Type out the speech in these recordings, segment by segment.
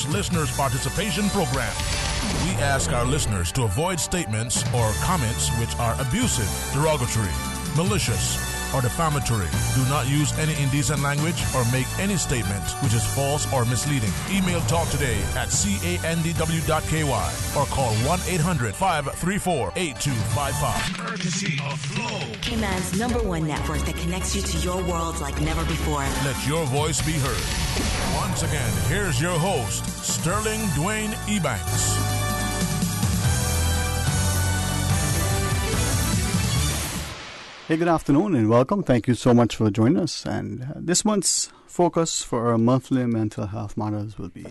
Listeners participation program. We ask our listeners to avoid statements or comments which are abusive, derogatory, malicious, or defamatory. Do not use any indecent language or make any statement which is false or misleading. Email talk today at candw.ky or call 1-800-534-8255. Courtesy of Flow. Cayman's #1 network that connects you to your world like never before. Let your voice be heard. Once again, here's your host, Sterling Dwayne Ebanks. Hey, good afternoon and welcome. Thank you so much for joining us. And this month's focus for our monthly mental health matters will be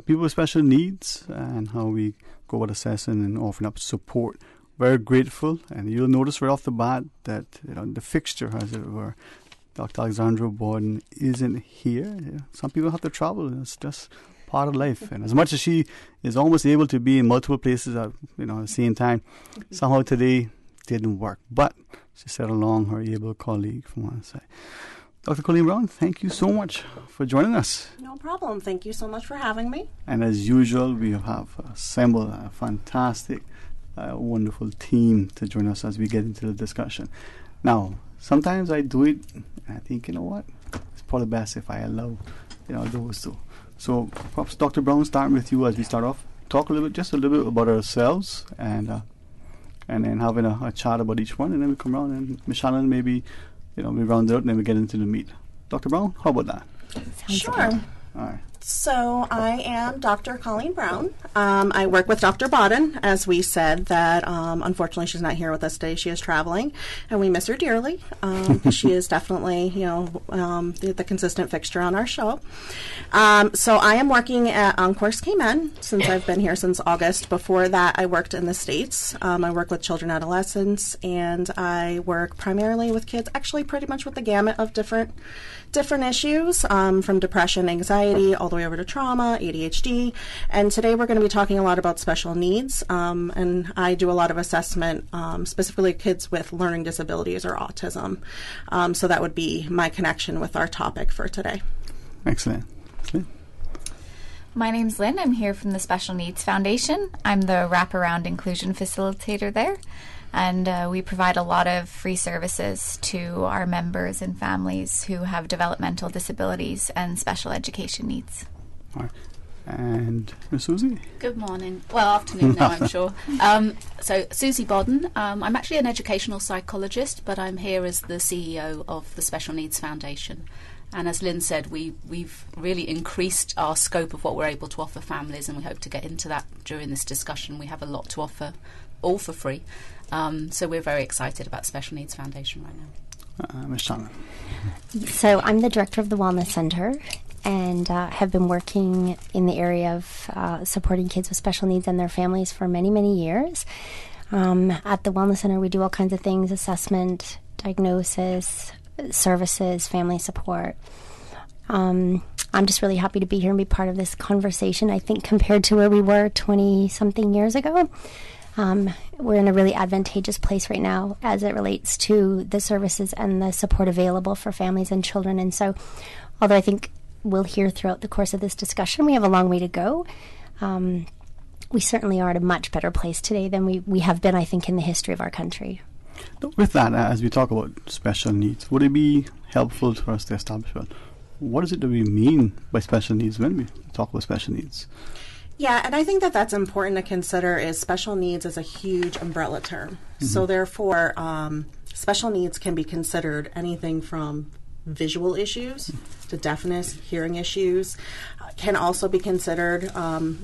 people with special needs and how we go about assessing and offering up support. Very grateful, and you'll notice right off the bat that the fixture, as it were, Dr. Alexandra Borden isn't here. Some people have to travel. It's just part of life. And as much as she is almost able to be in multiple places at the same time, somehow today didn't work. But she said along her able colleague from one side. Dr. Colleen Brown, thank you so much for joining us. No problem. Thank you so much for having me. And as usual, we have assembled a fantastic, wonderful team to join us as we get into the discussion. Now, sometimes I do it, and I think, it's probably best if I allow, those two. So, perhaps Dr. Brown, starting with you as we start off, talk a little bit about ourselves, and then having a chat about each one, and then we come around and Michelle maybe, we round it out and then we get into the meat. Dr. Brown, how about that? Sure. All right. So I am Dr. Colleen Brown. I work with Dr. Borden, as we said, that unfortunately she's not here with us today. She is traveling, and we miss her dearly. She is definitely, the consistent fixture on our show. So I am working at Encourse Cayman since I've been here since August. Before that, I worked in the States. I work with children and adolescents, and I work primarily with kids, actually pretty much with the gamut of different issues, from depression, anxiety, all the way over to trauma, ADHD. And today we're going to be talking a lot about special needs. And I do a lot of assessment, specifically kids with learning disabilities or autism. So that would be my connection with our topic for today. Excellent. My name's Lynn. I'm here from the Special Needs Foundation. I'm the wraparound inclusion facilitator there. And we provide a lot of free services to our members and families who have developmental disabilities and special education needs. All right. And Ms. Susie? Good morning. Well, afternoon now, I'm sure. So, Susie Bodden. I'm actually an educational psychologist, but I'm here as the CEO of the Special Needs Foundation. And as Lynn said, we've really increased our scope of what we're able to offer families, and we hope to get into that during this discussion. We have a lot to offer, all for free. So we're very excited about Special Needs Foundation right now. Ms. Shannon. So I'm the director of the Wellness Center and have been working in the area of supporting kids with special needs and their families for many, many years. At the Wellness Center, we do all kinds of things: assessment, diagnosis, services, family support. I'm just really happy to be here and be part of this conversation. I think compared to where we were 20-something years ago, we're in a really advantageous place right now as it relates to the services and the support available for families and children. And so, although I think we'll hear throughout the course of this discussion, we have a long way to go, we certainly are at a much better place today than we have been, I think, in the history of our country. With that, as we talk about special needs, would it be helpful for us to establish what is it that we mean by special needs when we talk about special needs? Yeah, and I think that's important to consider is special needs is a huge umbrella term. Mm-hmm. So therefore, special needs can be considered anything from visual issues to deafness, hearing issues, can also be considered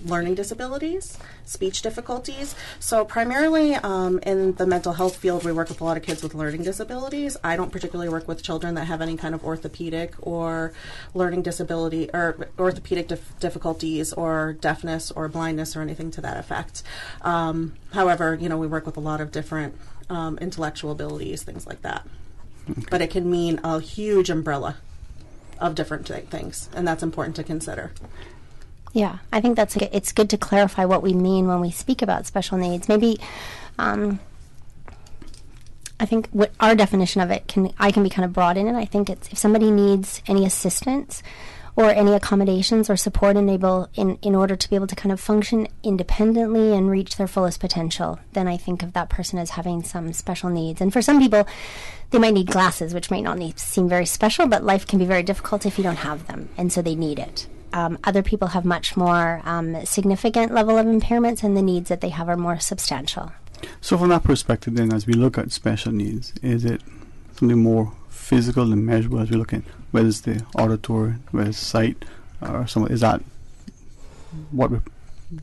learning disabilities, speech difficulties. So primarily in the mental health field, we work with a lot of kids with learning disabilities. I don't particularly work with children that have any kind of orthopedic or learning disability or orthopedic difficulties or deafness or blindness or anything to that effect. However, we work with a lot of different intellectual abilities, things like that. Okay. But it can mean a huge umbrella of different things, and that's important to consider. Yeah, I think it's good to clarify what we mean when we speak about special needs. Maybe I think what our definition of it can be kind of broad in it. I think it's if somebody needs any assistance or any accommodations or support in order to be able to kind of function independently and reach their fullest potential, then I think of that person as having some special needs. And for some people, they might need glasses, which might not seem very special, but life can be very difficult if you don't have them, and so they need it. Other people have much more significant level of impairments, and the needs that they have are more substantial. So from that perspective then, as we look at special needs, is it something more physical and measurable as we look at whether it's the auditory, whether it's sight, or is that what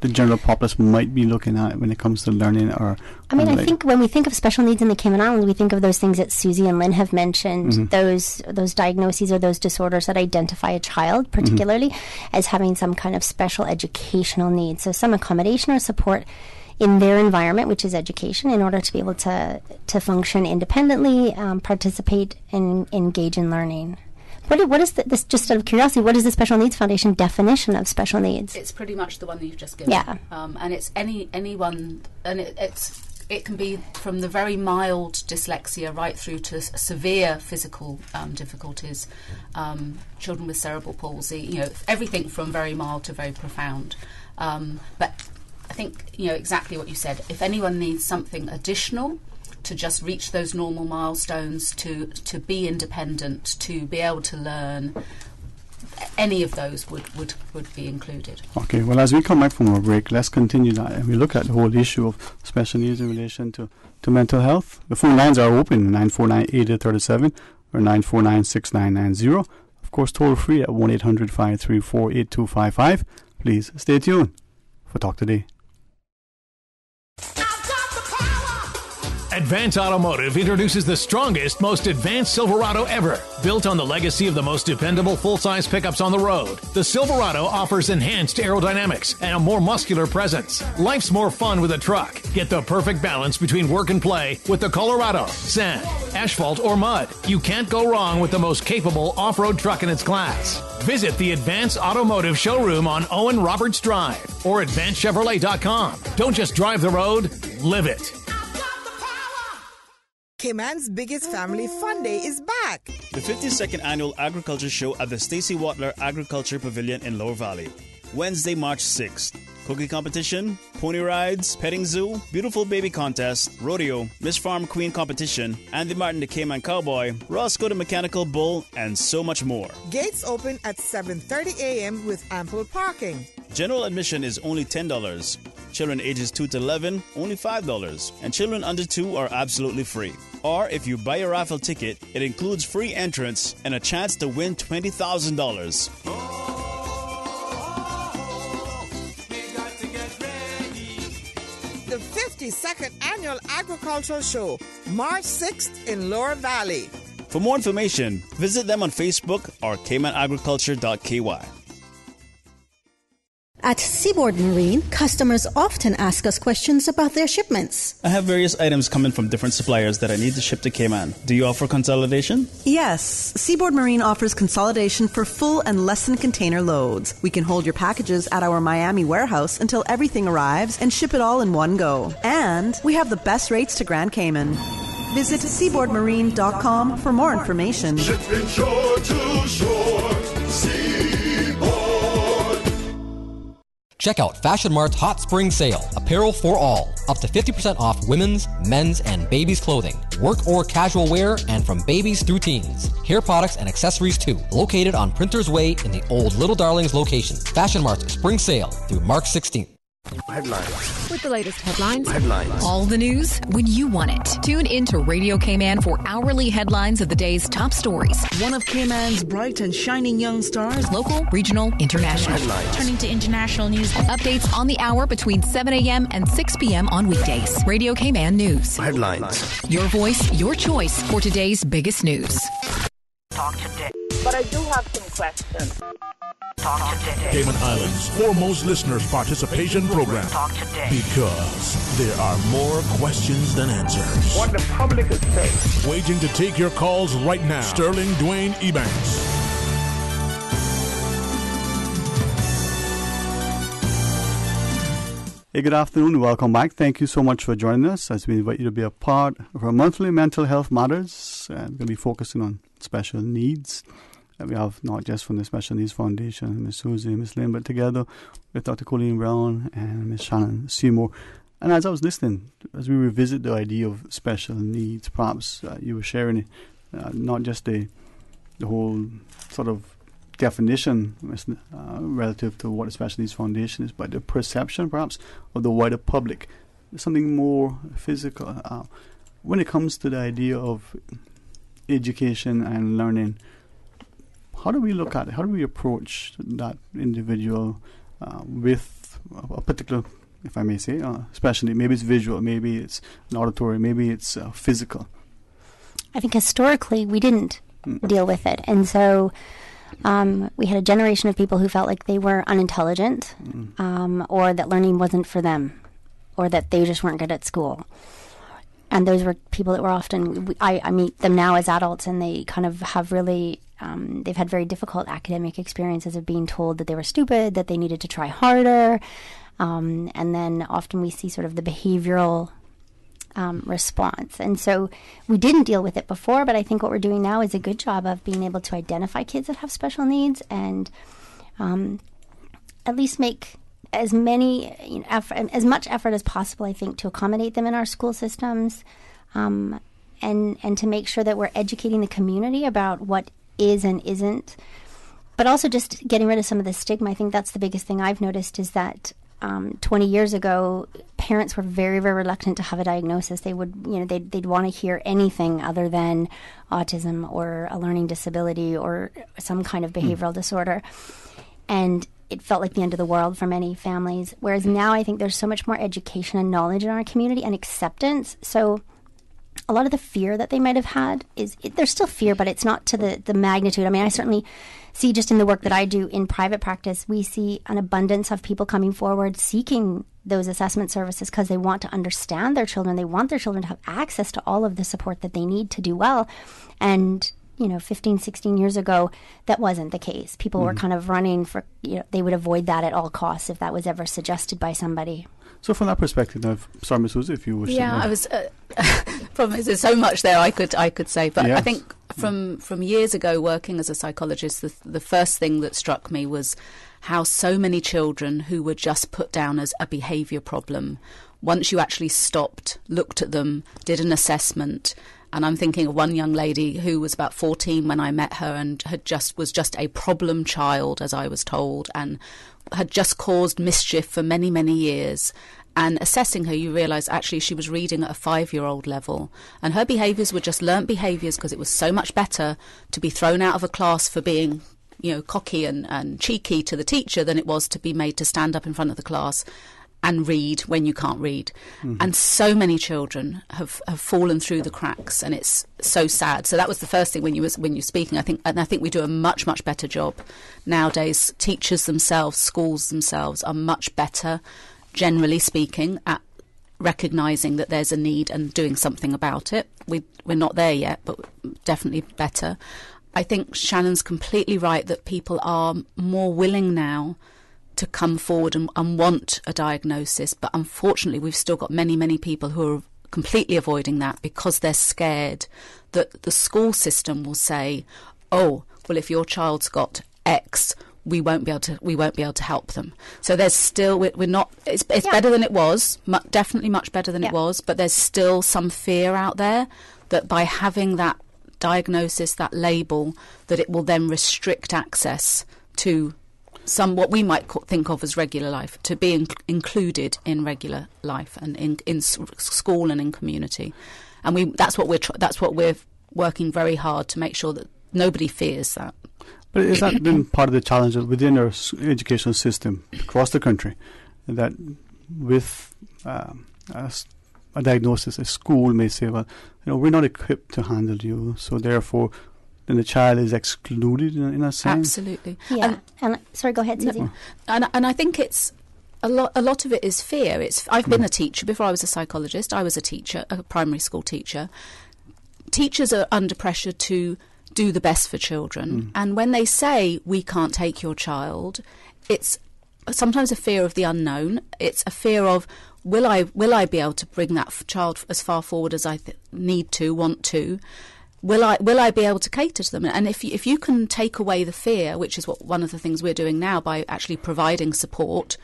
the general populace might be looking at when it comes to learning? Or I think when we think of special needs in the Cayman Islands, we think of those things that Susie and Lynn have mentioned, those diagnoses or those disorders that identify a child particularly as having some kind of special educational needs. So some accommodation or support in their environment, which is education, in order to be able to function independently, participate, and engage in learning. What is this? Just out of curiosity, what is the Special Needs Foundation definition of special needs? It's pretty much the one that you've just given. Yeah, and it's anyone, and it can be from the very mild dyslexia right through to severe physical difficulties, children with cerebral palsy. Everything from very mild to very profound. But I think, exactly what you said. If anyone needs something additional to just reach those normal milestones, to be independent, to be able to learn, any of those would be included. Okay, well, as we come back from our break, let's continue that. And we look at the whole issue of special needs in relation to mental health. The phone lines are open, 949-8837 or 949-6990. Of course, toll free at 1-800-534-8255. Please stay tuned for Talk Today. Advance Automotive introduces the strongest, most advanced Silverado ever. Built on the legacy of the most dependable full-size pickups on the road, the Silverado offers enhanced aerodynamics and a more muscular presence. Life's more fun with a truck. Get the perfect balance between work and play with the Colorado. Sand, asphalt, or mud. You can't go wrong with the most capable off-road truck in its class. Visit the Advance Automotive showroom on Owen Roberts Drive or AdvanceChevrolet.com. Don't just drive the road, live it. Cayman's biggest family fun day is back. The 52nd Annual Agriculture Show at the Stacey Watler Agriculture Pavilion in Lower Valley. Wednesday, March 6th. Cookie competition, pony rides, petting zoo, beautiful baby contest, rodeo, Miss Farm Queen competition, Andy Martin the Cayman Cowboy, Roscoe the Mechanical Bull, and so much more. Gates open at 7:30 a.m. with ample parking. General admission is only $10. Children ages 2 to 11, only $5. And children under 2 are absolutely free. Or if you buy a raffle ticket, it includes free entrance and a chance to win $20,000. The 52nd Annual Agricultural Show, March 6th in Lower Valley. For more information, visit them on Facebook or caymanagriculture.ky. At Seaboard Marine, customers often ask us questions about their shipments. I have various items coming from different suppliers that I need to ship to Cayman. Do you offer consolidation? Yes. Seaboard Marine offers consolidation for full and less than container loads. We can hold your packages at our Miami warehouse until everything arrives and ship it all in one go. And we have the best rates to Grand Cayman. Visit seaboardmarine.com for more information. Shipping shore to shore. Check out Fashion Mart's Hot Spring Sale. Apparel for all. Up to 50% off women's, men's, and babies' clothing. Work or casual wear, and from babies through teens. Hair products and accessories too. Located on Printers Way in the old Little Darlings location. Fashion Mart's Spring Sale through March 16th. Headlines. With the latest headlines. All the news when you want it. Tune in to Radio Cayman for hourly headlines of the day's top stories. One of Cayman's bright and shining young stars. Local, regional, international. Headlines. Turning to international news. Updates on the hour between 7 a.m. and 6 p.m. on weekdays. Radio Cayman News. Headlines. Your voice, your choice for today's biggest news. Talk today. But I do have some questions. Talk today. Cayman Islands' foremost listeners' participation program. Talk today. Because there are more questions than answers. What the public is saying. Waiting to take your calls right now. Sterling Dwayne Ebanks. Hey, good afternoon. Welcome back. Thank you so much for joining us as we invite you to be a part of our monthly mental health matters. And we're going to be focusing on special needs. that we have, not just from the Special Needs Foundation, Ms. Susie and Ms. Lynn, but together with Dr. Colleen Brown and Ms. Shannon Seymour. And as I was listening, as we revisit the idea of special needs, perhaps you were sharing not just the whole sort of definition relative to what a Special Needs Foundation is, but the perception perhaps of the wider public, something more physical. When it comes to the idea of education and learning, how do we look at it? How do we approach that individual with a particular, if I may say, especially maybe it's visual, maybe it's an auditory, maybe it's physical? I think historically we didn't deal with it. And so we had a generation of people who felt like they were unintelligent or that learning wasn't for them or that they just weren't good at school. And those were people that were often, I meet them now as adults, and they kind of have really, they've had very difficult academic experiences of being told that they were stupid, that they needed to try harder. And then often we see sort of the behavioral response. And so we didn't deal with it before, but I think what we're doing now is a good job of being able to identify kids that have special needs and at least make as many as much effort as possible, I think, to accommodate them in our school systems, and to make sure that we're educating the community about what is and isn't, but also just getting rid of some of the stigma. I think that's the biggest thing I've noticed is that 20 years ago, parents were very, very reluctant to have a diagnosis. They would, they'd want to hear anything other than autism or a learning disability or some kind of behavioral disorder, and it felt like the end of the world for many families. Whereas now I think there's so much more education and knowledge in our community and acceptance. So a lot of the fear that they might have had there's still fear, but it's not to the magnitude. I mean, I certainly see just in the work that I do in private practice, we see an abundance of people coming forward seeking those assessment services because they want to understand their children. They want their children to have access to all of the support that they need to do well. And 15, 16 years ago, that wasn't the case. People were kind of running for, they would avoid that at all costs if that was ever suggested by somebody. So from that perspective, now, sorry, Ms. Susie, if you wish to... Yeah, I was... there's so much there I could say, but yes. I think from years ago working as a psychologist, the first thing that struck me was how so many children who were just put down as a behaviour problem, once you actually stopped, looked at them, did an assessment... And I'm thinking of one young lady who was about 14 when I met her and was just a problem child, as I was told, and had just caused mischief for many, many years. And assessing her, you realise actually she was reading at a 5-year-old level. And her behaviours were just learnt behaviours because it was so much better to be thrown out of a class for being, cocky and cheeky to the teacher than it was to be made to stand up in front of the class and read when you can't read. And so many children have fallen through the cracks, and it's so sad. So that was the first thing when you're speaking. I think we do a much, much better job nowadays. Teachers themselves, schools themselves are much better, generally speaking, at recognising that there's a need and doing something about it. We're not there yet, but definitely better. I think Shannon's completely right that people are more willing now to come forward and want a diagnosis, but unfortunately we've still got many, many people who are completely avoiding that because they're scared that the school system will say, oh, well, if your child's got X, we won't be able to help them. So there's still, we're not, it's better than it was, definitely much better than it was, but there's still some fear out there that by having that diagnosis, that label, that it will then restrict access to what we might think of as regular life, to be included in regular life and in school and in community. And that's what we're working very hard to make sure that nobody fears that. But is that been part of the challenge within our educational system across the country, that with a diagnosis, a school may say, well, we're not equipped to handle you, so therefore then the child is excluded in a sense? Absolutely. Yeah. And sorry, go ahead, Susie. And I think it's a lot of it is fear. I've been a teacher before I was a psychologist. I was a teacher, a primary school teacher. Teachers are under pressure to do the best for children. And when they say, we can't take your child, it's sometimes a fear of the unknown. It's a fear of, will I be able to bring that child as far forward as I want to? will I be able to cater to them? And if you can take away the fear, which is what one of the things we're doing now by actually providing support,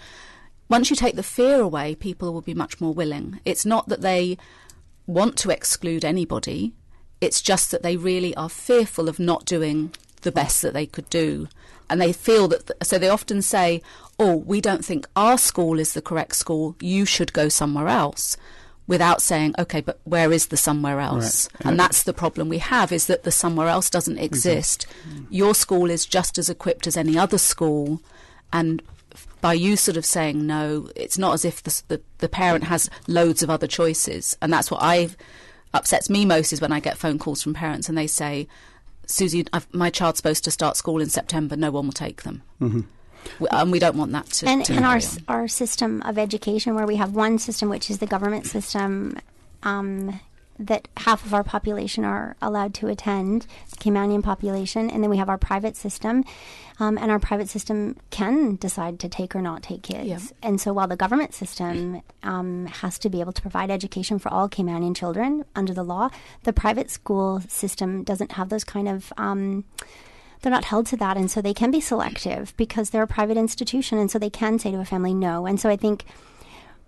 once you take the fear away, people will be much more willing. It's not that they want to exclude anybody. It's just that they really are fearful of not doing the best that they could do. And they feel that, so they often say, oh, we don't think our school is the correct school, you should go somewhere else, without saying, okay, but where is the somewhere else? Right. And that's the problem we have, is that the somewhere else doesn't exist. Your school is just as equipped as any other school, and by you sort of saying no, it's not as if the parent has loads of other choices. And that's what upsets me most, is when I get phone calls from parents and they say, Susie, my child's supposed to start school in September, no one will take them. And we don't want that to and our system of education, where we have one system, which is the government system, that half of our population are allowed to attend, the Caymanian population, and then we have our private system, and our private system can decide to take or not take kids. Yeah. And so while the government system has to be able to provide education for all Caymanian children under the law, the private school system doesn't have those kind of... they're not held to that, and so they can be selective because they're a private institution, and so they can say to a family no. And so I think,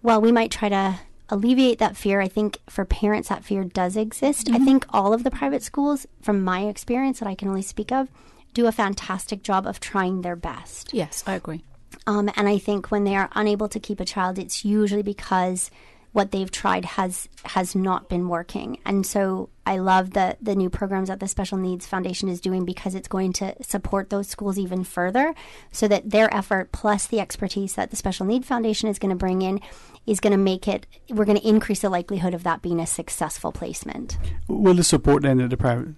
while we might try to alleviate that fear, I think for parents that fear does exist. I think all of the private schools, from my experience that I can only speak of, do a fantastic job of trying their best. Yes, I agree. And I think when they are unable to keep a child, it's usually because what they've tried has not been working. And so I love the new programs that the Special Needs Foundation is doing, because it's going to support those schools even further, so that their effort plus the expertise that the Special Needs Foundation is going to bring in is going to make it, we're going to increase the likelihood of that being a successful placement. Will the support then that the private,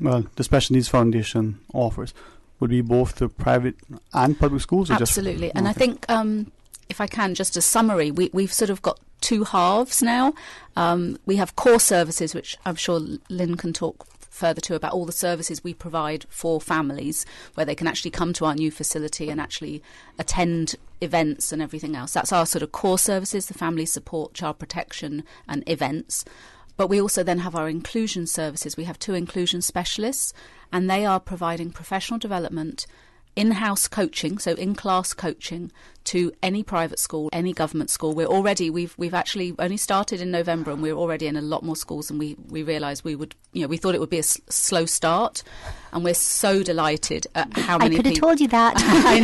the Special Needs Foundation offers, would be both the private and public schools? Or Absolutely. Just, and I think, if I can, just a summary, we've sort of got two halves now. We have core services, which I'm sure Lynn can talk further to, about all the services we provide for families, where they can actually come to our new facility and actually attend events and everything else. That's our sort of core services, the family support, child protection and events. But we also then have our inclusion services. We have 2 inclusion specialists, and they are providing professional development, in-house coaching, so in-class coaching, to any private school, any government school. We've actually only started in November, and we're already in a lot more schools than we realised we would. We thought it would be a slow start, and we're so delighted at how many. I could have told you that. I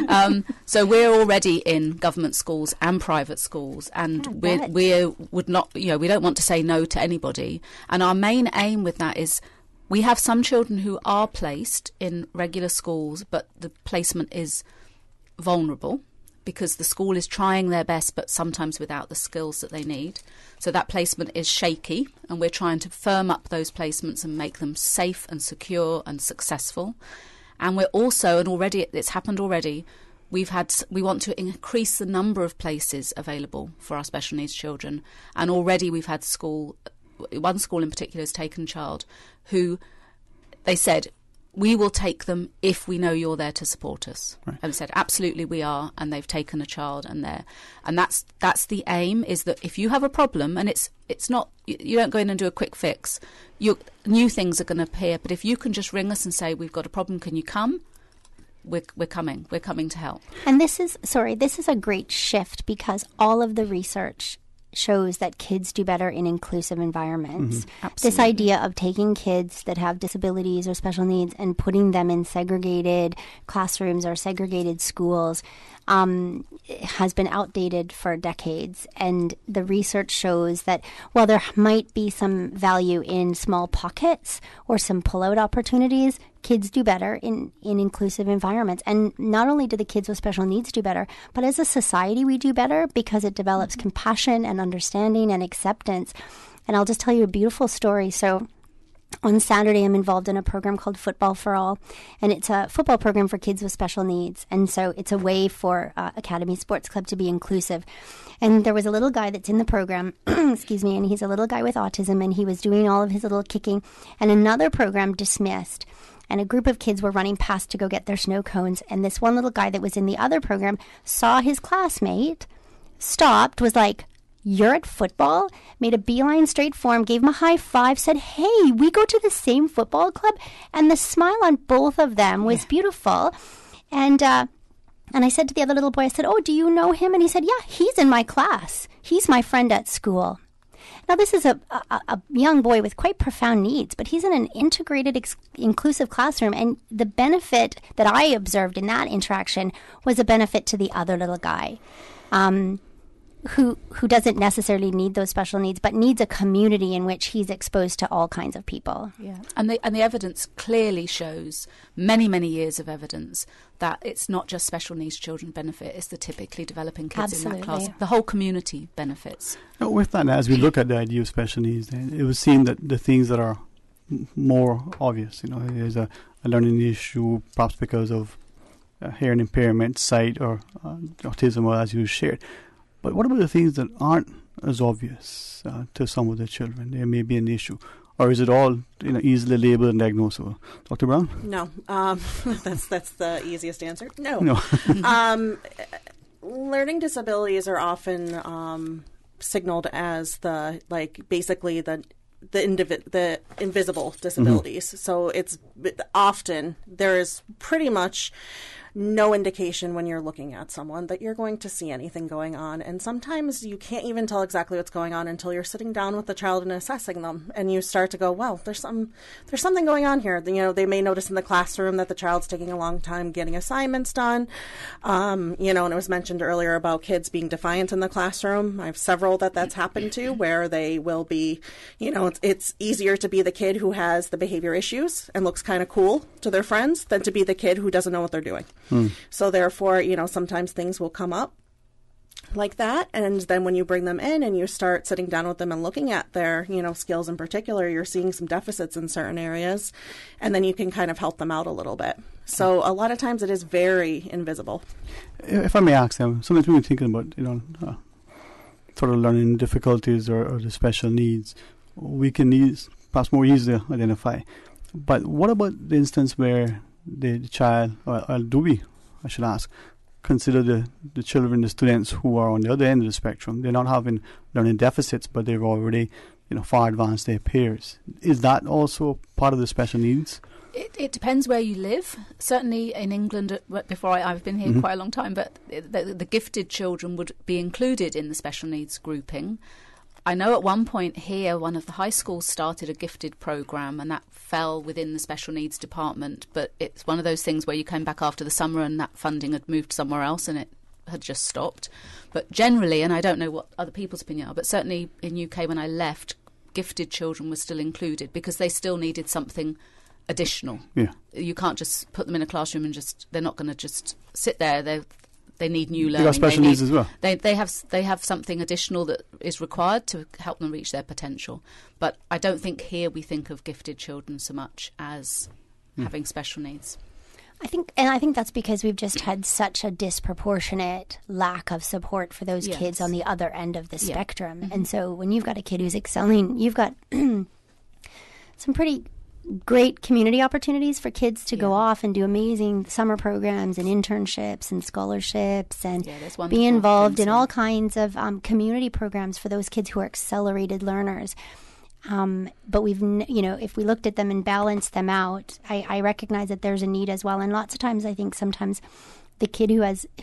know. So we're already in government schools and private schools, and we would not. We don't want to say no to anybody. And our main aim with that is, we have some children who are placed in regular schools, but the placement is vulnerable because the school is trying their best, but sometimes without the skills that they need. So that placement is shaky, and we're trying to firm up those placements and make them safe and secure and successful. And we're also, and already it's happened already, we want to increase the number of places available for our special needs children. And already we've had one school in particular has taken a child who they said, we will take them if we know you're there to support us. Right. And said, absolutely we are. And they've taken a child, and that's the aim, is that if you have a problem, and it's not, you don't go in and do a quick fix, new things are going to appear. But if you can just ring us and say, we've got a problem, can you come? We're coming to help. And this is a great shift, because all of the research shows that kids do better in inclusive environments. Mm-hmm. This idea of taking kids that have disabilities or special needs and putting them in segregated classrooms or segregated schools has been outdated for decades. And the research shows that while there might be some value in small pockets or some pull-out opportunities, kids do better in inclusive environments. And not only do the kids with special needs do better, but as a society we do better, because it develops compassion and understanding and acceptance. And I'll just tell you a beautiful story. So on Saturday, I'm involved in a program called Football for All, and it's a football program for kids with special needs. And so it's a way for Academy Sports Club to be inclusive. And there was a little guy that's in the program, excuse me, and he's a little guy with autism, and he was doing all of his little kicking. And another program dismissed, and a group of kids were running past to go get their snow cones. And this one little guy that was in the other program saw his classmate, stopped, was like, You're at football, made a beeline straight for him, gave him a high five, said, hey, we go to the same football club. And the smile on both of them was beautiful. And I said to the other little boy, I said, oh, do you know him? And he said, yeah, he's in my class. He's my friend at school. Now, this is a young boy with quite profound needs, but he's in an integrated, inclusive classroom. And the benefit that I observed in that interaction was a benefit to the other little guy who doesn't necessarily need those special needs, but needs a community in which he's exposed to all kinds of people. Yeah, and the evidence clearly shows, many, many years of evidence, that it's not just special needs children benefit, it's the typically developing kids in that class. The whole community benefits. Now, with that, as we look at the idea of special needs, it would seem that the things that are more obvious, there's a learning issue, perhaps because of hearing impairment, sight, or autism, or as you shared. But what about the things that aren't as obvious to some of the children? There may be an issue. Or is it all easily labeled and diagnosable? Dr. Brown? No. That's the easiest answer. No. Learning disabilities are often signaled as basically the invisible disabilities. Mm-hmm. So it's often there is pretty much no indication when you're looking at someone that you're going to see anything going on. And sometimes you can't even tell exactly what's going on until you're sitting down with the child and assessing them. And you start to go, well, there's something going on here. They may notice in the classroom that the child's taking a long time getting assignments done. And it was mentioned earlier about kids being defiant in the classroom. I have several that's happened to where they will be, it's easier to be the kid who has the behavior issues and looks kind of cool to their friends than to be the kid who doesn't know what they're doing. So therefore, sometimes things will come up like that. And then when you bring them in and you start sitting down with them and looking at their, skills in particular, you're seeing some deficits in certain areas. And then you can kind of help them out a little bit. So a lot of times it is very invisible. If I may ask them, sometimes when we're thinking about, sort of learning difficulties or the special needs, we can perhaps more easily identify. But what about the instance where the child, or do we, I should ask, consider the children, the students who are on the other end of the spectrum? They're not having learning deficits, but they're already, far advanced their peers. Is that also part of the special needs? It depends where you live. Certainly in England, before I've been here quite a long time, but the gifted children would be included in the special needs grouping. I know at one point here, one of the high schools started a gifted programme, and that fell within the special needs department. But it's one of those things where you came back after the summer and that funding had moved somewhere else and it had just stopped. But generally, and I don't know what other people's opinion are, but certainly in UK when I left, gifted children were still included because they still needed something additional. Yeah. You can't just put them in a classroom and they're not going to just sit there. They need new learning. They got special needs as well. They have something additional that is required to help them reach their potential. But I don't think here we think of gifted children so much as having special needs. I think that's because we've just had such a disproportionate lack of support for those kids on the other end of the spectrum. Mm-hmm. And so when you've got a kid who's excelling, you've got some pretty great community opportunities for kids to go off and do amazing summer programs and internships and scholarships and be involved in all kinds of community programs for those kids who are accelerated learners. But we've, if we looked at them and balanced them out, I recognize that there's a need as well. And lots of times, I think sometimes the kid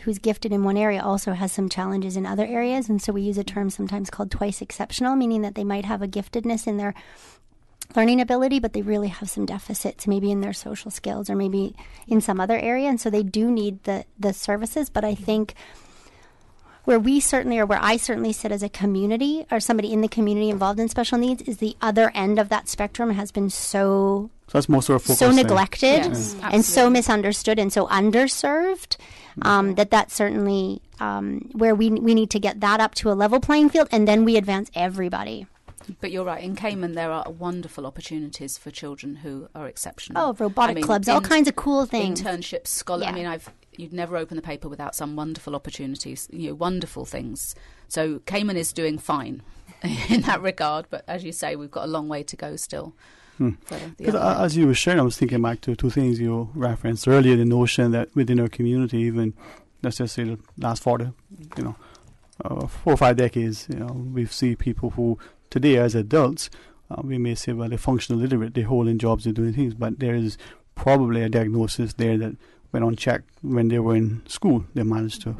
who's gifted in one area also has some challenges in other areas. And so we use a term sometimes called twice exceptional, meaning that they might have a giftedness in their learning ability, but they really have some deficits, maybe in their social skills or maybe in some other area. And so they do need the services. But I think where I certainly sit as a community or somebody in the community involved in special needs is the other end of that spectrum has been so that's more sort of focus so neglected and so misunderstood and so underserved that's certainly where we need to get that up to a level playing field, and then we advance everybody. But you're right. In Cayman, there are wonderful opportunities for children who are exceptional. Oh, robotic clubs, all kinds of cool things. Internships, scholarship. Yeah. You'd never open the paper without some wonderful opportunities, wonderful things. So Cayman is doing fine in that regard. But as you say, we've got a long way to go still. As you were sharing, I was thinking back to two things you referenced earlier: the notion that within our community, even let's just say the last 40, 4 or 5 decades, we've seen people who today as adults, we may say, well, they're functional illiterate, they're holding jobs, they're doing things, but there is probably a diagnosis there that went unchecked when they were in school. They managed to.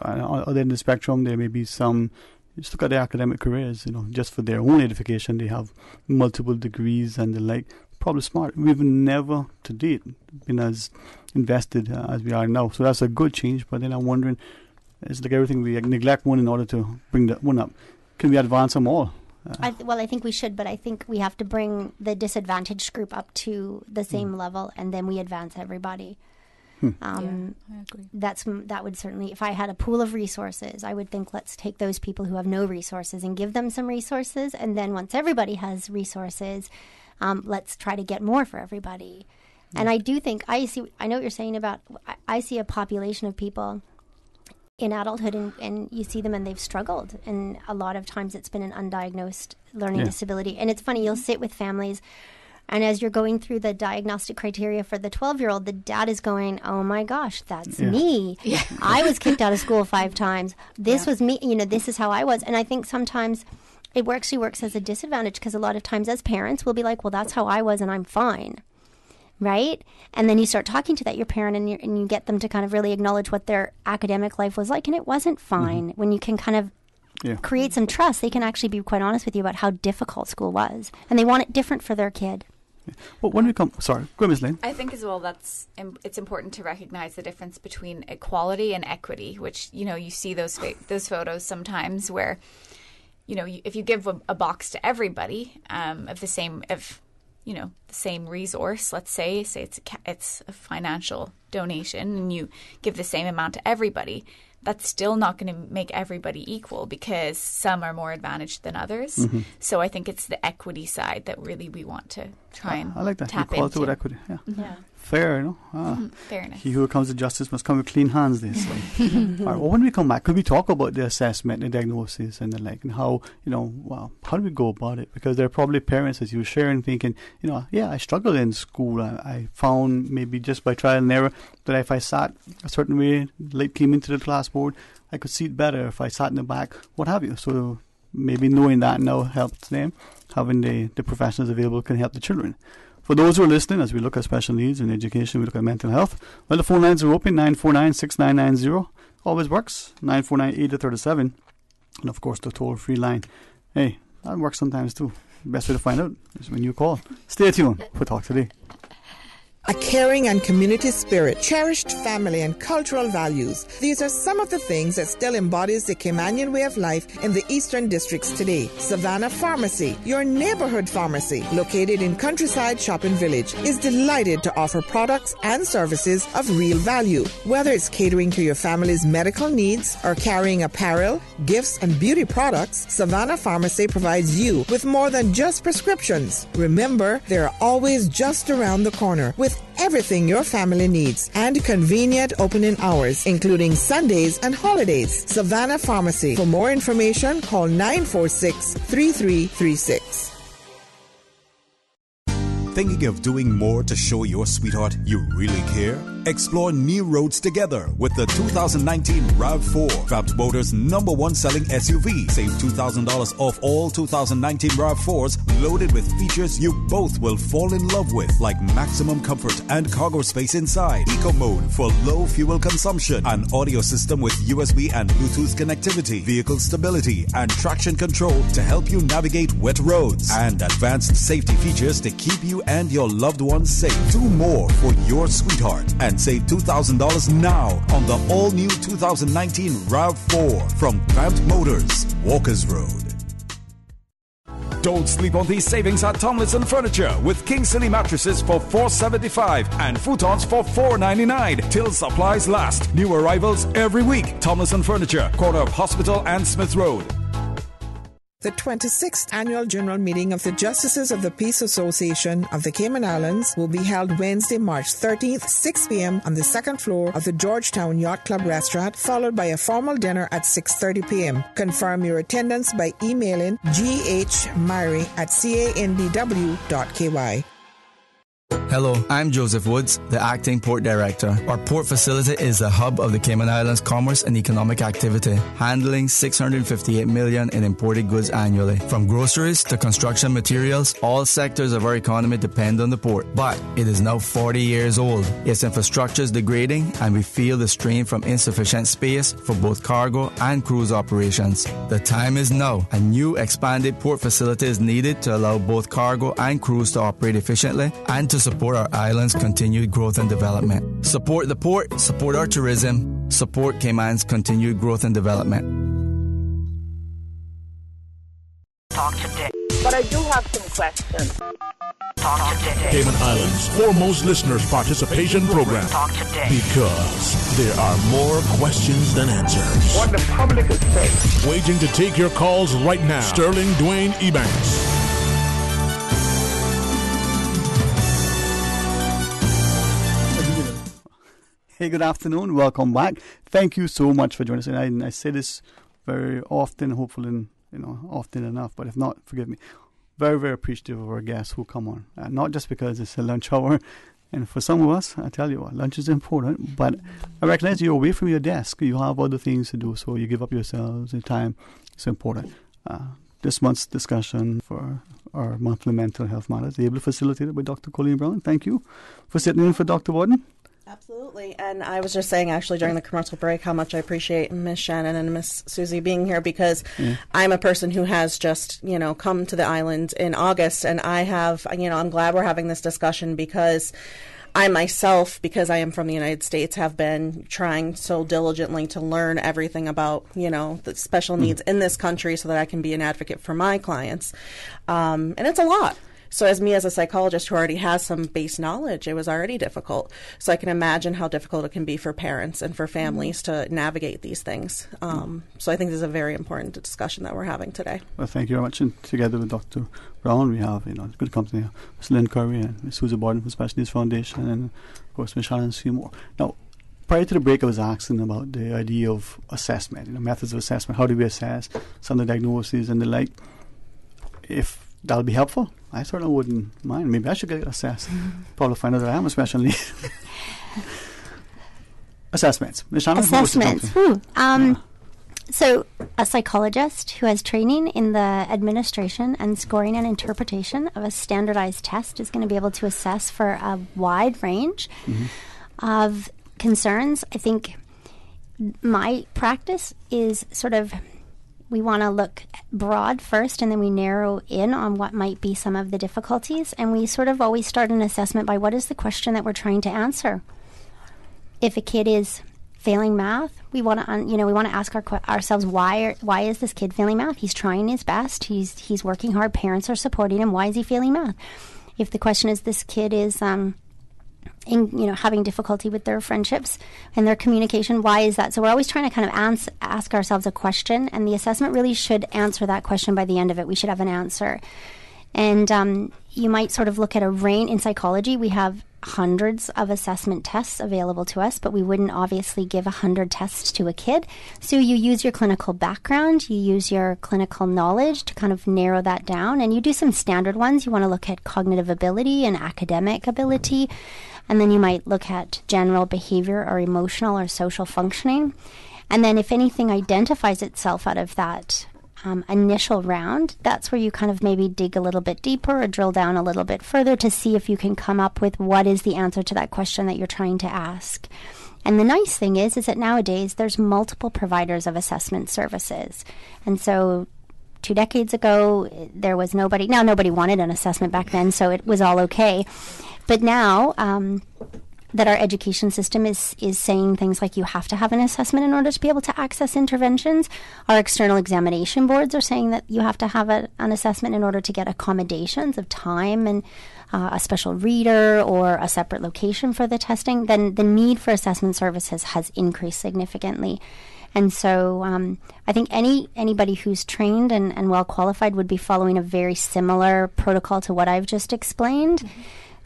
Other in the spectrum, there may be some. Just look at their academic careers. Just for their own edification, they have multiple degrees and the like. Probably smart. We've never to date been as invested as we are now. So that's a good change. But then I'm wondering, it's like everything, we neglect one in order to bring that one up. Can we advance them all? I think we should, but I think we have to bring the disadvantaged group up to the same level, and then we advance everybody. I agree. That would certainly, if I had a pool of resources, I would think let's take those people who have no resources and give them some resources, and then once everybody has resources, let's try to get more for everybody. And I do think, I know what you're saying about, I see a population of people in adulthood, and you see them and they've struggled, and a lot of times it's been an undiagnosed learning disability. And it's funny, you'll sit with families, and as you're going through the diagnostic criteria for the 12-year-old, the dad is going, oh my gosh, that's me. Yeah. I was kicked out of school 5 times. This was me. This is how I was. And I think sometimes it actually works as a disadvantage, because a lot of times as parents we'll be like, well, that's how I was and I'm fine. Right? And then you start talking to your parent, and you get them to kind of really acknowledge what their academic life was like, and it wasn't fine. When you can kind of create some trust, they can actually be quite honest with you about how difficult school was, and they want it different for their kid. Well, when we come, sorry, go Ms. Lane. I think as well it's important to recognize the difference between equality and equity, which you see those photos sometimes where if you give a box to everybody of the same resource, let's say it's a financial donation, and you give the same amount to everybody, that's still not going to make everybody equal, because some are more advantaged than others. So I think it's the equity side that really we want to try and I like that. tap Equality into. with equity. Yeah. Fair, Fairness. He who comes to justice must come with clean hands, they say. All right, well, when we come back, could we talk about the assessment, the diagnosis, and the like, and how, how do we go about it? Because there are probably parents, as you were sharing, thinking, I struggled in school. I found maybe just by trial and error that if I sat a certain way, late came into the class board, I could see it better if I sat in the back, what have you. So maybe knowing that now helps them. Having the professionals available can help the children. For those who are listening, as we look at special needs and education, we look at mental health. Well, the phone lines are open, 949-6990. Always works, 949-8037. And, of course, the toll-free line. Hey, that works sometimes, too. The best way to find out is when you call. Stay tuned for Talk Today. A caring and community spirit, cherished family and cultural values. These are some of the things that still embodies the Caymanian way of life in the Eastern Districts today. Savannah Pharmacy, your neighborhood pharmacy, located in Countryside Shopping Village, is delighted to offer products and services of real value. Whether it's catering to your family's medical needs or carrying apparel, gifts, and beauty products, Savannah Pharmacy provides you with more than just prescriptions. Remember, they're always just around the corner with everything your family needs and convenient opening hours, including Sundays and holidays. Savannah Pharmacy. For more information, call 946-3336. Thinking of doing more to show your sweetheart you really care? Explore new roads together with the 2019 RAV4, Vamped Motors' #1 selling SUV. Save $2,000 off all 2019 RAV4s loaded with features you both will fall in love with, like maximum comfort and cargo space inside, eco mode for low fuel consumption, an audio system with USB and Bluetooth connectivity, vehicle stability and traction control to help you navigate wet roads, and advanced safety features to keep you and your loved ones safe. Do more for your sweetheart and save $2,000 now on the all-new 2019 RAV4 from Vamped Motors, Walkers Road. Don't sleep on these savings at Tomlinson Furniture with King Silly mattresses for $475 and futons for $499 till supplies last. New arrivals every week. Tomlinson Furniture, corner of Hospital and Smith Road. The 26th Annual General Meeting of the Justices of the Peace Association of the Cayman Islands will be held Wednesday, March 13th, 6 p.m. on the second floor of the Georgetown Yacht Club restaurant, followed by a formal dinner at 6:30 p.m. Confirm your attendance by emailing ghmyrie@candw.ky. Hello, I'm Joseph Woods, the Acting Port Director. Our port facility is the hub of the Cayman Islands commerce and economic activity, handling $658 million in imported goods annually. From groceries to construction materials, all sectors of our economy depend on the port. But it is now 40 years old. Its infrastructure is degrading, and we feel the strain from insufficient space for both cargo and cruise operations. The time is now. A new expanded port facility is needed to allow both cargo and cruise to operate efficiently and to support our island's continued growth and development. Support the port, support our tourism, support Cayman's continued growth and development. Talk today. But I do have some questions. Talk today. Cayman Islands' foremost listeners' participation program. Talk today. Because there are more questions than answers. What the public is saying. Waiting to take your calls right now. Sterling Dwayne Ebanks. Hey, good afternoon. Welcome back. Thank you so much for joining us. And I say this very often, hopefully, often enough. But if not, forgive me. Very, very appreciative of our guests who come on. Not just because it's a lunch hour. And for some of us, I tell you what, lunch is important. But I recognize you're away from your desk. You have other things to do. So you give up yourselves and time. It's important. This month's discussion for our monthly mental health matters, ably facilitated by Dr. Colleen Brown. Thank you for sitting in for Dr. Borden. Absolutely. And I was just saying, actually, during the commercial break, how much I appreciate Miss Shannon and Miss Susie being here, because I'm a person who has just, come to the island in August, and I have, I'm glad we're having this discussion, because I myself, because I am from the United States, have been trying so diligently to learn everything about, the special needs in this country so that I can be an advocate for my clients. And it's a lot. So as a psychologist who already has some base knowledge, it was already difficult. So I can imagine how difficult it can be for parents and for families to navigate these things. So I think this is a very important discussion that we're having today. Well, thank you very much. And together with Dr. Brown, we have good company, Ms. Lynn Curry and Ms. Susie Borden from Special Needs Foundation, and of course Ms. Shannon Seymour. Now, prior to the break, I was asking about the idea of assessment, methods of assessment. How do we assess some of the diagnoses and the like? If that'll be helpful, I certainly wouldn't mind. Maybe I should get assessed. Probably find out that I am a special need. Assessments. Ms. Shannon, assessments. So a psychologist who has training in the administration and scoring and interpretation of a standardized test is going to be able to assess for a wide range of concerns. I think my practice is sort of, we want to look broad first, and then we narrow in on what might be some of the difficulties. And we sort of always start an assessment by what is the question that we're trying to answer. If a kid is failing math, we want to, we want to ask ourselves why is this kid failing math? He's trying his best. He's working hard. Parents are supporting him. Why is he failing math? If the question is this kid is having difficulty with their friendships and their communication, why is that? So we're always trying to kind of ask ourselves a question, and the assessment really should answer that question by the end of it. We should have an answer. And you might sort of look at a range. In psychology, we have hundreds of assessment tests available to us, but we wouldn't obviously give 100 tests to a kid. So you use your clinical background, you use your clinical knowledge to kind of narrow that down, and you do some standard ones. You want to look at cognitive ability and academic ability, and then you might look at general behavior or emotional or social functioning. And then if anything identifies itself out of that initial round, that's where you kind of maybe dig a little bit deeper or drill down a little bit further to see if you can come up with what is the answer to that question that you're trying to ask. And the nice thing is that nowadays there's multiple providers of assessment services. And so 2 decades ago, there was nobody. Now, nobody wanted an assessment back then, so it was all okay. But now that our education system is saying things like you have to have an assessment in order to be able to access interventions, our external examination boards are saying that you have to have an assessment in order to get accommodations of time and a special reader or a separate location for the testing. Then the need for assessment services has increased significantly. And so I think anybody who's trained and well qualified would be following a very similar protocol to what I've just explained.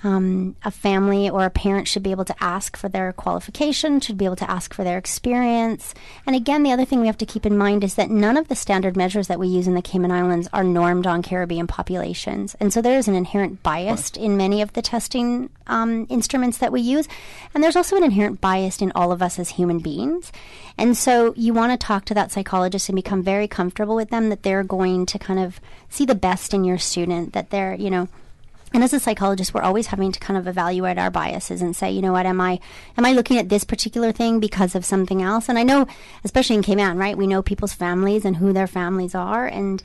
A family or a parent should be able to ask for their qualification, should be able to ask for their experience. And again, the other thing we have to keep in mind is that none of the standard measures that we use in the Cayman Islands are normed on Caribbean populations. And so there is an inherent bias in many of the testing instruments that we use. And there's also an inherent bias in all of us as human beings. And so you want to talk to that psychologist and become very comfortable with them that they're going to kind of see the best in your student, that they're, and as a psychologist, we're always having to kind of evaluate our biases and say, what, am I looking at this particular thing because of something else? And I know, especially in Cayman, right, we know people's families and who their families are, and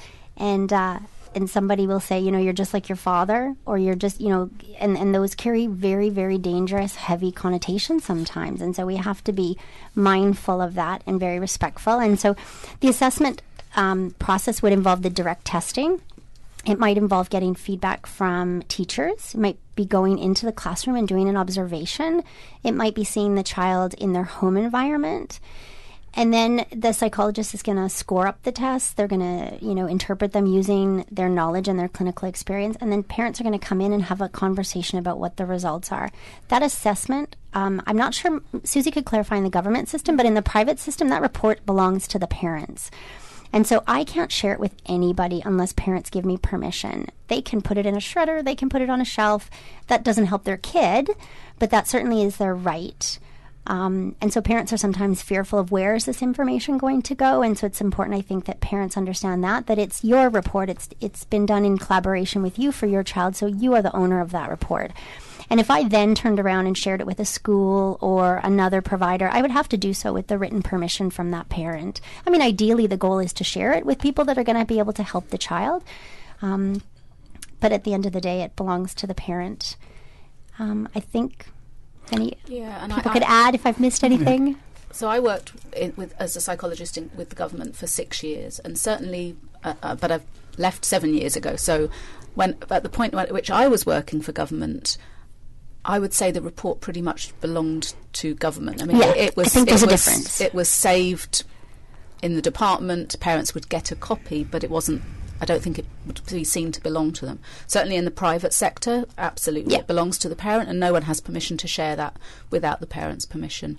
somebody will say, you're just like your father, or you're just, and those carry very, very dangerous, heavy connotations sometimes. And so we have to be mindful of that and very respectful. And so the assessment process would involve the direct testing. It might involve getting feedback from teachers. It might be going into the classroom and doing an observation. It might be seeing the child in their home environment. And then the psychologist is going to score up the tests. They're going to, interpret them using their knowledge and their clinical experience. And then parents are going to come in and have a conversation about what the results are. That assessment, I'm not sure, Susie could clarify in the government system, but in the private system, that report belongs to the parents. And so I can't share it with anybody unless parents give me permission. They can put it in a shredder, they can put it on a shelf. That doesn't help their kid, but that certainly is their right. And so parents are sometimes fearful of where is this information going to go. And so it's important, I think, that parents understand that it's your report. It's been done in collaboration with you for your child, so you are the owner of that report. And if I then turned around and shared it with a school or another provider, I would have to do so with the written permission from that parent. I mean, ideally, the goal is to share it with people that are going to be able to help the child. But at the end of the day, it belongs to the parent. I think people could add if I've missed anything. So I worked as a psychologist with the government for 6 years, and certainly, but I've left 7 years ago. So at the point at which I was working for government, I would say the report pretty much belonged to government. I mean, I think there's a difference. It was saved in the department. Parents would get a copy, but it wasn't. I don't think it would be seen to belong to them. Certainly in the private sector, absolutely, it belongs to the parent, and no one has permission to share that without the parent's permission.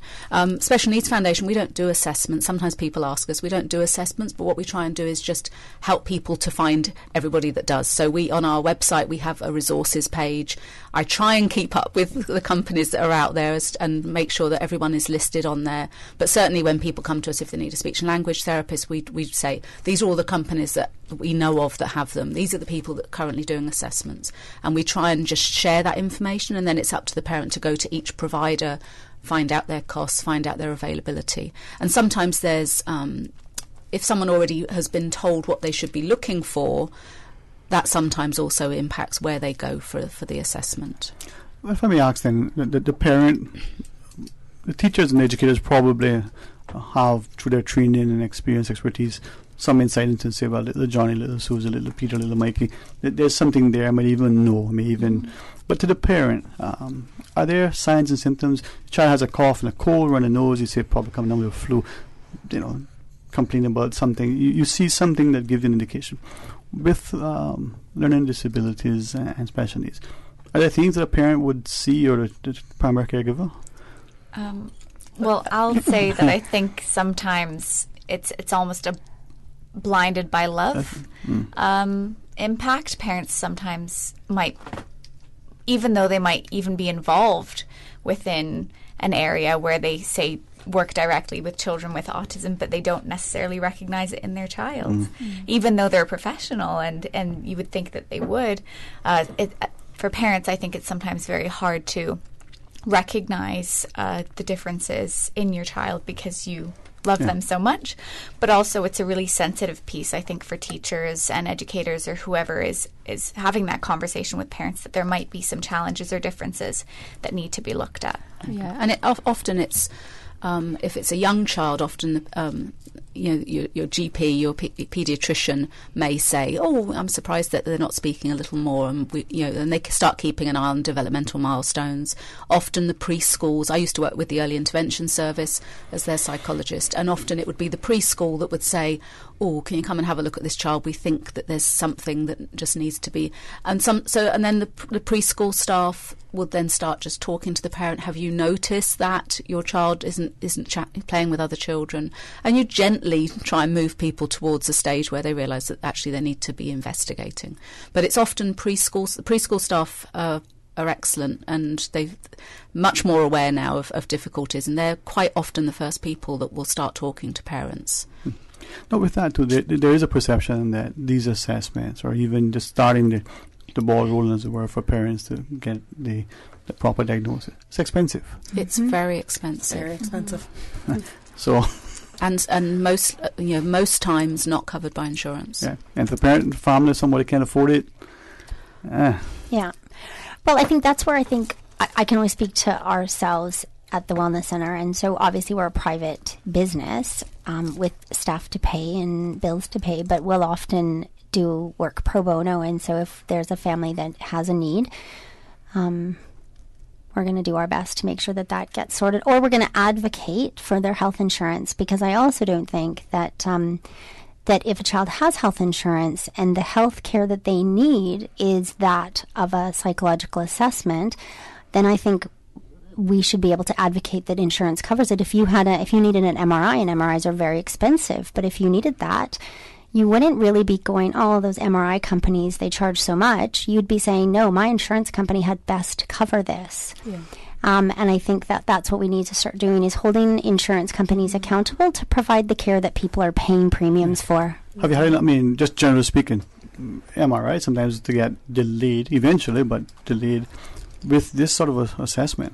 Special Needs Foundation, we don't do assessments. Sometimes people ask us, we don't do assessments, but what we try and do is just help people to find everybody that does. So on our website, we have a resources page. I try and keep up with the companies that are out there and make sure that everyone is listed on there. But certainly when people come to us, if they need a speech and language therapist, we say, these are all the companies that we know of that have them. These are the people that are currently doing assessments. And we try and just share that information, and then it's up to the parent to go to each provider, find out their costs, find out their availability. And sometimes there's, if someone already has been told what they should be looking for, that sometimes also impacts where they go for the assessment. Well, if I may ask then, the parent, the teachers and educators probably have, through their training and experience, expertise, some insight into, say, well, little Johnny, little Susie, little Peter, little Mikey, there's something there I might even know, but to the parent, are there signs and symptoms? The child has a cough and a cold, run a nose, you say probably coming down with a flu, complaining about something. You see something that gives you an indication. With learning disabilities and special needs, are there things that a parent would see, or the primary caregiver? Well, I'll say that I think sometimes it's almost a blinded by love impact. Parents sometimes might, even though they might even be involved within an area where they say work directly with children with autism, but they don't necessarily recognize it in their child, even though they're a professional, and you would think that they would. For parents, I think it's sometimes very hard to recognize the differences in your child because you love them so much, but also it's a really sensitive piece, I think, for teachers and educators or whoever is having that conversation with parents, that there might be some challenges or differences that need to be looked at. Yeah, and often it's if it's a young child, often your GP, your paediatrician may say, "Oh, I'm surprised that they're not speaking a little more," and and they start keeping an eye on developmental milestones. Often the preschools. I used to work with the early intervention service as their psychologist, and often it would be the preschool that would say, "Oh, can you come and have a look at this child? We think that there's something that just needs to be." And then the preschool staff would then start just talking to the parent. Have you noticed that your child isn't playing with other children? And you gently try and move people towards a stage where they realise that actually they need to be investigating. But it's often preschools. The preschool staff are excellent, and they're much more aware now of difficulties, and they're quite often the first people that will start talking to parents. Now, with that too, there is a perception that these assessments, or even just starting the ball rolling, as it were, for parents to get the proper diagnosis, it's expensive. It's very expensive. Very expensive. So. And most times not covered by insurance. Yeah, and if the parent and family, somebody can't afford it. Yeah. Well, I think that's where I can only speak to ourselves at the Wellness Center, and so obviously we're a private business with staff to pay and bills to pay, but we'll often do work pro bono, and so if there's a family that has a need, we're going to do our best to make sure that gets sorted, or we're going to advocate for their health insurance, because I also don't think that that if a child has health insurance and the health care that they need is that of a psychological assessment, then I think we should be able to advocate that insurance covers it. If you needed an MRI, and MRIs are very expensive, but if you needed that, you wouldn't really be going, "Oh, those MRI companies, they charge so much." You'd be saying, "No, my insurance company had best cover this." Yeah. And I think that's what we need to start doing, is holding insurance companies accountable to provide the care that people are paying premiums for. Have you had, just generally speaking, MRI sometimes to get delayed eventually, but delayed with this sort of assessment.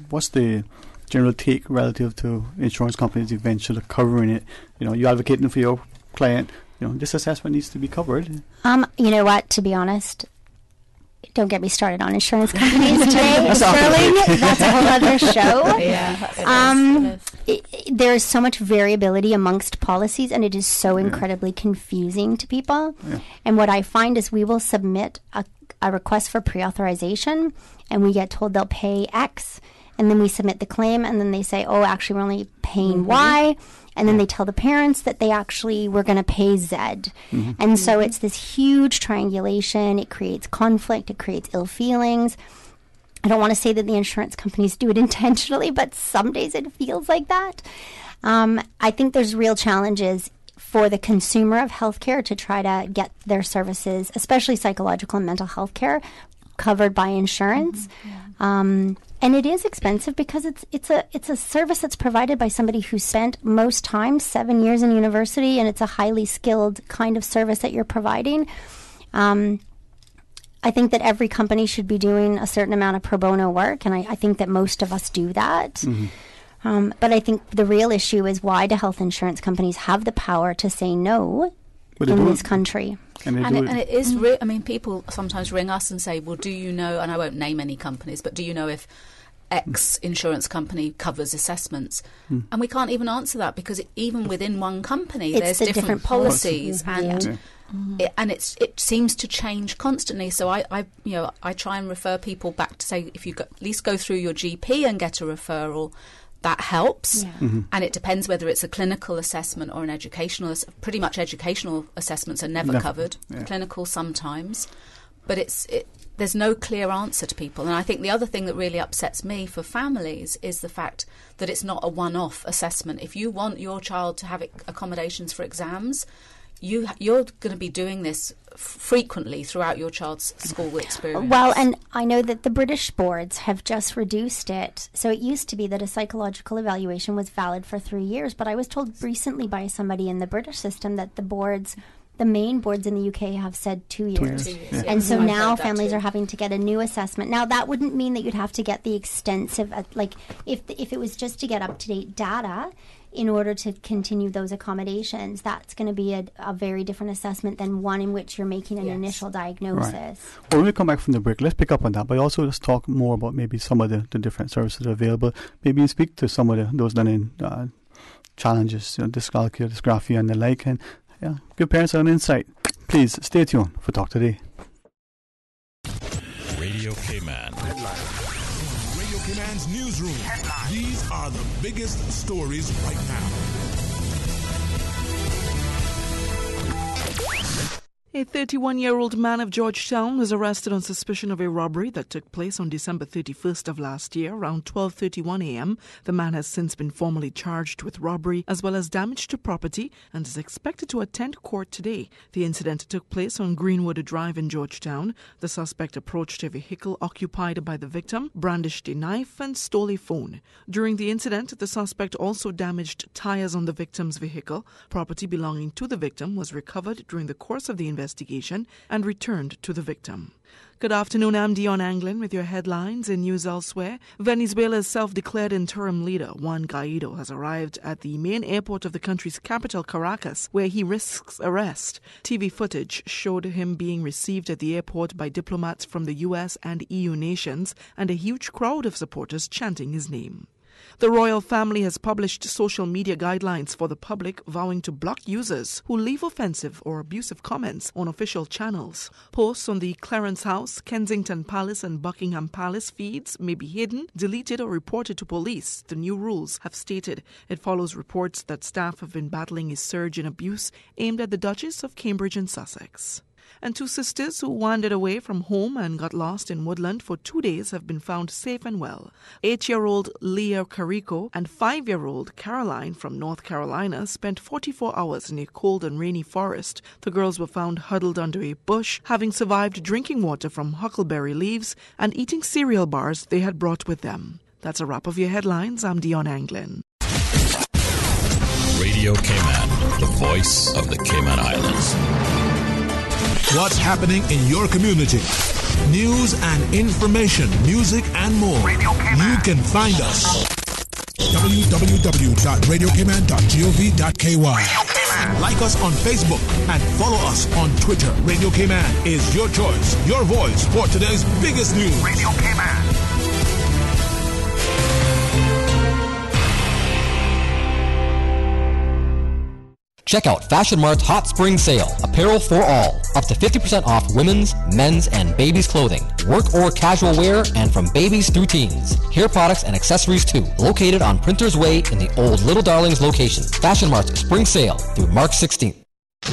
What's the general take relative to insurance companies eventually covering it? You advocating for your client, this assessment needs to be covered. You know what, to be honest, don't get me started on insurance companies today, Sterling. That's a whole other show. Yeah, there is so much variability amongst policies, and it is so incredibly confusing to people. Yeah. And what I find is we will submit a request for pre-authorization, and we get told they'll pay X, and then we submit the claim, and then they say, "Oh, actually, we're only paying Y." And then they tell the parents that we're going to pay Z. Mm-hmm. And so it's this huge triangulation. It creates conflict. It creates ill feelings. I don't want to say that the insurance companies do it intentionally, but some days it feels like that. I think there's real challenges for the consumer of healthcare to try to get their services, especially psychological and mental health care, covered by insurance. Mm-hmm. And it is expensive because it's a service that's provided by somebody who spent most times 7 years in university, and it's a highly skilled kind of service that you're providing. I think that every company should be doing a certain amount of pro bono work, and I think that most of us do that. Mm-hmm. But I think the real issue is, why do health insurance companies have the power to say no in this country? And it is, people sometimes ring us and say, "Well, do you know," and I won't name any companies, but do you know if X insurance company covers assessments? And we can't even answer that, because even within one company, there's different policies, and it seems to change constantly. So I try and refer people back to say, if you at least go through your GP and get a referral, that helps. Yeah. Mm-hmm. And it depends whether it's a clinical assessment or an educational. Pretty much educational assessments are never covered. Yeah. Clinical sometimes, but there's no clear answer to people. And I think the other thing that really upsets me for families is the fact that it's not a one-off assessment. If you want your child to have accommodations for exams, you're going to be doing this frequently throughout your child's school experience. Well, and I know that the British boards have just reduced it. So it used to be that a psychological evaluation was valid for 3 years, but I was told recently by somebody in the British system that the main boards in the UK have said 2 years. 2 years. Yeah. And so now families are having to get a new assessment. Now, that wouldn't mean that you'd have to get the extensive, if it was just to get up-to-date data in order to continue those accommodations, that's going to be a very different assessment than one in which you're making an initial diagnosis. Right. Well, when we come back from the break, let's pick up on that, but also let's talk more about maybe some of the different services that are available. Maybe speak to some of those done in challenges, dyscalculia, dysgraphia, and the like, and give parents an insight. Please stay tuned for Talk Today. Radio K-Man. Radio K-Man's newsroom. These are the biggest stories right now. A 31-year-old man of Georgetown was arrested on suspicion of a robbery that took place on December 31st of last year, around 12:31 a.m. The man has since been formally charged with robbery as well as damage to property and is expected to attend court today. The incident took place on Greenwood Drive in Georgetown. The suspect approached a vehicle occupied by the victim, brandished a knife, and stole a phone. During the incident, the suspect also damaged tires on the victim's vehicle. Property belonging to the victim was recovered during the course of the investigation and returned to the victim. Good afternoon, I'm Dion Anglin with your headlines in news elsewhere. Venezuela's self-declared interim leader, Juan Guaido, has arrived at the main airport of the country's capital, Caracas, where he risks arrest. TV footage showed him being received at the airport by diplomats from the US and EU nations and a huge crowd of supporters chanting his name. The royal family has published social media guidelines for the public, vowing to block users who leave offensive or abusive comments on official channels. Posts on the Clarence House, Kensington Palace and Buckingham Palace feeds may be hidden, deleted or reported to police, the new rules have stated. It follows reports that staff have been battling a surge in abuse aimed at the Duchess of Cambridge and Sussex. And two sisters who wandered away from home and got lost in woodland for 2 days have been found safe and well. 8-year-old Leah Carico and 5-year-old Caroline from North Carolina spent 44 hours in a cold and rainy forest. The girls were found huddled under a bush, having survived drinking water from huckleberry leaves and eating cereal bars they had brought with them. That's a wrap of your headlines. I'm Dion Anglin. Radio K-Man, the voice of the Cayman Islands. What's happening in your community? News and information, music and more. You can find us. www.radiokman.gov.ky. Like us on Facebook and follow us on Twitter. Radio K-Man is your choice, your voice for today's biggest news. Radio K-Man. Check out Fashion Mart's Hot Spring Sale. Apparel for all. Up to 50% off women's, men's, and babies' clothing. Work or casual wear, and from babies through teens. Hair products and accessories too. Located on Printers Way in the old Little Darlings location. Fashion Mart's Spring Sale through March 16th.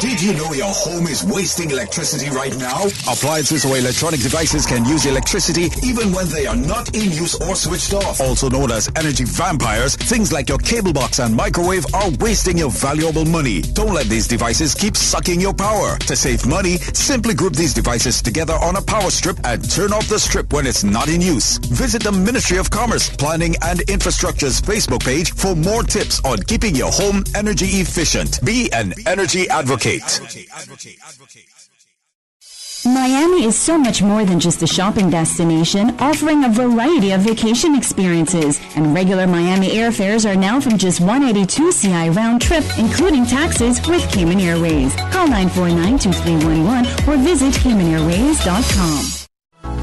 Did you know your home is wasting electricity right now? Appliances or electronic devices can use electricity even when they are not in use or switched off. Also known as energy vampires, things like your cable box and microwave are wasting your valuable money. Don't let these devices keep sucking your power. To save money, simply group these devices together on a power strip and turn off the strip when it's not in use. Visit the Ministry of Commerce, Planning and Infrastructure's Facebook page for more tips on keeping your home energy efficient. Be an energy advocate. Miami is so much more than just a shopping destination, offering a variety of vacation experiences. And regular Miami airfares are now from just $182 CI round trip, including taxes, with Cayman Airways. Call 949-2311 or visit CaymanAirways.com.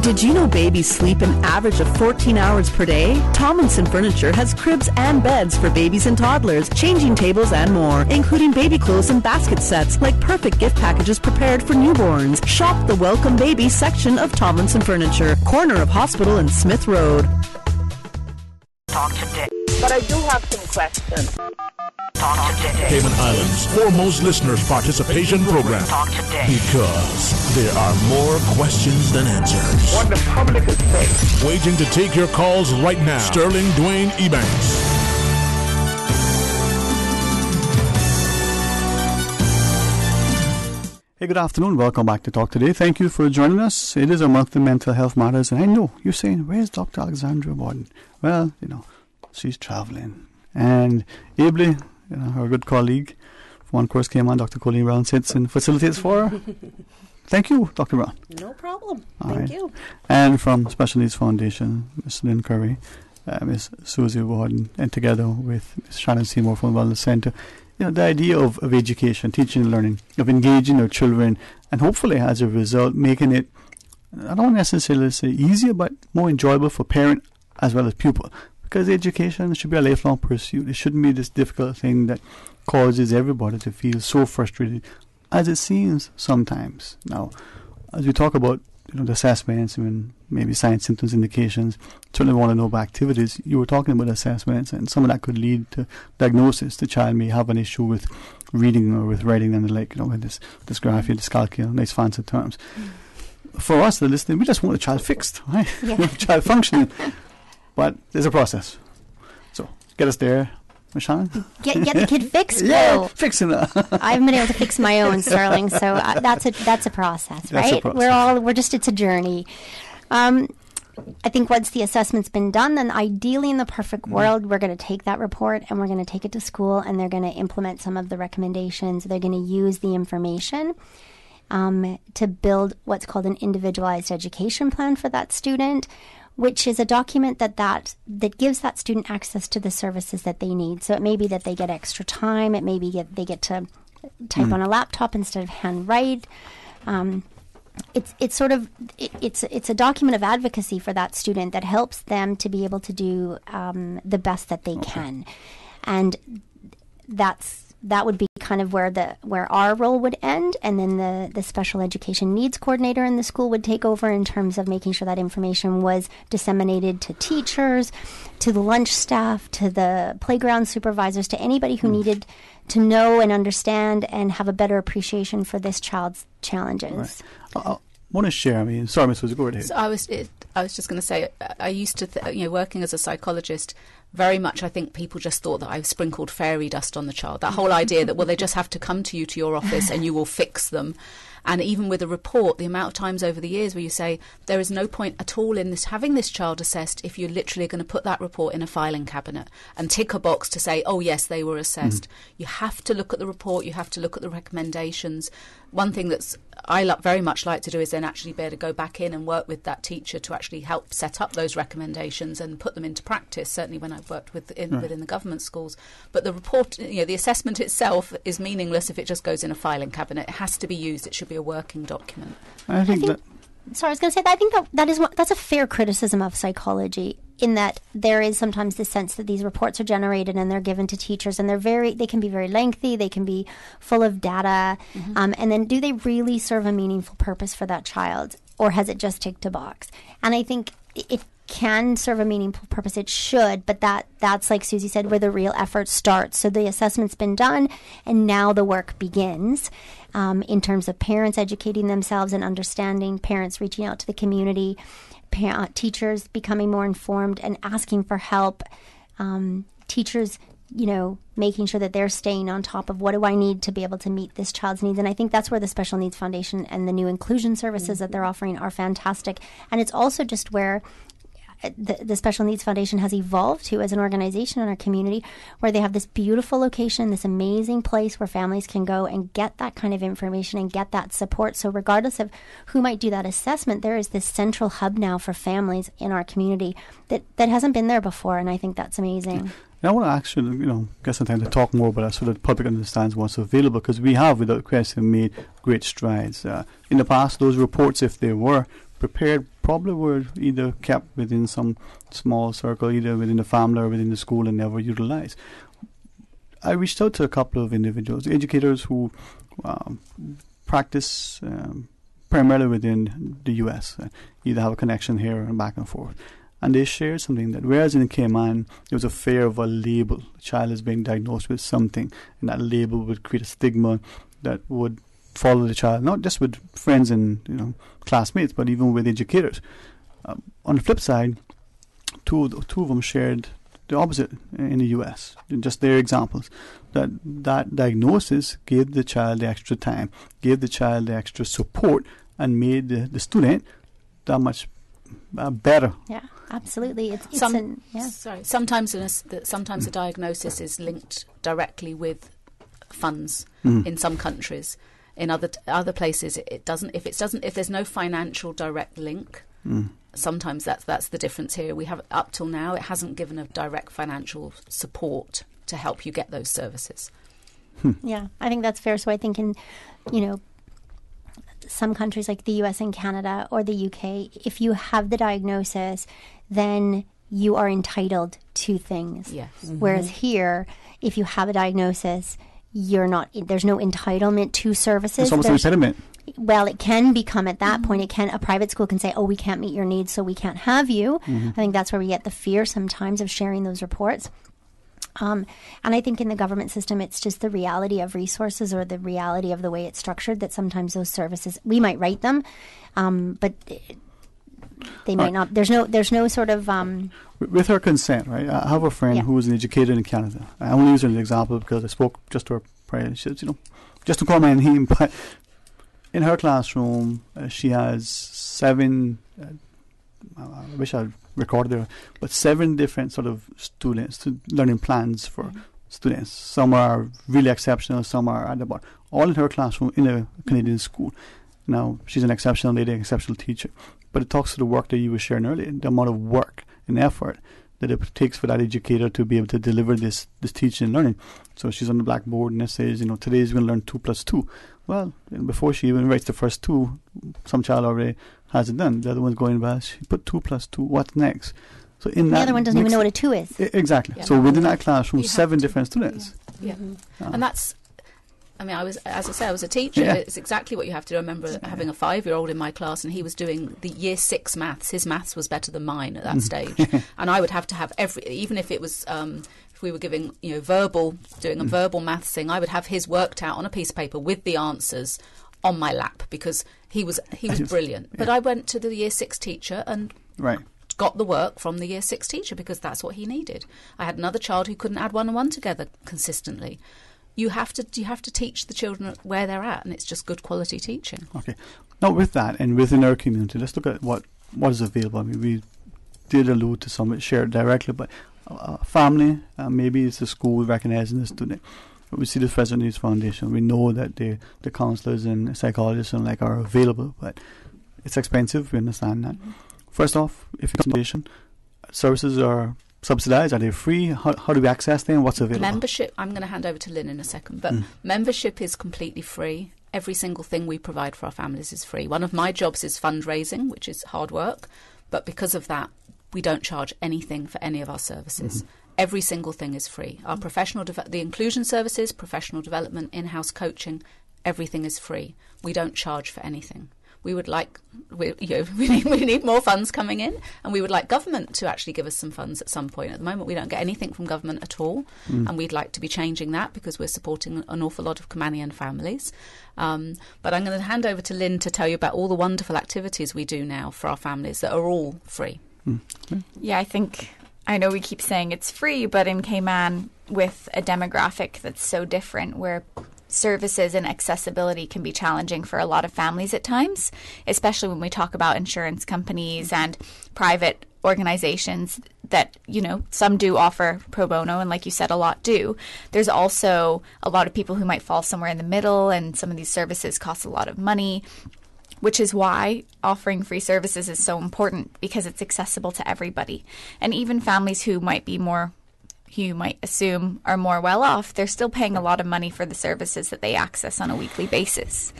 Did you know babies sleep an average of 14 hours per day? Tomlinson Furniture has cribs and beds for babies and toddlers, changing tables and more, including baby clothes and basket sets, like perfect gift packages prepared for newborns. Shop the Welcome Baby section of Tomlinson Furniture, corner of Hospital and Smith Road. Talk today. But I do have some questions. Talk today. Cayman Islands' foremost listeners' participation program. Talk today. Because there are more questions than answers. What the public is saying. Waiting to take your calls right now. Sterling Dwayne Ebanks. Hey, good afternoon. Welcome back to Talk Today. Thank you for joining us. It is a month of mental health matters. And I know you're saying, where's Dr. Alexandra Borden? Well, she's traveling. And ably, our good colleague from One Course came on, Dr. Colleen Brown, sits and facilitates for her. Thank you, Dr. Brown. No problem. All Thank right. you. And from Special Needs Foundation, Ms. Lynn Curry, Ms. Susie Warden, and together with Ms. Shannon Seymour from the Wellness Centre, the idea of education, teaching and learning, of engaging our children, and hopefully as a result making it, I don't necessarily say easier, but more enjoyable for parent as well as pupil. Because education should be a lifelong pursuit. It shouldn't be this difficult thing that causes everybody to feel so frustrated, as it seems sometimes. Now, as we talk about the assessments and maybe signs, symptoms, indications, certainly want to know about activities. You were talking about assessments, and some of that could lead to diagnosis. The child may have an issue with reading or with writing and the like, with this dysgraphia, dyscalculia, nice fancy terms. For us, the listening, we just want the child fixed, right? Yeah. The child functioning. But there's a process. So get us there, Shannon. Get the kid fixed. Yeah, fixing that. I haven't been able to fix my own, Sterling. So that's a process, right? It's a journey. I think once the assessment's been done, then ideally in the perfect world, we're going to take that report and we're going to take it to school, and they're going to implement some of the recommendations. They're going to use the information to build what's called an individualized education plan for that student, which is a document that gives that student access to the services that they need. So it may be that they get extra time. It may be they get to type on a laptop instead of handwrite. It's a document of advocacy for that student that helps them to be able to do the best that they can, and that would be kind of where our role would end, and then the special education needs coordinator in the school would take over in terms of making sure that information was disseminated to teachers, to the lunch staff, to the playground supervisors, to anybody who needed to know and understand and have a better appreciation for this child's challenges. Right. I want to share. Sorry, Ms. Susie, go ahead. So I was just going to say, I used to, working as a psychologist, very much I think people just thought that I sprinkled fairy dust on the child. That whole idea that, they just have to come to your office and you will fix them. And even with a report, the amount of times over the years where you say there is no point at all in having this child assessed if you're literally going to put that report in a filing cabinet and tick a box to say, oh, yes, they were assessed. You have to look at the report. You have to look at the recommendations. One thing I very much like to do is then actually be able to go back in and work with that teacher to actually help set up those recommendations and put them into practice, certainly when I've worked within the government schools. But the report, the assessment itself is meaningless if it just goes in a filing cabinet. It has to be used. It should be a working document. I think I was going to say that I think that's a fair criticism of psychology, in that there is sometimes the sense that these reports are generated and they're given to teachers, and they can be very lengthy, they can be full of data, and then do they really serve a meaningful purpose for that child, or has it just ticked a box? And I think it can serve a meaningful purpose. It should, but that's like Susie said, where the real effort starts. So the assessment's been done, and now the work begins. In terms of parents educating themselves and understanding, parents reaching out to the community, teachers becoming more informed and asking for help, teachers, making sure that they're staying on top of what do I need to be able to meet this child's needs. And I think that's where the Special Needs Foundation and the new inclusion services that they're offering are fantastic. And it's also just where the Special Needs Foundation has evolved to as an organization in our community, where they have this beautiful location, this amazing place where families can go and get that kind of information and get that support. So regardless of who might do that assessment, there is this central hub now for families in our community that hasn't been there before, and I think that's amazing. I want to actually, get some time to talk more about that so that the public understands what's available, because we have, without question, made great strides. In the past, those reports, if they were prepared, probably were either kept within some small circle, either within the family or within the school, and never utilized. I reached out to a couple of individuals, educators who practice primarily within the U.S., either have a connection here and back and forth. And they shared something that whereas in Cayman, there was a fear of a label. The child is being diagnosed with something, and that label would create a stigma that would follow the child, not just with friends and classmates, but even with educators. On the flip side, two of them shared the opposite in the U.S. Just their examples. That diagnosis gave the child the extra time, gave the child the extra support, and made the student that much better. Yeah, absolutely. Sometimes a diagnosis is linked directly with funds in some countries. In other places, it doesn't. If there's no financial direct link, sometimes that's the difference here. We have up till now, it hasn't given a direct financial support to help you get those services. Yeah, I think that's fair. So I think in some countries like the US and Canada or the UK, if you have the diagnosis, then you are entitled to things. Yes. Whereas here, if you have a diagnosis, you're not. There's no entitlement to services. It's almost an impediment. Well, it can become at that point. A private school can say, "Oh, we can't meet your needs, so we can't have you." I think that's where we get the fear sometimes of sharing those reports. And I think in the government system, it's just the reality of resources or the reality of the way it's structured that sometimes those services, we might write them, but they might not. There's no sort of... With her consent, right? I have a friend who was an educator in Canada. I only use her as an example because I spoke just to her prior. She said, just to call my name, but in her classroom, she has 7... I wish I'd recorded there, but 7 different sort of learning plans for students. Some are really exceptional, some are at the bottom. All in her classroom in a Canadian school. Now, she's an exceptional lady, an exceptional teacher, but it talks to the work that you were sharing earlier, the amount of work and effort that it takes for that educator to be able to deliver this teaching and learning. So she's on the blackboard and it says, today is going to learn 2 plus 2. Well, before she even writes the first 2, some child already has it done. The other one's going, well, she put 2 plus 2, what's next? So in the other one doesn't even know what a 2 is. Exactly. Yeah. So within that classroom, 7 different students. Yeah. And that's, I was a teacher. Yeah. It's exactly what you have to do. I remember having a 5-year-old in my class and he was doing the year 6 maths. His maths was better than mine at that stage. And I would have to have even if it was... if we were giving, doing a verbal maths thing, I would have his worked out on a piece of paper with the answers on my lap because he was brilliant. Yeah. But I went to the year 6 teacher and got the work from the year 6 teacher because that's what he needed. I had another child who couldn't add 1 and 1 together consistently. You have to teach the children where they're at, and it's just good quality teaching. Okay. Now with that, and within our community, let's look at what is available. I mean, we did allude to some of it shared directly, but family, maybe it's a school recognizing the student. We see the Special Needs Foundation. We know that the counsellors and psychologists and are available, but it's expensive. We understand that. First off, if it's a foundation, services are subsidized. Are they free? How do we access them? What's available? Membership. I'm going to hand over to Lynn in a second, but membership is completely free. Every single thing we provide for our families is free. One of my jobs is fundraising, which is hard work, but because of that, we don't charge anything for any of our services. Every single thing is free. Our the inclusion services, professional development, in-house coaching, everything is free. We don't charge for anything. We would we need more funds coming in, and we would like government to actually give us some funds at some point. At the moment, we don't get anything from government at all, and we'd like to be changing that because we're supporting an awful lot of Kamanian families. But I'm going to hand over to Lynn to tell you about all the wonderful activities we do now for our families that are all free. Yeah, I know we keep saying it's free, but in Cayman, with a demographic that's so different, where services and accessibility can be challenging for a lot of families at times, especially when we talk about insurance companies and private organizations that, some do offer pro bono, and like you said, a lot do. There's also a lot of people who might fall somewhere in the middle, and some of these services cost a lot of money, which is why offering free services is so important, because it's accessible to everybody. And even families who might be you might assume are more well off, they're still paying a lot of money for the services that they access on a weekly basis.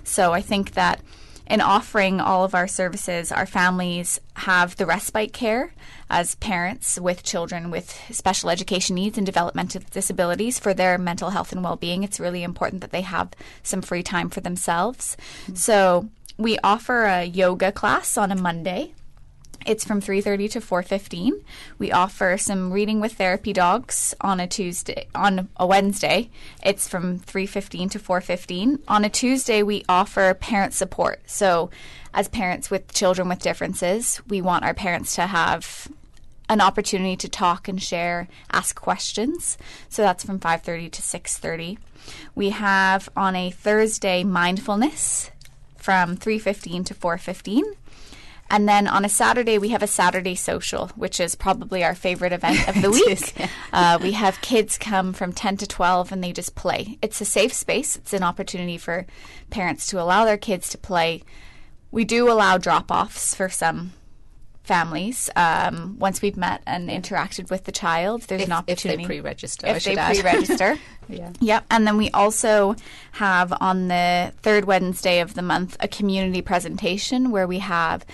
So I think that in offering all of our services, our families have the respite care as parents with children with special education needs and developmental disabilities for their mental health and well-being. It's really important that they have some free time for themselves. So we offer a yoga class on a Monday. It's from 3:30 to 4:15. We offer some reading with therapy dogs on a Wednesday. It's from 3:15 to 4:15. On a Tuesday, we offer parent support. So as parents with children with differences, we want our parents to have an opportunity to talk and share, ask questions. So that's from 5:30 to 6:30. We have on a Thursday mindfulness from 3:15 to 4:15. And then on a Saturday, we have a Saturday social, which is probably our favorite event of the week. We have kids come from 10 to 12 and they just play. It's a safe space. It's an opportunity for parents to allow their kids to play. We do allow drop-offs for some families. Once we've met and interacted with the child, there's an opportunity. If they pre-register, Yeah. Yep. And then we also have on the third Wednesday of the month a community presentation where we have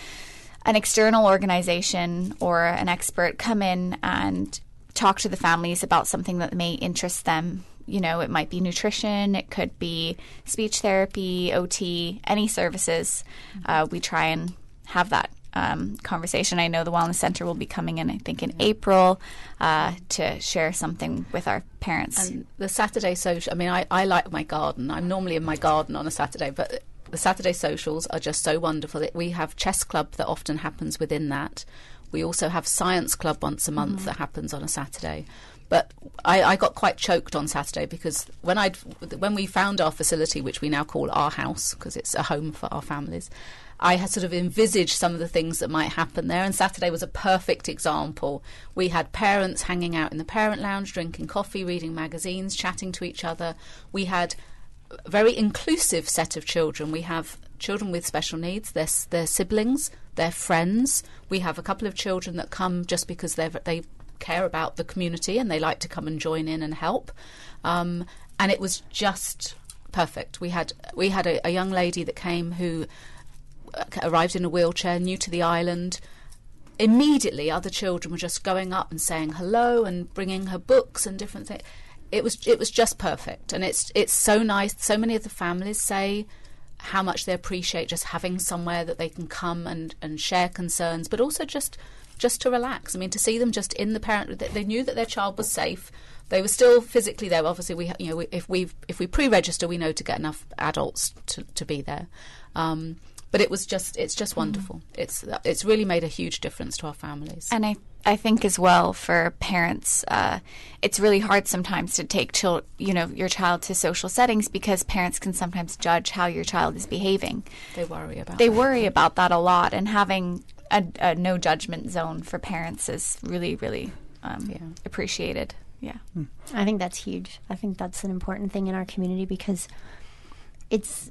an external organization or an expert come in and talk to the families about something that may interest them. You know, it might be nutrition, it could be speech therapy, OT, any services. We try and have that conversation. I know the Wellness Center will be coming in, I think, in April to share something with our parents. And the Saturday social, I mean, I like my garden. I'm normally in my garden on a Saturday, but the Saturday socials are just so wonderful. We have chess club that often happens within that. We also have science club once a month that happens on a Saturday. But I got quite choked on Saturday because when we found our facility, which we now call our house because it's a home for our families, I had sort of envisaged some of the things that might happen there, and Saturday was a perfect example. We had parents hanging out in the parent lounge, drinking coffee, reading magazines, chatting to each other. We had a very inclusive set of children. We have children with special needs, their siblings, their friends. We have a couple of children that come just because they care about the community and they like to come and join in and help. And it was just perfect. We had a young lady that came who arrived in a wheelchair, new to the island. Immediately, other children were just going up and saying hello and bringing her books and different things. It was just perfect, and it's so nice. So many of the families say how much they appreciate just having somewhere that they can come and share concerns, but also just to relax. I mean, to see them just in the parent, they knew that their child was safe. They were still physically there. Obviously, if we pre-register, we know to get enough adults to be there. But it's just wonderful. It's really made a huge difference to our families. And I think as well for parents, it's really hard sometimes to take your child to social settings because parents can sometimes judge how your child is behaving. They worry about that a lot, and having a no judgment zone for parents is really, really appreciated. Yeah, I think that's huge. I think that's an important thing in our community because it's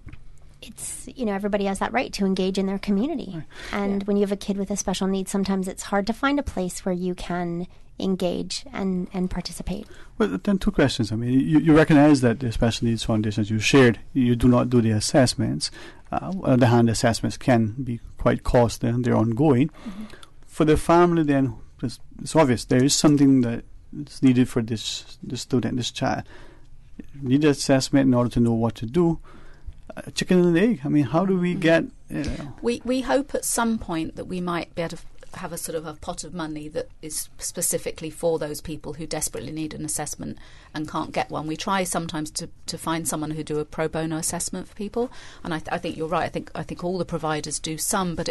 everybody has that right to engage in their community. Right. And when you have a kid with a special need, sometimes it's hard to find a place where you can engage and participate. Well, then two questions. I mean, you recognize that the Special Needs Foundations you shared, you do not do the assessments. On the other hand, assessments can be quite costly and they're ongoing. Mm-hmm. For the family, then, it's obvious there is something that is needed for this student, this child. You need an assessment in order to know what to do. Chicken and egg. I mean, how do we get... We hope at some point that we might be able to have a sort of a pot of money that is specifically for those people who desperately need an assessment and can't get one. We try sometimes to find someone who do a pro bono assessment for people, and I think you're right. I think all the providers do some, but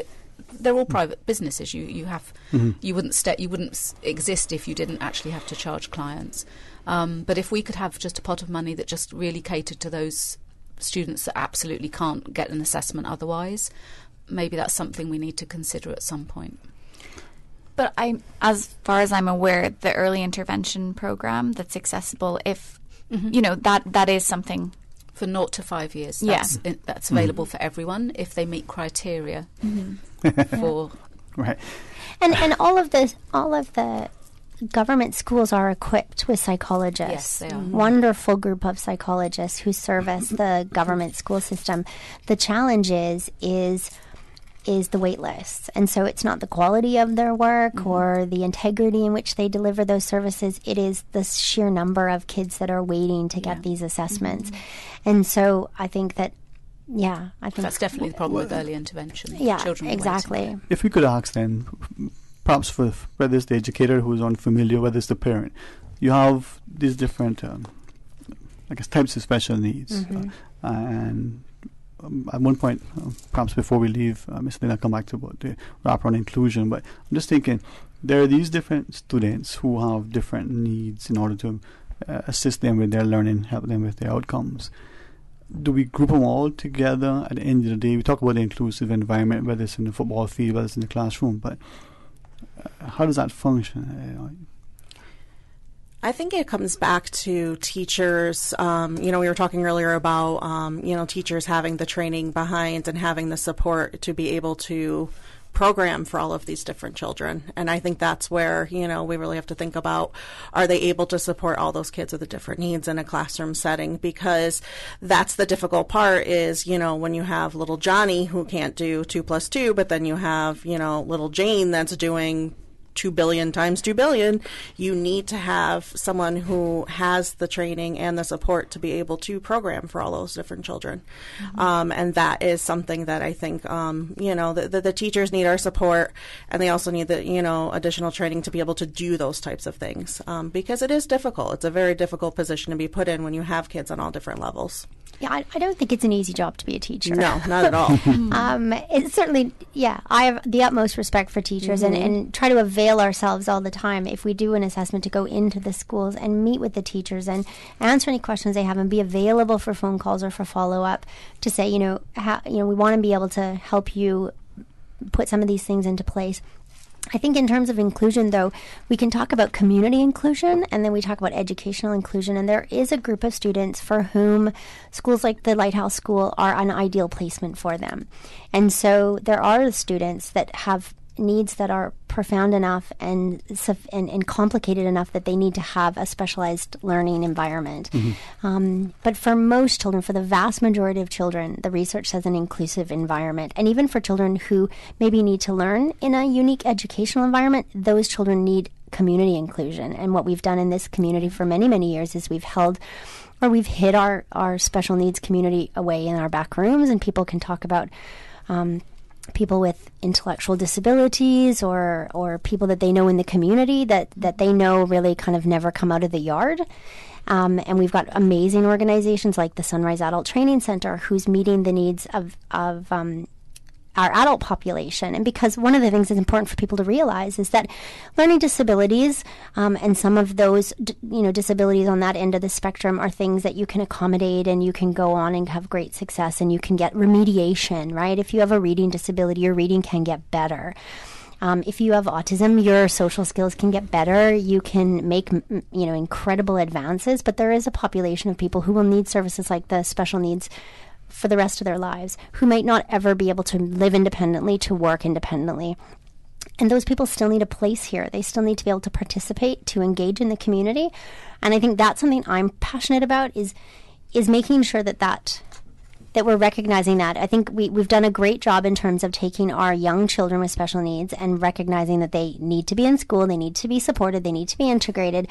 they're all private businesses. You have you wouldn't exist if you didn't actually have to charge clients. But if we could have just a pot of money that just really catered to those students that absolutely can't get an assessment otherwise, maybe that's something we need to consider at some point. But as far as I'm aware, the early intervention program that's accessible, if that is something for 0 to 5 years. That's available for everyone if they meet criteria for right. And all of the government schools are equipped with psychologists. Yes, they are. Wonderful group of psychologists who service the government school system. The challenge is the wait lists. And so it's not the quality of their work or the integrity in which they deliver those services. It is the sheer number of kids that are waiting to get these assessments. And so I think that, I think that's definitely the problem with early intervention. Yeah, children exactly. If we could ask then, perhaps for whether it's the educator who's unfamiliar, whether it's the parent, you have these different, types of special needs. And at one point, perhaps before we leave, Ms. Lynn, I'll come back to about the wraparound inclusion, but I'm just thinking, there are these different students who have different needs in order to assist them with their learning, help them with their outcomes. Do we group them all together at the end of the day? We talk about the inclusive environment, whether it's in the football field, whether it's in the classroom, but how does that function? I think it comes back to teachers. We were talking earlier about, teachers having the training behind and having the support to be able to program for all of these different children. And I think that's where, we really have to think about, are they able to support all those kids with the different needs in a classroom setting? Because that's the difficult part is, when you have little Johnny who can't do 2 + 2, but then you have, little Jane that's doing 2 billion times 2 billion, you need to have someone who has the training and the support to be able to program for all those different children. And that is something that I think, the teachers need our support, and they also need the, additional training to be able to do those types of things, because it is difficult. It's a very difficult position to be put in when you have kids on all different levels. Yeah, I don't think it's an easy job to be a teacher. No, not at all. It's certainly, I have the utmost respect for teachers and try to avail ourselves all the time, if we do an assessment, to go into the schools and meet with the teachers and answer any questions they have and be available for phone calls or for follow-up to say, we want to be able to help you put some of these things into place. I think in terms of inclusion, though, we can talk about community inclusion and then we talk about educational inclusion. And there is a group of students for whom schools like the Lighthouse School are an ideal placement for them. And so there are students that have needs that are profound enough and complicated enough that they need to have a specialized learning environment. But for most children, for the vast majority of children, the research says an inclusive environment. And even for children who maybe need to learn in a unique educational environment, those children need community inclusion. And what we've done in this community for many, many years is we've hid our special needs community away in our back rooms, and people can talk about people with intellectual disabilities or people that they know in the community that they know really kind of never come out of the yard. And we've got amazing organizations like the Sunrise Adult Training Center who's meeting the needs of our adult population. And because one of the things that's important for people to realize is that learning disabilities and some of those disabilities on that end of the spectrum are things that you can accommodate and you can go on and have great success and you can get remediation, right? If you have a reading disability, your reading can get better. If you have autism, your social skills can get better. You can make incredible advances, but there is a population of people who will need services like the special needs for the rest of their lives, who might not ever be able to live independently, to work independently. And those people still need a place here. They still need to be able to participate, to engage in the community. And I think that's something I'm passionate about, is making sure that we're recognizing that. I think we've done a great job in terms of taking our young children with special needs and recognizing that they need to be in school, they need to be supported, they need to be integrated,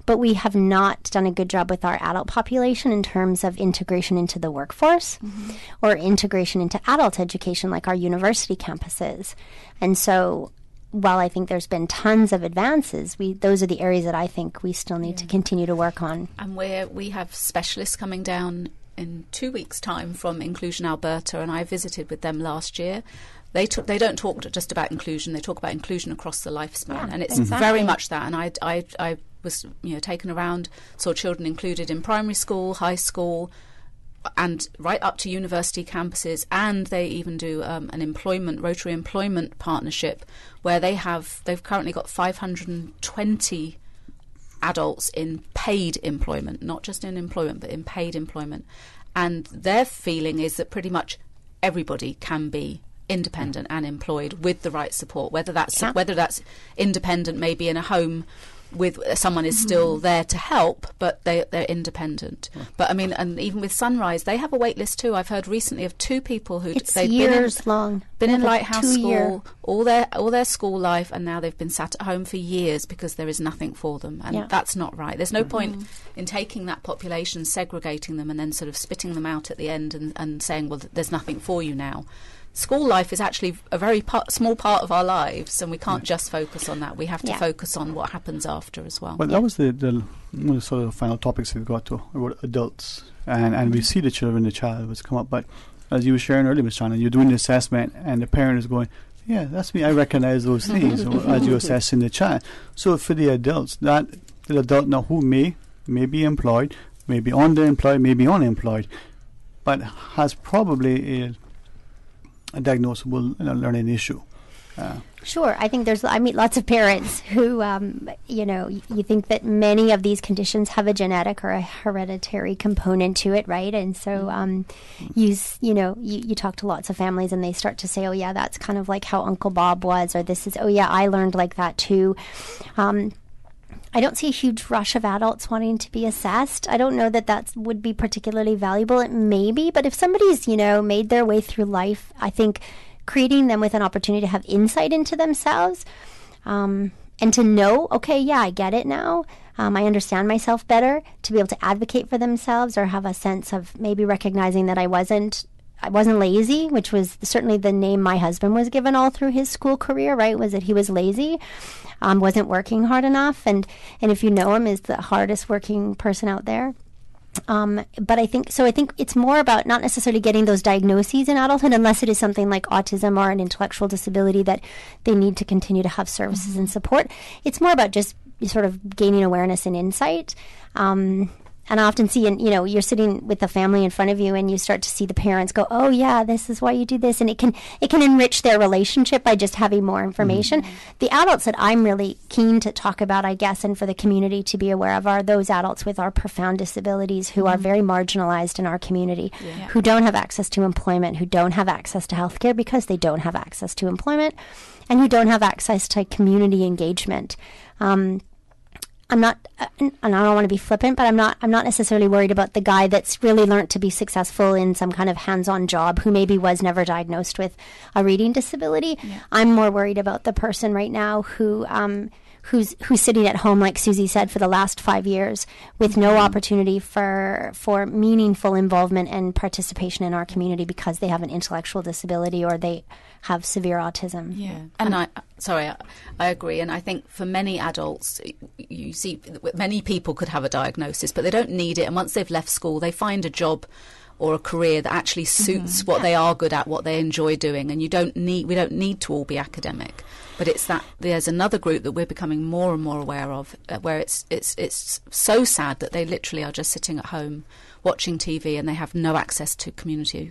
but we have not done a good job with our adult population in terms of integration into the workforce or integration into adult education like our university campuses. And so while I think there's been tons of advances, those are the areas that I think we still need to continue to work on. And we have specialists coming down in 2 weeks' time from Inclusion Alberta, and I visited with them last year. They don't talk just about inclusion; they talk about inclusion across the lifespan, and it's very much that. And I was taken around, saw children included in primary school, high school, and right up to university campuses, and they even do an Rotary employment partnership where they've currently got 520 adults in paid employment, not just in employment, but in paid employment. And their feeling is that pretty much everybody can be independent and employed with the right support, whether that's independent, maybe in a home with someone is still there to help, but they're independent. But I mean, and even with Sunrise, they have a wait list too. I've heard recently of 2 people who they've been in Lighthouse School all their school life, and now they've been sat at home for years because there is nothing for them, and that's not right. There's no point in taking that population, segregating them, and then sort of spitting them out at the end and saying, well, there's nothing for you now. School life is actually a very small part of our lives, and we can't just focus on that. We have to focus on what happens after as well. Well, that was the sort of final topics we've got to about adults, and we see the children, the child was come up. But as you were sharing earlier, Ms. Chana, you're doing the assessment, and the parent is going, "Yeah, that's me. I recognize those things." As you're assessing the child, so for the adults, the adult now who may be employed, may be underemployed, may be unemployed, but has probably a diagnosable learning issue, Sure. I think I meet lots of parents who, you think that many of these conditions have a genetic or a hereditary component to it, right? And so you talk to lots of families and they start to say, oh, yeah, that's kind of like how Uncle Bob was, or this is, oh, yeah, I learned like that too. I don't see a huge rush of adults wanting to be assessed. I don't know that would be particularly valuable. It may be, but if somebody's, made their way through life, I think creating them with an opportunity to have insight into themselves and to know, okay, yeah, I get it now. I understand myself better, to be able to advocate for themselves or have a sense of maybe recognizing that I wasn't lazy, which was certainly the name my husband was given all through his school career, right? Was that he was lazy, wasn't working hard enough. And if you know him, is the hardest working person out there. But I think it's more about not necessarily getting those diagnoses in adulthood, unless it is something like autism or an intellectual disability that they need to continue to have services and support. It's more about just sort of gaining awareness and insight. And I often see, you're sitting with the family in front of you and you start to see the parents go, oh, yeah, this is why you do this. And it can enrich their relationship by just having more information. The adults that I'm really keen to talk about, I guess, and for the community to be aware of are those adults with our profound disabilities who are very marginalized in our community, who don't have access to employment, who don't have access to healthcare because they don't have access to employment, and who don't have access to community engagement. I'm not, and I don't want to be flippant, but I'm not necessarily worried about the guy that's really learned to be successful in some kind of hands-on job who maybe was never diagnosed with a reading disability. I'm more worried about the person right now who's sitting at home, like Susie said, for the last 5 years with no opportunity for meaningful involvement and participation in our community because they have an intellectual disability or they have severe autism. Yeah. And I agree. And I think for many adults, you see, many people could have a diagnosis, but they don't need it. And once they've left school, they find a job or a career that actually suits what they are good at, what they enjoy doing. And we don't need to all be academic. But it's that there's another group that we're becoming more and more aware of, where it's so sad that they literally are just sitting at home watching TV and they have no access to community.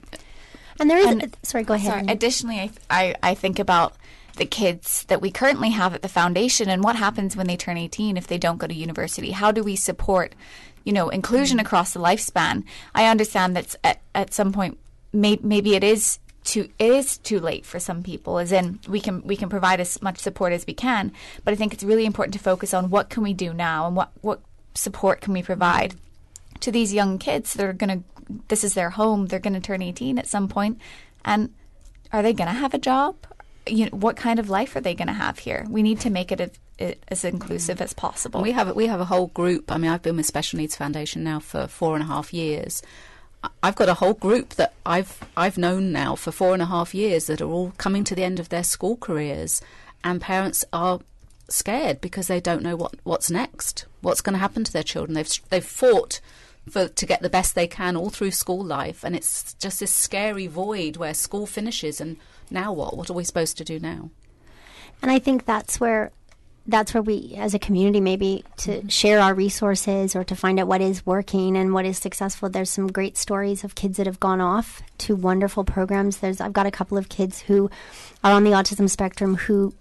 And there is sorry, go ahead. Sorry, additionally, I think about the kids that we currently have at the foundation and what happens when they turn 18 if they don't go to university. How do we support, inclusion across the lifespan? I understand that at some point maybe it is too late for some people, as in we can provide as much support as we can, but I think it's really important to focus on what can we do now and what support can we provide to these young kids that are this is their home, they're going to turn 18 at some point, and are they going to have a job? What kind of life are they going to have here? We need to make it as inclusive as possible. We have a whole group. I mean, I've been with Special Needs Foundation now for 4.5 years. I've got a whole group that I've known now for 4.5 years that are all coming to the end of their school careers, and parents are scared because they don't know what's next, what's going to happen to their children. They've fought to get the best they can all through school life, and it's just this scary void where school finishes, and now what? What are we supposed to do now? And I think that's where we, as a community, maybe to share our resources or to find out what is working and what is successful. There's some great stories of kids that have gone off to wonderful programs. I've got a couple of kids who are on the autism spectrum who,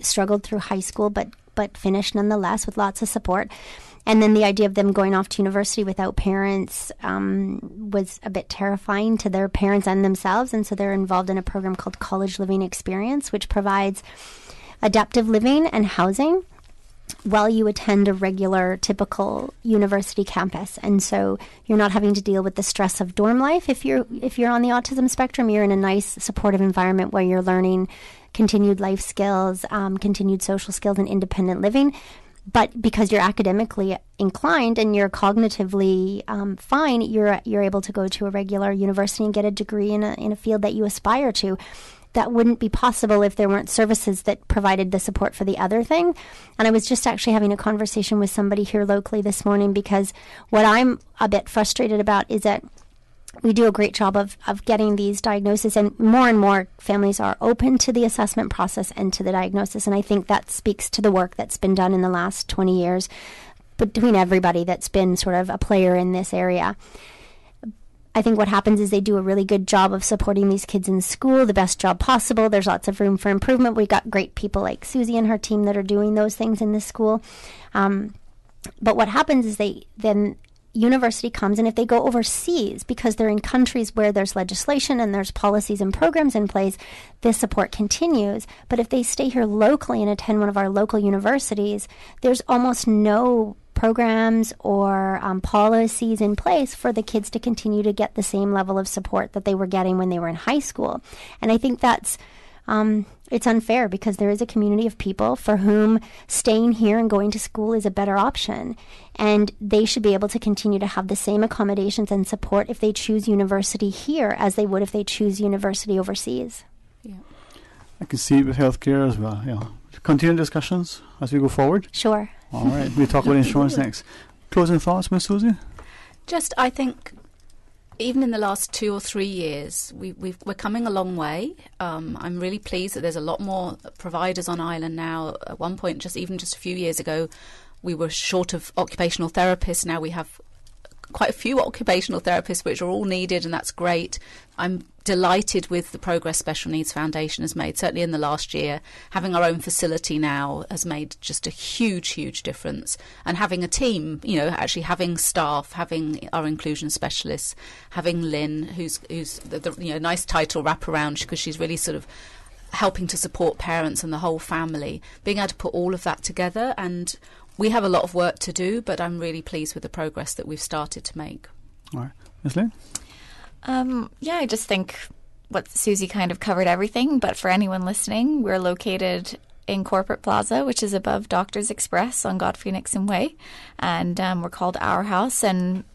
struggled through high school, but finished nonetheless with lots of support. And then the idea of them going off to university without parents was a bit terrifying to their parents and themselves. And so they're involved in a program called College Living Experience, which provides adaptive living and housing while you attend a regular, typical university campus. And so you're not having to deal with the stress of dorm life. If you're on the autism spectrum, you're in a nice, supportive environment where you're learning continued life skills, continued social skills, and independent living. But because you're academically inclined and you're cognitively fine, you're able to go to a regular university and get a degree in a field that you aspire to. That wouldn't be possible if there weren't services that provided the support for the other thing. And I was just actually having a conversation with somebody here locally this morning, because what I'm a bit frustrated about is that we do a great job of getting these diagnoses, and more families are open to the assessment process and to the diagnosis. And I think that speaks to the work that's been done in the last 20 years between everybody that's been sort of a player in this area. I think what happens is they do a really good job of supporting these kids in school, the best job possible. There's lots of room for improvement. We've got great people like Susie and her team that are doing those things in this school. But what happens is then university comes, and if they go overseas, because they're in countries where there's legislation and there's policies and programs in place, this support continues. But if they stay here locally and attend one of our local universities, there's almost no programs or policies in place for the kids to continue to get the same level of support that they were getting when they were in high school. And I think that's it's unfair, because there is a community of people for whom staying here and going to school is a better option, and they should be able to continue to have the same accommodations and support if they choose university here as they would if they choose university overseas. Yeah. I can see it with healthcare as well. Continue discussions as we go forward. Sure. All right, we'll talk about insurance next. Closing thoughts, Ms. Susie? Just, I think, even in the last 2 or 3 years, we're coming a long way. I'm really pleased that there's a lot more providers on island now. At one point, just a few years ago, we were short of occupational therapists. Now we have quite a few occupational therapists, which are all needed, and that's great. I'm delighted with the progress Special Needs Foundation has made, certainly in the last year. Having our own facility now has made just a huge difference. And having a team, actually having staff, having our inclusion specialists, having Lynn, who's the nice title wraparound, because she's really sort of helping to support parents and the whole family, being able to put all of that together. And we have a lot of work to do, but I'm really pleased with the progress that we've started to make. All right. Ms. Lynn? I just think what Susie kind of covered everything, but for anyone listening, we're located in Corporate Plaza, which is above Doctors Express on Godfrey Nixon Way, and we're called Our House, and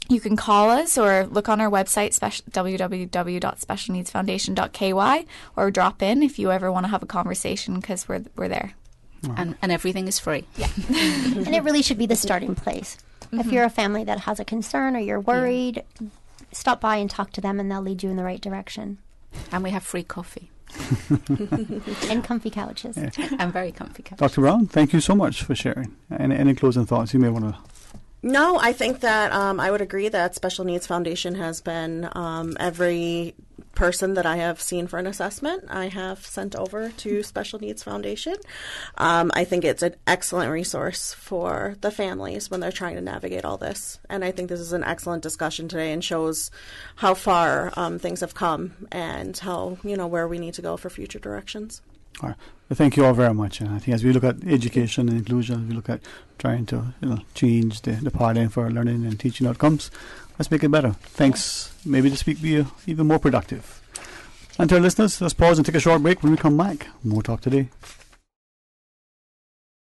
you can call us or look on our website, www.specialneedsfoundation.ky, or drop in if you ever want to have a conversation, because we're there. And everything is free. Yeah. And it really should be the starting place. Mm-hmm. If you're a family that has a concern or you're worried, stop by and talk to them, and they'll lead you in the right direction. And we have free coffee. And comfy couches. Yeah. And very comfy couches. Dr. Brown, thank you so much for sharing. Any closing thoughts you may want to... No, I think that I would agree that Special Needs Foundation has been every person that I have seen for an assessment I have sent over to Special Needs Foundation. I think it's an excellent resource for the families when they're trying to navigate all this. And I think this is an excellent discussion today and shows how far things have come and how, where we need to go for future directions. All right. Well, thank you all very much. I think as we look at education and inclusion, as we look at trying to change the paradigm for learning and teaching outcomes, let's make it better. Thanks. Maybe this week be even more productive. And to our listeners, let's pause and take a short break. When we come back, more Talk Today.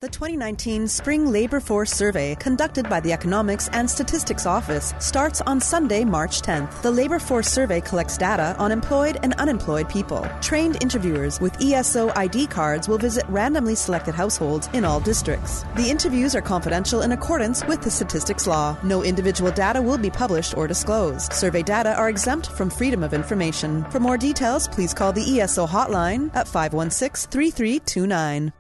The 2019 Spring Labor Force Survey, conducted by the Economics and Statistics Office, starts on Sunday, March 10th. The Labor Force Survey collects data on employed and unemployed people. Trained interviewers with ESO ID cards will visit randomly selected households in all districts. The interviews are confidential in accordance with the statistics law. No individual data will be published or disclosed. Survey data are exempt from freedom of information. For more details, please call the ESO hotline at 516-3329.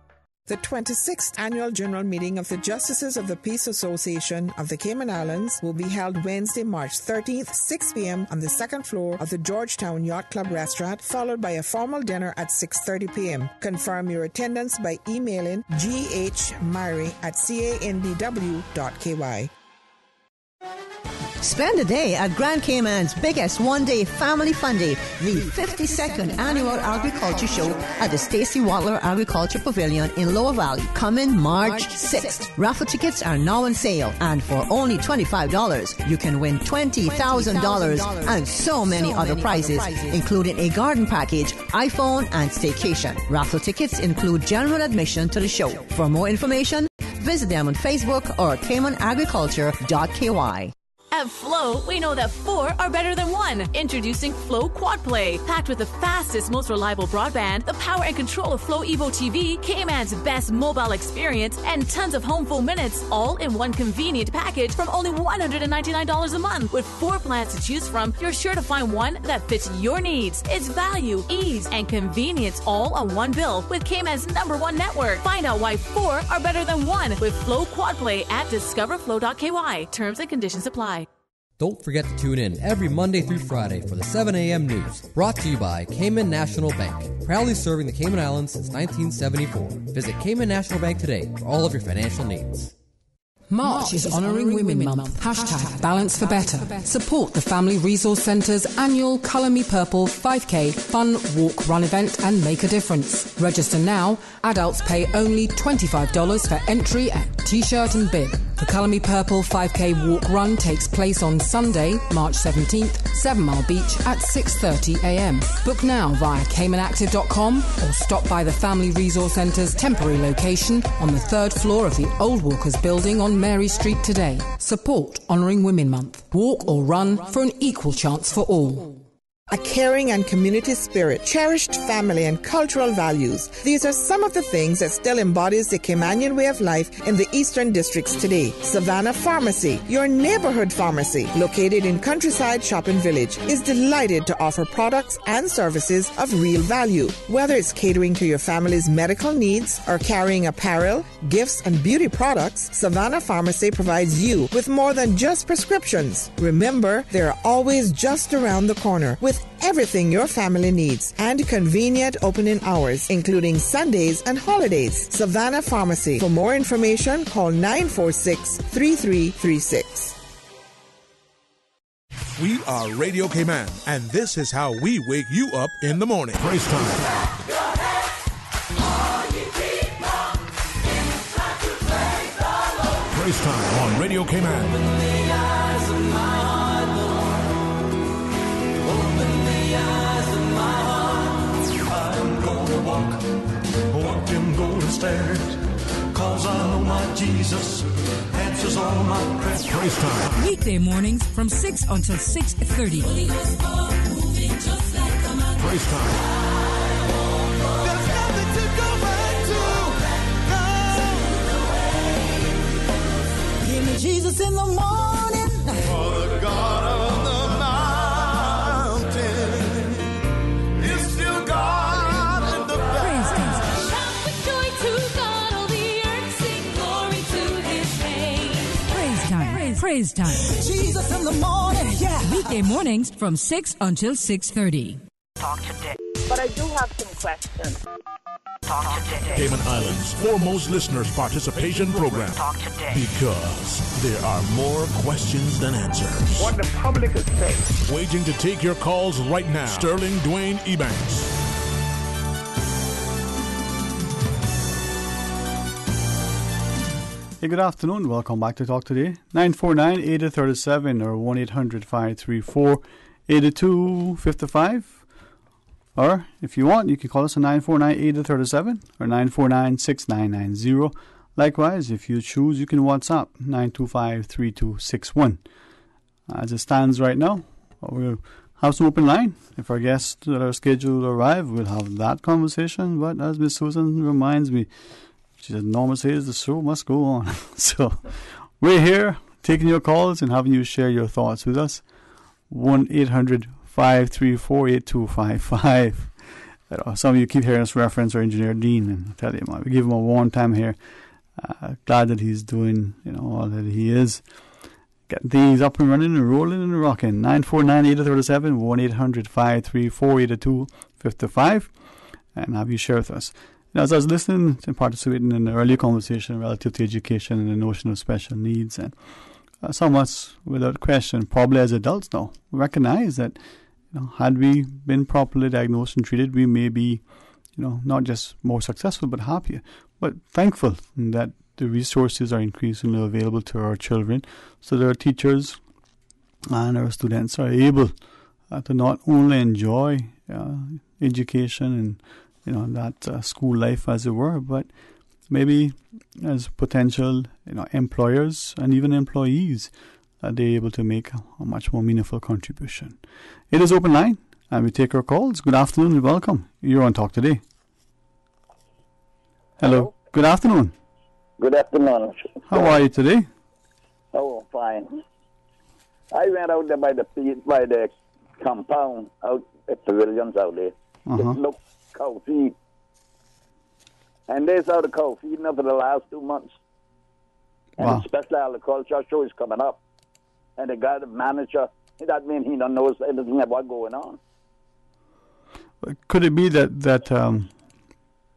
The 26th Annual General Meeting of the Justices of the Peace Association of the Cayman Islands will be held Wednesday, March 13th, 6 p.m. on the second floor of the Georgetown Yacht Club restaurant, followed by a formal dinner at 6:30 p.m. Confirm your attendance by emailing ghmary@candw.ky. Spend a day at Grand Cayman's biggest one-day family fun day, the 52nd Annual Agriculture Show at the Stacey Watler Agriculture Pavilion in Lower Valley, coming March 6th. Raffle tickets are now on sale, and for only $25, you can win $20,000 and so many other prizes, including a garden package, iPhone, and staycation. Raffle tickets include general admission to the show. For more information, visit them on Facebook or caymanagriculture.ky. At Flow, we know that 4 are better than 1. Introducing Flow Quad Play. Packed with the fastest, most reliable broadband, the power and control of Flow Evo TV, Cayman's best mobile experience, and tons of home phone minutes, all in one convenient package from only $199 a month. With 4 plans to choose from, you're sure to find one that fits your needs. It's value, ease, and convenience all on one bill with Cayman's #1 network. Find out why 4 are better than 1 with Flow Quad Play at discoverflow.ky. Terms and conditions apply. Don't forget to tune in every Monday through Friday for the 7 a.m. news, brought to you by Cayman National Bank, proudly serving the Cayman Islands since 1974. Visit Cayman National Bank today for all of your financial needs. March is Honouring Women Month. Hashtag Balance for Better. Support the Family Resource Centre's annual Colour Me Purple 5K fun walk run event and make a difference. Register now. Adults pay only $25 for entry and t-shirt and bib. The Colour Me Purple 5K walk run takes place on Sunday, March 17th, 7 Mile Beach at 6:30 a.m. Book now via caymanactive.com or stop by the Family Resource Centre's temporary location on the 3rd floor of the Old Walkers building on Mary Street today. Support Honouring Women Month. Walk or run for an equal chance for all. A caring and community spirit, cherished family and cultural values. These are some of the things that still embodies the Caymanian way of life in the Eastern Districts today. Savannah Pharmacy, your neighborhood pharmacy, located in Countryside Shopping Village, is delighted to offer products and services of real value. Whether it's catering to your family's medical needs or carrying apparel, gifts, and beauty products, Savannah Pharmacy provides you with more than just prescriptions. Remember, they're always just around the corner with everything your family needs and convenient opening hours, including Sundays and holidays. Savannah Pharmacy. For more information, call 946-3336. We are Radio Cayman, and this is how we wake you up in the morning. Praise time. Praise time on Radio Cayman. Walk them golden stairs, 'cause I know my Jesus answers all my prayers. Praise time. Weekday mornings from 6 until 6:30. Praise time. There's nothing to go back to. Give me Jesus in the morning. For the God of the mountain is still God. Praise time. Jesus in the morning, yeah. Weekday mornings from 6 until 6:30. Talk today. But I do have some questions. Talk today. Cayman Islands' foremost listeners' participation program. Talk today. Because there are more questions than answers. What the public is saying. Waiting to take your calls right now. Sterling Dwayne Ebanks. Hey, good afternoon. Welcome back to Talk Today. 949-8037 or 1-800-534-8255. Or, if you want, you can call us on 949-8037 or 949-6990. Likewise, if you choose, you can WhatsApp 925-3261. As it stands right now, we'll have some open line. If our guests that are scheduled to arrive, we'll have that conversation. But as Miss Susan reminds me, she said, Norma says the show must go on. So we're here taking your calls and having you share your thoughts with us. 1-800-534-8255. Some of you keep hearing us reference our engineer Dean, and I tell you, man, we give him a warm time here. Glad that he's doing, all that he is. Getting things up and running and rolling and rocking. 949-8037, 1-800-534-8255, and have you share with us. As I was listening and participating in an earlier conversation relative to education and the notion of special needs, and somewhat without question, probably as adults now, we recognize that had we been properly diagnosed and treated, we may be, not just more successful but happier. But thankful that the resources are increasingly available to our children, so that our teachers and our students are able to not only enjoy education and that school life, as it were, but maybe as potential, employers and even employees, they're able to make a much more meaningful contribution. It is open line, and we take our calls. Good afternoon and welcome. You're on Talk Today. Hello. Good afternoon. Good afternoon. How are you today? Oh, fine. I went out there by the compound, out at pavilions out there. It looked cow feed. And they saw the cow feeding for the last 2 months. And the special agriculture show is coming up. and the guy, the manager, that means he don't know anything about going on. Could it be that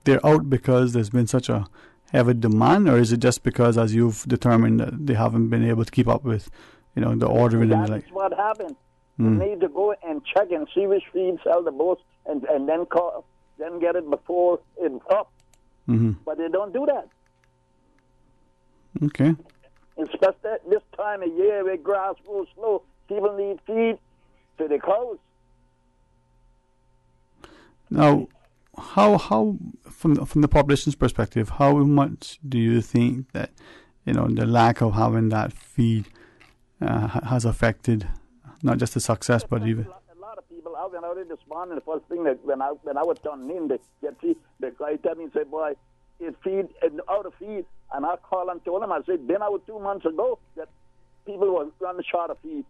they're out because there's been such a heavy demand, or is it just because, as you've determined, that they haven't been able to keep up with, the ordering and the like? That's what happened. You need to go and check and see which feed sell the most, and then call, then get it before it's up. Mm-hmm. But they don't do that. Okay. Especially this time of year where grass grows slow, people need feed for the cows. Now, how from the population's perspective, how much do you think that the lack of having that feed has affected not just the success, but even a lot of people. I went out this morning. The first thing that when I was turning in, the guy told me, said, "Boy, it's feed and out of feed." And I called and told him, I said, "Been out 2 months ago that people were running short of feed."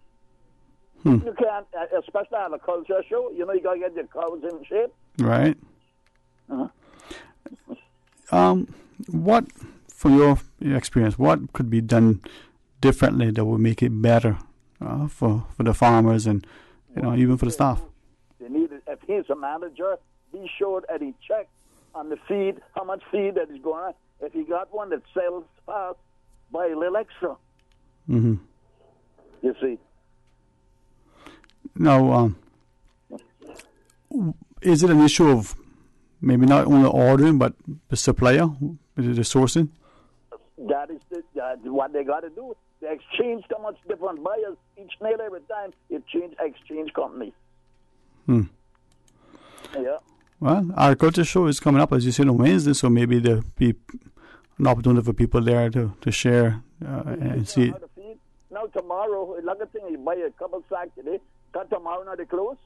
You can't, especially on a culture show. You got to get your cows in shape. Right. Uh-huh. What, from your experience, what could be done differently that would make it better for the farmers and even for the staff? They need it. If he's a manager, be sure that he checks on the feed, how much feed that is going on. If he got one that sells fast, buy a little extra. Mm-hmm. You see. Now, is it an issue of maybe not only ordering, but the supplier, the sourcing? That is what they got to do. They exchange so much different buyers each and every time. Exchange companies. Yeah. Well, our culture show is coming up, as you said, on Wednesday, so maybe there'll be an opportunity for people there to share and see it. Now tomorrow, like a thing, you buy a couple sacks today. Got tomorrow, now they close.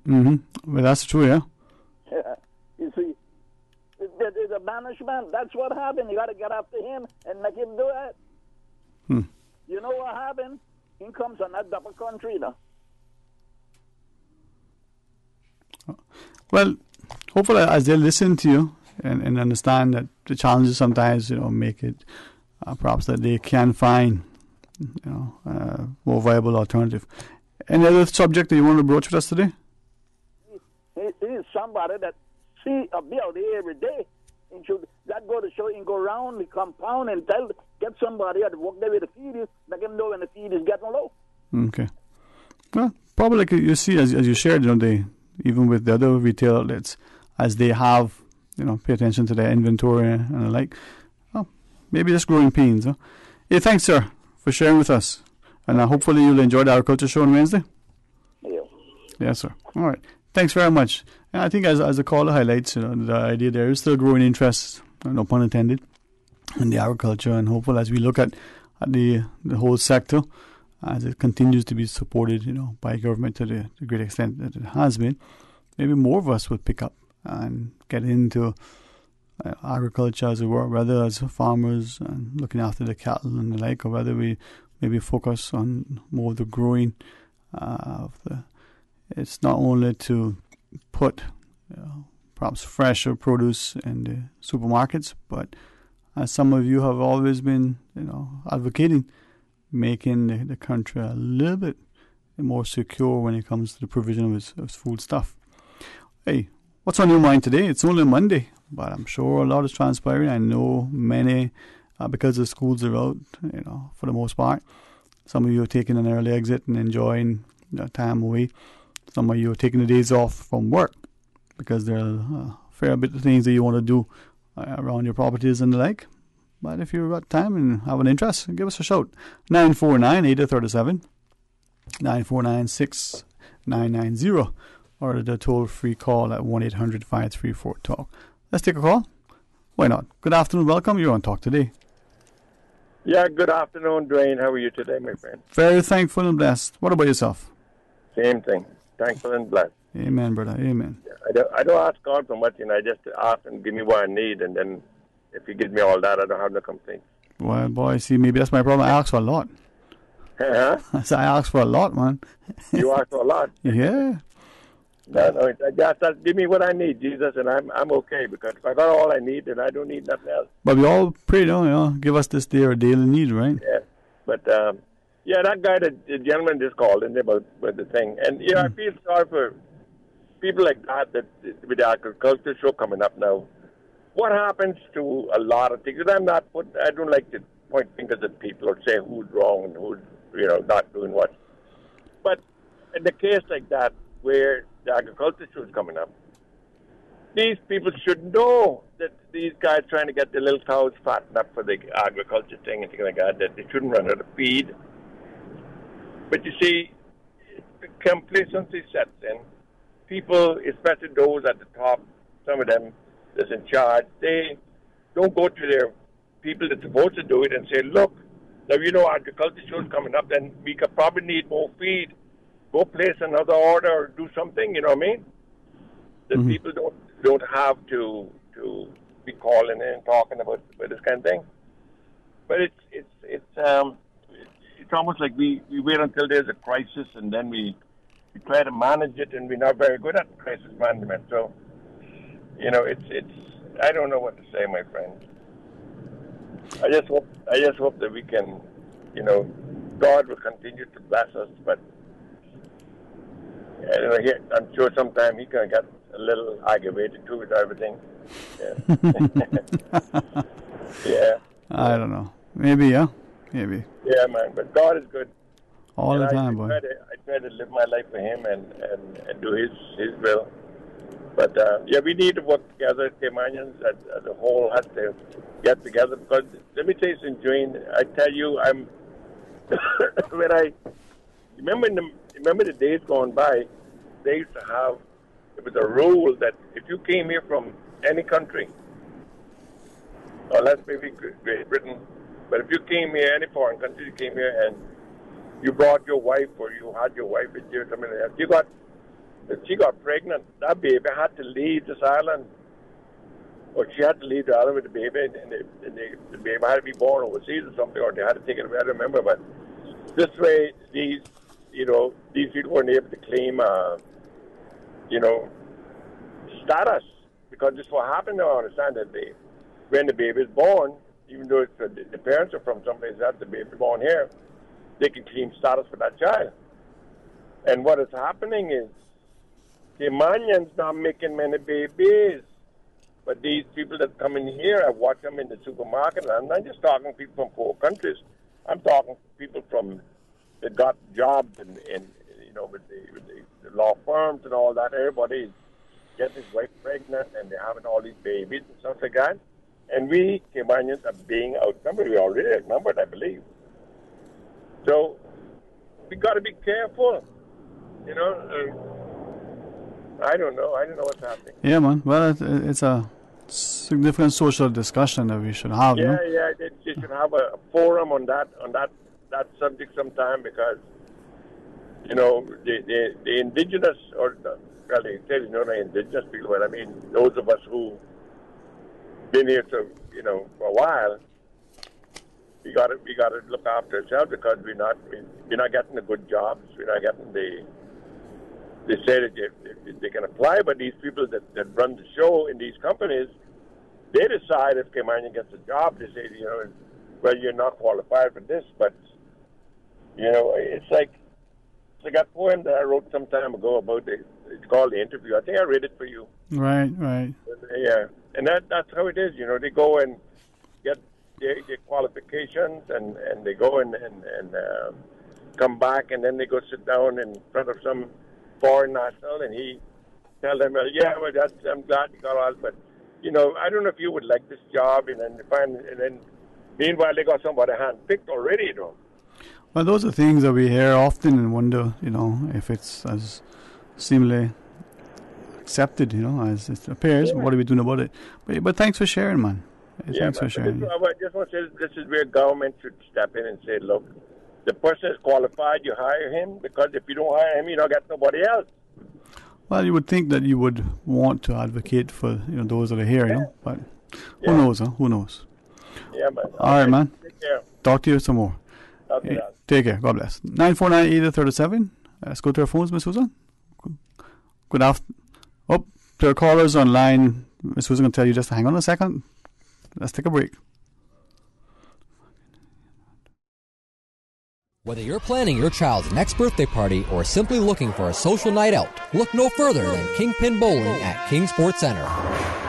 Mm-hmm. Well, that's true, yeah. Yeah. You see, there's a management. That's what happened. You got to get after him and make him do it. You know what happened? He comes on that double country now. Well, hopefully, as they listen to you and understand that the challenges sometimes, make it perhaps that they can find, more viable alternative. Any other subject that you want to broach with us today? He is somebody that see a bill there every day. And should that go to show and go around the compound and get somebody to walk there with the feed is, let him know when the feed is getting low. Okay. Well, probably like you see, as you shared, they, even with the other retail outlets, as they have, pay attention to their inventory and the like. Oh, maybe just growing pains. Huh? Hey, thanks, sir, for sharing with us. And hopefully you'll enjoy the Agriculture Show on Wednesday. Yeah. Yes, sir. All right. Thanks very much. And I think as the caller highlights, the idea there is still growing interest, no pun intended, in the agriculture. And hopefully as we look at the whole sector, as it continues to be supported, by government to the great extent that it has been, maybe more of us would pick up and get into agriculture, as it were, whether as farmers and looking after the cattle and the like, or whether we maybe focus on more of the growing of the. It's not only to put perhaps fresher produce in the supermarkets, but as some of you have always been, advocating, making the country a little bit more secure when it comes to the provision of its food stuff. Hey, what's on your mind today? It's only Monday, but I'm sure a lot is transpiring. I know many, because the schools are out, for the most part. Some of you are taking an early exit and enjoying time away. Some of you are taking the days off from work because there are a fair bit of things that you want to do around your properties and the like. But if you've got time and have an interest, give us a shout. 949-8037, 949-6990, or the toll-free call at 1-800-534-TALK. Let's take a call. Why not? Good afternoon. Welcome. You're on Talk Today. Yeah, good afternoon, Dwayne. How are you today, my friend? Very thankful and blessed. What about yourself? Same thing. Thankful and blessed. Amen, brother. Amen. I don't ask God so much, I just ask and give me what I need, and then if He gives me all that, I don't have no complaints. Well, boy, see, maybe that's my problem. I ask for a lot. Huh? So I ask for a lot, man. You ask for a lot? Yeah. No, just give me what I need, Jesus, and I'm okay, because if I got all I need, then I don't need nothing else. But we all pray, give us this day our daily need, right? Yeah, but Yeah, that guy, the gentleman just called in about the thing. And, I feel sorry for people like that with the agriculture show coming up now. What happens to a lot of things? And I don't like to point fingers at people or say who's wrong and who's, not doing what. But in the case like that, where the agriculture show is coming up, these people should know that these guys trying to get the little cows fattened up for the agriculture thing and things like that they shouldn't run out of feed. But you see, complacency sets in. People, especially those at the top, some of them that's in charge, they don't go to their people that's supposed to do it and say, look, now agriculture show's coming up, then we could probably need more feed. Go place another order or do something, you know what I mean? That people don't have to be calling in and talking about this kind of thing. But it's almost like we wait until there's a crisis and then we try to manage it, and we're not very good at crisis management. So, it's I don't know what to say, my friend. I just hope that we can, God will continue to bless us, but I'm sure sometime he can get a little aggravated too with everything. Yeah. Yeah. I don't know. Maybe. Yeah, man. But God is good. All the time, boy. I try to live my life for Him and do His will. But we need to work together. Caymanians as a whole has to get together, because let me tell you something, Jane. I tell you, I'm when I remember the days gone by. They used to have, it was a rule that if you came here from any country, or let's maybe Great Britain, but if you came here, any foreign country, you came here and you brought your wife, or you had your wife with you, or something like that, if she got pregnant, that baby had to leave this island, or she had to leave the island with the baby, and the baby had to be born overseas or something, or they had to take it away. I don't remember, but this way, these people weren't able to claim, status, because this is what happened now. I understand that when the baby is born, even though the parents are from someplace else, the baby born here, they can claim status for that child. And what is happening is, Caymanians not making many babies, but these people that come in here, I watch them in the supermarket, and I'm not just talking people from poor countries. I'm talking people that got jobs in with the law firms and all that. Everybody is getting his wife pregnant, and they're having all these babies and stuff like that. And we Caymanians are being outnumbered. We're already outnumbered, I believe. So we got to be careful. I don't know. I don't know what's happening. Yeah, man. Well, it's a significant social discussion that we should have. Yeah. They should have a forum on that subject sometime, because the indigenous, or they say not indigenous people, but I mean those of us who been here for a while, we got to look after ourselves, because we're not getting the good jobs. We're not getting they say that they can apply, but these people that run the show in these companies, they decide if Caymanian gets a job. They say, well, you're not qualified for this, but it's like that poem that I wrote some time ago about it's called The Interview. I think I read it for you. Right. Yeah, and that's how it is. They go and get their qualifications, and they go and come back, and then they go sit down in front of some foreign national, and he tell them, I'm glad you got all, but I don't know if you would like this job, and then meanwhile they got somebody handpicked already, Well, those are things that we hear often and wonder, if it's as seemingly accepted, as it appears. Yeah. What are we doing about it? But thanks for sharing, man. Thanks for sharing. I just want to say this is where government should step in and say, look, the person is qualified, you hire him, because if you don't hire him, you don't get nobody else. Well, you would think that you would want to advocate for those that are here, but who knows, huh? Who knows? Yeah, man. All right, man. Take care. Talk to you some more. Okay, take care. God bless. 949-8037. Let's go to our phones, Miss Susan. Good afternoon. Oh, there are callers online. Miss Susan can tell you just to hang on a second. Let's take a break. Whether you're planning your child's next birthday party or simply looking for a social night out, look no further than Kingpin Bowling at King Sports Center.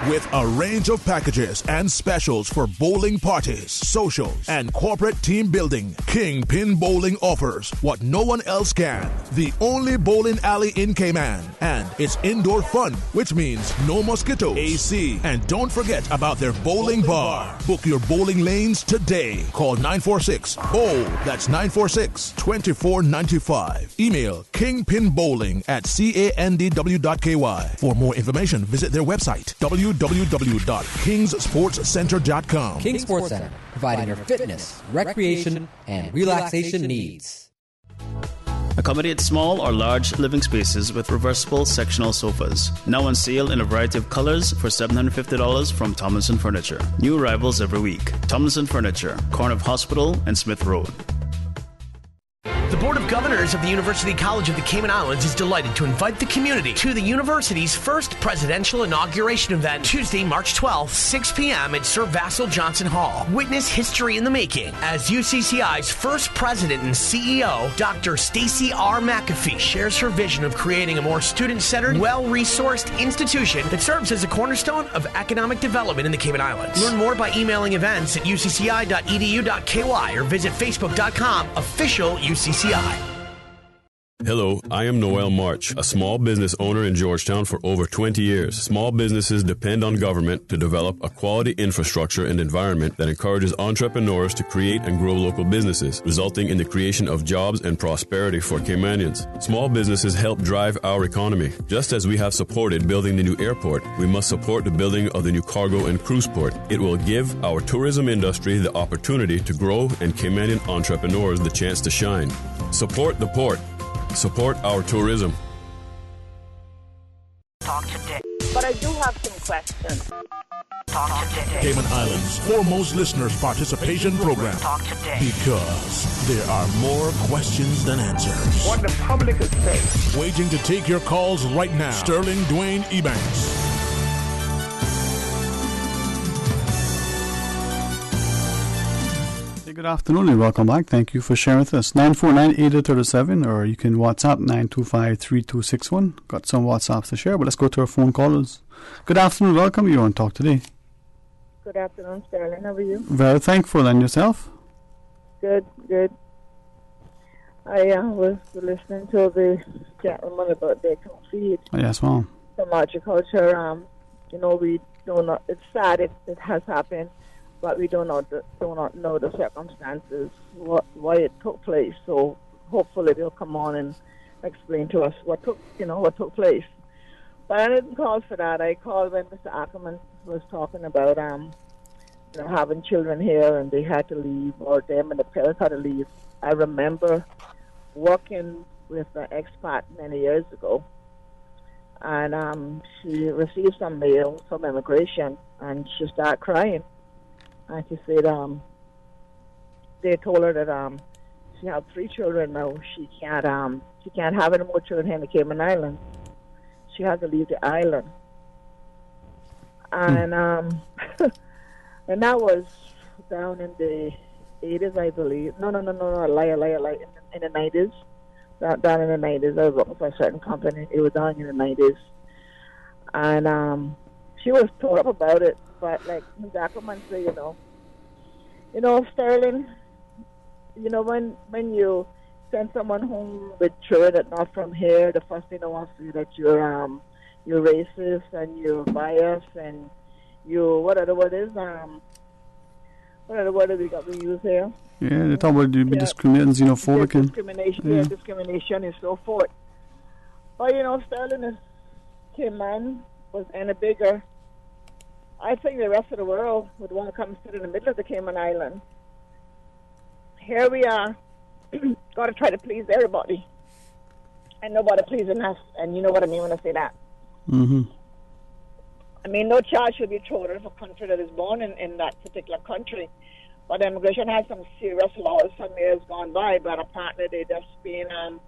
With a range of packages and specials for bowling parties, socials, and corporate team building, Kingpin Bowling offers what no one else can. The only bowling alley in Cayman. And it's indoor fun, which means no mosquitoes, AC, and don't forget about their bowling bar. Book your bowling lanes today. Call 946-BOWL. That's 946-2495. Email kingpinbowling@candw.ky. For more information, visit their website, www.kingsportscenter.com. King Sports Center, providing your fitness, recreation, and relaxation needs. Accommodate small or large living spaces with reversible sectional sofas. Now on sale in a variety of colors for $750 from Tomlinson Furniture. New arrivals every week. Tomlinson Furniture, corner of Hospital and Smith Road. The Board of Governors of the University College of the Cayman Islands is delighted to invite the community to the university's first presidential inauguration event, Tuesday, March 12th, 6 p.m. at Sir Vassal Johnson Hall. Witness history in the making as UCCI's first president and CEO, Dr. Stacy R. McAfee, shares her vision of creating a more student-centered, well-resourced institution that serves as a cornerstone of economic development in the Cayman Islands. Learn more by emailing events at ucci.edu.ky or visit facebook.com, official UCCI. Hello, I am Noel March, a small business owner in Georgetown for over 20 years. Small businesses depend on government to develop a quality infrastructure and environment that encourages entrepreneurs to create and grow local businesses, resulting in the creation of jobs and prosperity for Caymanians. Small businesses help drive our economy. Just as we have supported building the new airport, we must support the building of the new cargo and cruise port. It will give our tourism industry the opportunity to grow and Caymanian entrepreneurs the chance to shine. Support the port. Support our tourism. Talk today. But I do have some questions. Talk today. Cayman Islands' foremost listeners' participation program. Talk today. Because there are more questions than answers. What the public is saying. Waiting to take your calls right now. Sterling Dwayne Ebanks. Good afternoon and welcome back. Thank you for sharing with us. 949-8037 or you can WhatsApp 925-3261. Got some WhatsApps to share, but let's go to our phone callers. Good afternoon. Welcome. You're on Talk Today. Good afternoon, Sterling. How are you? Very thankful. And yourself? Good. I was listening to the gentleman about their feed. Yes, ma'am. From agriculture. We don't know. It's sad it has happened. But we do not know the circumstances, why it took place. So hopefully they'll come on and explain to us what took place. But I didn't call for that. I called when Mr. Ackerman was talking about having children here and they had to leave, or them and the parents had to leave. I remember working with an expat many years ago, and she received some mail from immigration, and she started crying. And she said they told her that she had 3 children now. She can't have any more children here in the Cayman Islands. She had to leave the island. And and that was down in the 80s, I believe. No, lie. In the 90s. Down in the 90s. I was working for a certain company. It was down in the 90s. And she was tore up about it. But like Mr. Ackerman said, Sterling, when you send someone home with children that not from here, the first thing they want to say that you're racist and you're biased and you what other word is we use here? Yeah, they talk about you be discriminating, xenophobic, and discrimination and so forth. But Sterling is Cayman was any bigger. I think the rest of the world would want to come sit in the middle of the Cayman Island. Here we are, got to try to please everybody, and nobody pleasing us. And you know what I mean when I say that. Mm-hmm. I mean, no child should be thrown out of a country that is born in that particular country. But immigration has some serious laws some years gone by, but apparently they just been, thrown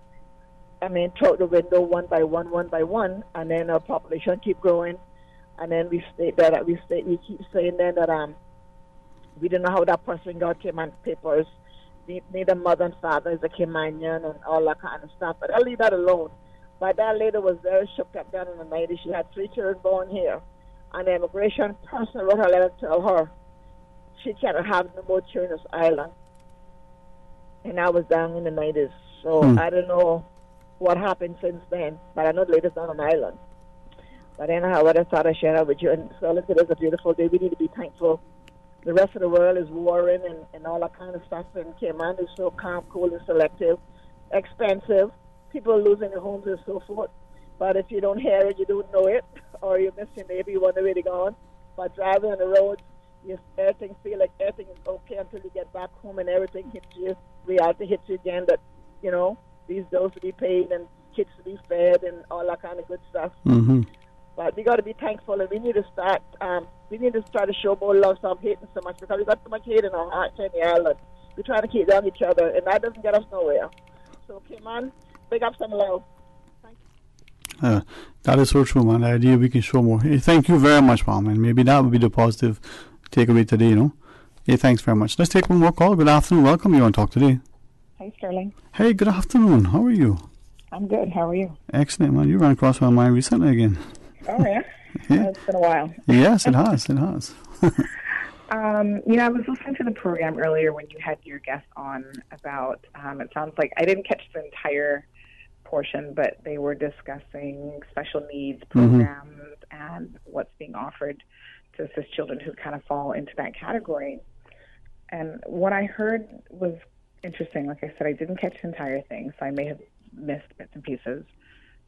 out the window one by one, and then our population keep growing. And then we keep saying then that we don't know how that person got Cayman papers, need a mother and father as a Caymanian and all that kind of stuff. But I'll leave that alone. But that lady was very shook up down in the 90s. She had 3 children born here. And the immigration person wrote her letter to tell her she cannot have no more children on this island. And I was down in the 90s. So I don't know what happened since then. But I know the lady's down on the island. But anyhow, what I thought I'd share that with you. And so look, it is a beautiful day. We need to be thankful. The rest of the world is warring and all that kind of stuff. And Cayman is so calm, cool, and selective, expensive. People are losing their homes and so forth. But if you don't hear it, you don't know it. Or you miss your neighbor, you wonder where they're gone. But driving on the roads, everything feel like everything is okay until you get back home and everything hits you. Reality hits you again that, you know, these bills to be paid and kids to be fed and all that kind of good stuff. Mm-hmm. But we got to be thankful, and we need to start. We need to try to show more love, stop hating so much, because we got so much hate in our hearts in the island. We're trying to keep down each other, and that doesn't get us nowhere. So, come on, big up some love. That is so true, man. The idea we can show more. Hey, thank you very much, Mom, and maybe that would be the positive takeaway today, you know. Hey, thanks very much. Let's take one more call. Good afternoon. Welcome. You on Talk Today? Hi, Sterling. Hey, good afternoon. How are you? I'm good. How are you? Excellent, man. You ran across my mind recently again. Oh, yeah? Yeah. It's been a while. Yes, it has. It has. I was listening to the program earlier when you had your guest on about, it sounds like, I didn't catch the entire portion, but they were discussing special needs programs and what's being offered to assist children who kind of fall into that category. And what I heard was interesting. Like I said, I didn't catch the entire thing, so I may have missed bits and pieces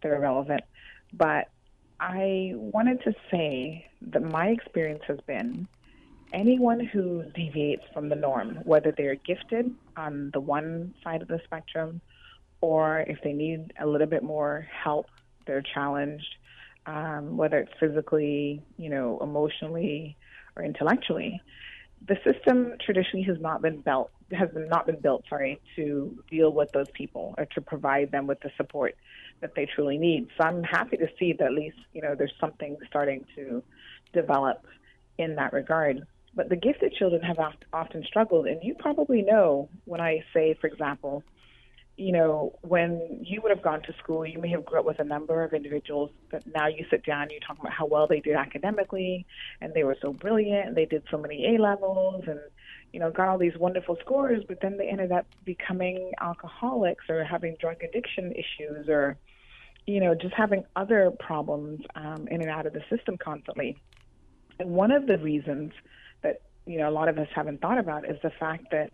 that are relevant. But I wanted to say that my experience has been anyone who deviates from the norm, whether they're gifted on the one side of the spectrum or if they need a little bit more help, they're challenged, whether it's physically, emotionally, or intellectually. The system traditionally has not been built to deal with those people or to provide them with the support that they truly need. So I'm happy to see that at least, there's something starting to develop in that regard. But the gifted children have often struggled, and you probably know when I say, for example, when you would have gone to school, you may have grew up with a number of individuals, but now you sit down and you talk about how well they did academically, and they were so brilliant, and they did so many A-levels, and, got all these wonderful scores, but then they ended up becoming alcoholics or having drug addiction issues or, just having other problems in and out of the system constantly. And one of the reasons that, a lot of us haven't thought about is the fact that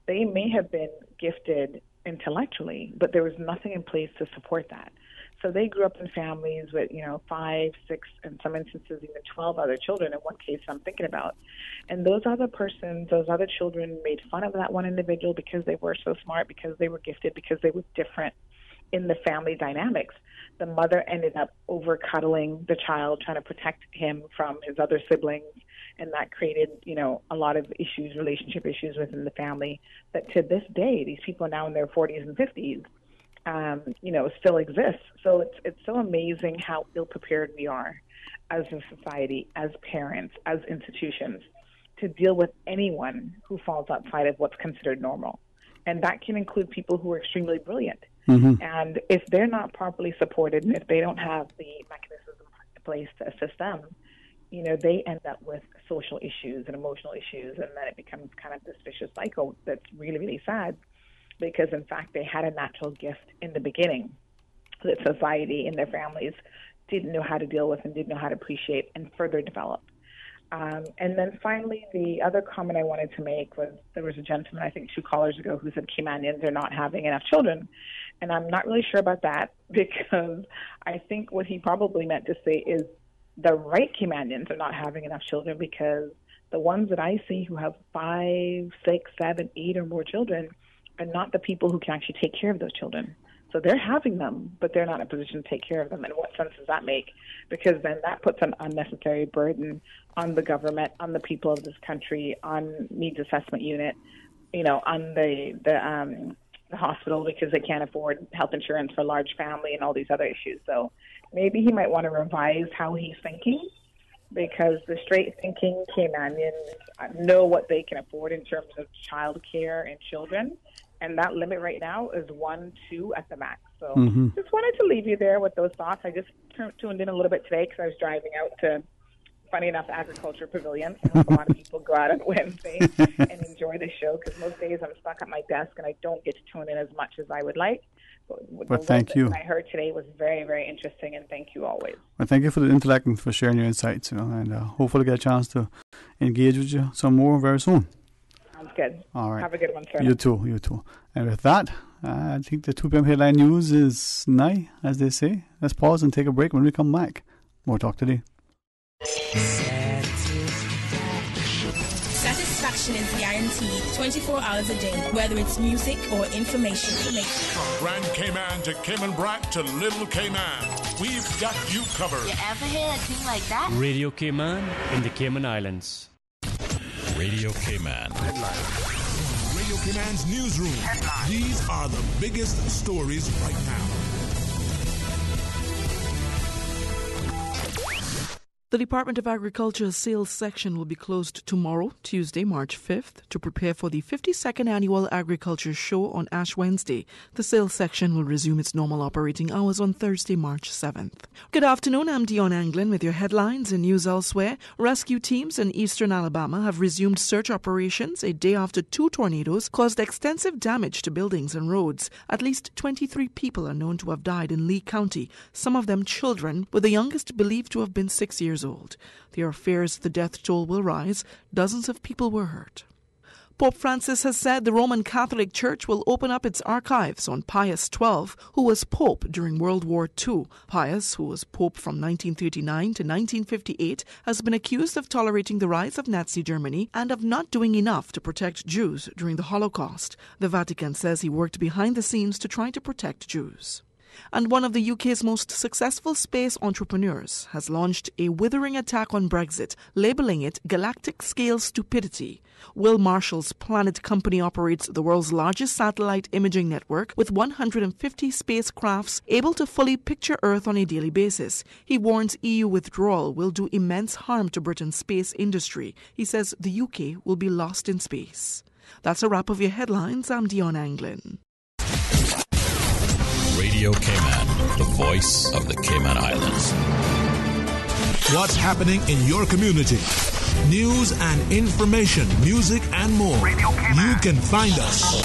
they may have been gifted intellectually, but there was nothing in place to support that. So they grew up in families with, 5, 6, in some instances even 12 other children. In one case I'm thinking about. And those other children made fun of that one individual because they were so smart, because they were gifted, because they were different in the family dynamics. The mother ended up over-cuddling the child, trying to protect him from his other siblings, and that created, a lot of issues, relationship issues within the family that to this day, these people are now in their 40s and 50s, still exist. So it's so amazing how ill-prepared we are as a society, as parents, as institutions, to deal with anyone who falls outside of what's considered normal. And that can include people who are extremely brilliant. Mm-hmm. And if they're not properly supported, and if they don't have the mechanisms in place to assist them, they end up with social issues and emotional issues, and then it becomes kind of this vicious cycle that's really, really sad, because in fact they had a natural gift in the beginning that society and their families didn't know how to deal with and didn't know how to appreciate and further develop. And then finally, the other comment I wanted to make was there was a gentleman, I think 2 callers ago, who said Caymanians are not having enough children. And I'm not really sure about that, because I think what he probably meant to say is the right Caymanians are not having enough children, because the ones that I see who have 5, 6, 7, 8 or more children are not the people who can actually take care of those children. So they're having them, but they're not in a position to take care of them. And what sense does that make? Because then that puts an unnecessary burden on the government, on the people of this country, on needs assessment unit, on the hospital, because they can't afford health insurance for a large family and all these other issues. So maybe he might want to revise how he's thinking, because the straight-thinking Caymanians know what they can afford in terms of child care and children, and that limit right now is 1-2 at the max. So just wanted to leave you there with those thoughts. I just tuned in a little bit today because I was driving out to, funny enough, Agriculture Pavilion. I hope a lot of people go out on Wednesday and enjoy the show, because most days I'm stuck at my desk and I don't get to tune in as much as I would like. But thank you. What I heard today was very, very interesting, and thank you always. Well, thank you for the intellect and for sharing your insights, and hopefully get a chance to engage with you some more very soon. Sounds good. All right. Have a good one, sir. You too. And with that, I think the 2 p.m. headline news is nigh, as they say. Let's pause and take a break. When we come back, more talk today. Satisfaction is guaranteed 24 hours a day, whether it's music or information. From Grand Cayman to Cayman Brac to Little Cayman, we've got you covered. You ever hear a thing like that? Radio Cayman in the Cayman Islands. Radio Cayman. Radio Cayman's newsroom. These are the biggest stories right now. The Department of Agriculture's sales section will be closed tomorrow, Tuesday, March 5th, to prepare for the 52nd Annual Agriculture Show on Ash Wednesday. The sales section will resume its normal operating hours on Thursday, March 7th. Good afternoon, I'm Dion Anglin with your headlines and news elsewhere. Rescue teams in eastern Alabama have resumed search operations a day after 2 tornadoes caused extensive damage to buildings and roads. At least 23 people are known to have died in Lee County, some of them children, with the youngest believed to have been 6 years old. There are fears the death toll will rise. Dozens of people were hurt. Pope Francis has said the Roman Catholic Church will open up its archives on Pius XII, who was Pope during World War II. Pius, who was Pope from 1939 to 1958, has been accused of tolerating the rise of Nazi Germany and of not doing enough to protect Jews during the Holocaust. The Vatican says he worked behind the scenes to try to protect Jews. And one of the UK's most successful space entrepreneurs has launched a withering attack on Brexit, labelling it galactic-scale stupidity. Will Marshall's Planet company operates the world's largest satellite imaging network with 150 spacecrafts able to fully picture Earth on a daily basis. He warns EU withdrawal will do immense harm to Britain's space industry. He says the UK will be lost in space. That's a wrap of your headlines. I'm Dion Anglin. Radio Cayman, the voice of the Cayman Islands. What's happening in your community? News and information, music and more. You can find us.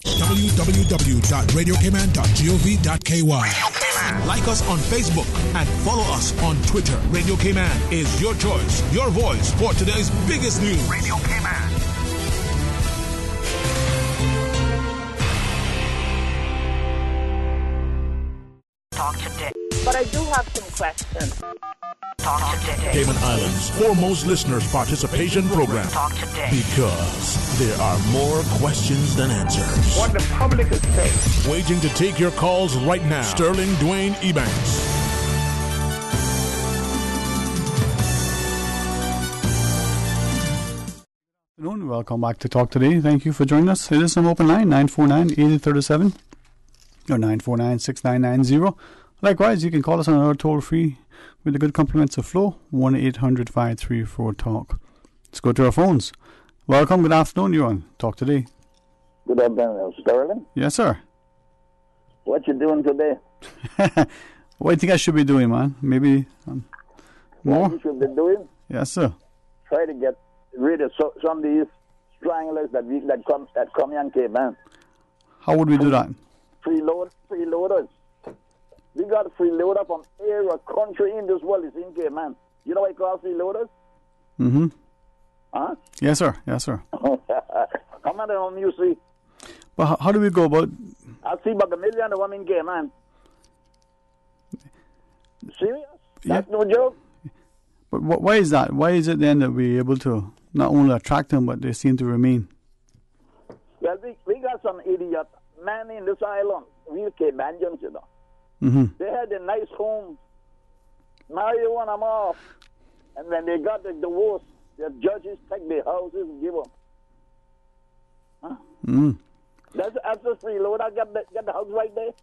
www.radiocayman.gov.ky. Like us on Facebook and follow us on Twitter. Radio Cayman is your choice, your voice for today's biggest news. Radio Cayman. Talk today. But I do have some questions. Talk today. Cayman Islands' foremost listeners' participation program. Talk today. Because there are more questions than answers. What the public is saying. Waiting to take your calls right now. Sterling Dwayne Ebanks. Welcome back to Talk Today. Thank you for joining us. It is an open line, 949-8037 or 949-6990. Likewise, you can call us on our toll-free with the good compliments of Flo, 1-800-534-TALK. Let's go to our phones. Welcome, good afternoon, you're on Talk Today. Good afternoon, Sterling. Yes, sir. What you doing today? What do you think I should be doing, man? Maybe more? What you should be doing? Yes, sir. Try to get rid of some of these stranglers that come here in Cayman. How would we do that? Freeloaders. We got a freeloader from every country in this world is in Cayman. You know what I call freeloaders? Mm-hmm. Huh? Yes, sir. Yes, sir. Come on down, you see. But how do we go about... I see about 1 million of them in Cayman. Serious? That's no joke. But why is that? Why is it then that we're able to not only attract them, but they seem to remain? Well, we got some idiot man in this island, real Caymanians, you know. Mm-hmm. They had a nice home, marry one of them off, and when they got the divorce, the judges take their houses and give them. Huh? Mm. That's a freeloader. Get the house right there.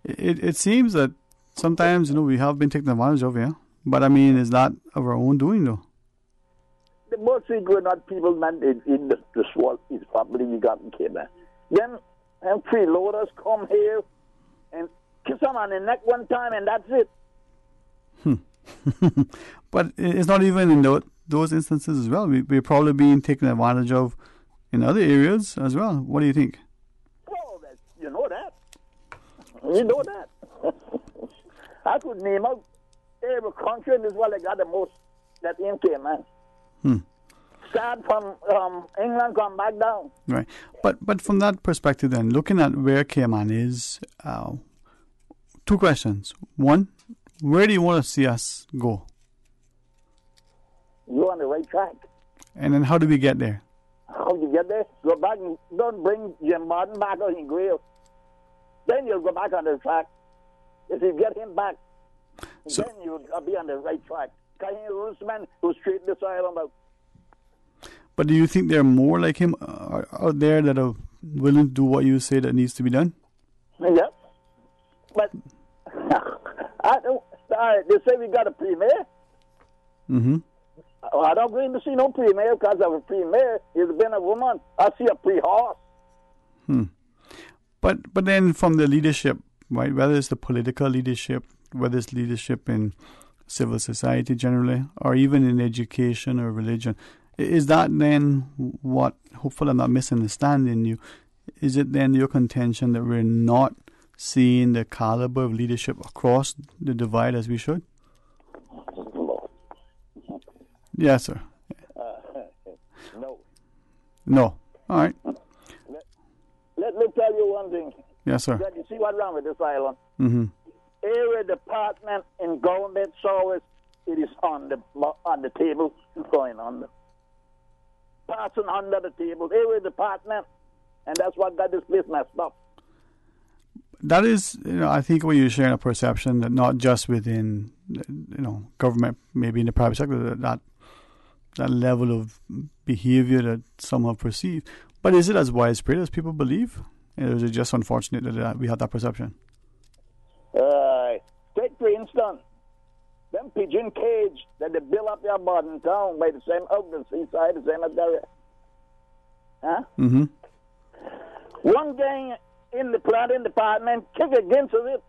It seems that sometimes, we have been taken advantage of, yeah. But I mean, is that of our own doing though? The most secret not people man in the swamp is probably we got in Cayman. Then freeloaders come here and kiss them on the neck one time and that's it. But it's not even in those instances as well. We're probably being taken advantage of in other areas as well. What do you think? Oh, you know that. You know that. I could name out every country in this world that got the most that in Cayman. Start from England, come back down. Right. But from that perspective then, looking at where Cayman is, two questions. One, where do you want to see us go? You're on the right track. And then how do we get there? How do you get there? Go back and don't bring Jim Martin back on his grave. Then you'll go back on the track. If you get him back, then you'll be on the right track. Can you Roosman who straightened this island out? But do you think there are more like him out there that are willing to do what you say that needs to be done? Yeah. But they say we got a premier. Mm-hmm. I don't going to see no premier because of a premier. It's been a woman. I see a pre-horse. But then from the leadership, right, whether it's the political leadership, whether it's leadership in civil society generally, or even in education or religion, is that then what, hopefully I'm not misunderstanding you, is it then your contention that we're not seeing the caliber of leadership across the divide as we should? Yes, sir. No. No. All right. Let me tell you one thing. Yes, sir. You see what's wrong with this island? Mm-hmm. Every department in government service, it is on the table. It's going on. Passing under the table. Every department. And that's what got this place messed up. That is, I think when you're sharing a perception that not just within, government, maybe in the private sector, that level of behavior that some have perceived. But is it as widespread as people believe? Or is it just unfortunate that we have that perception? Take for instance, them pigeon cage that they build up your modern town by the same out the seaside, the same as there. Huh? Mm-hmm. One gang in the planting department kick against it,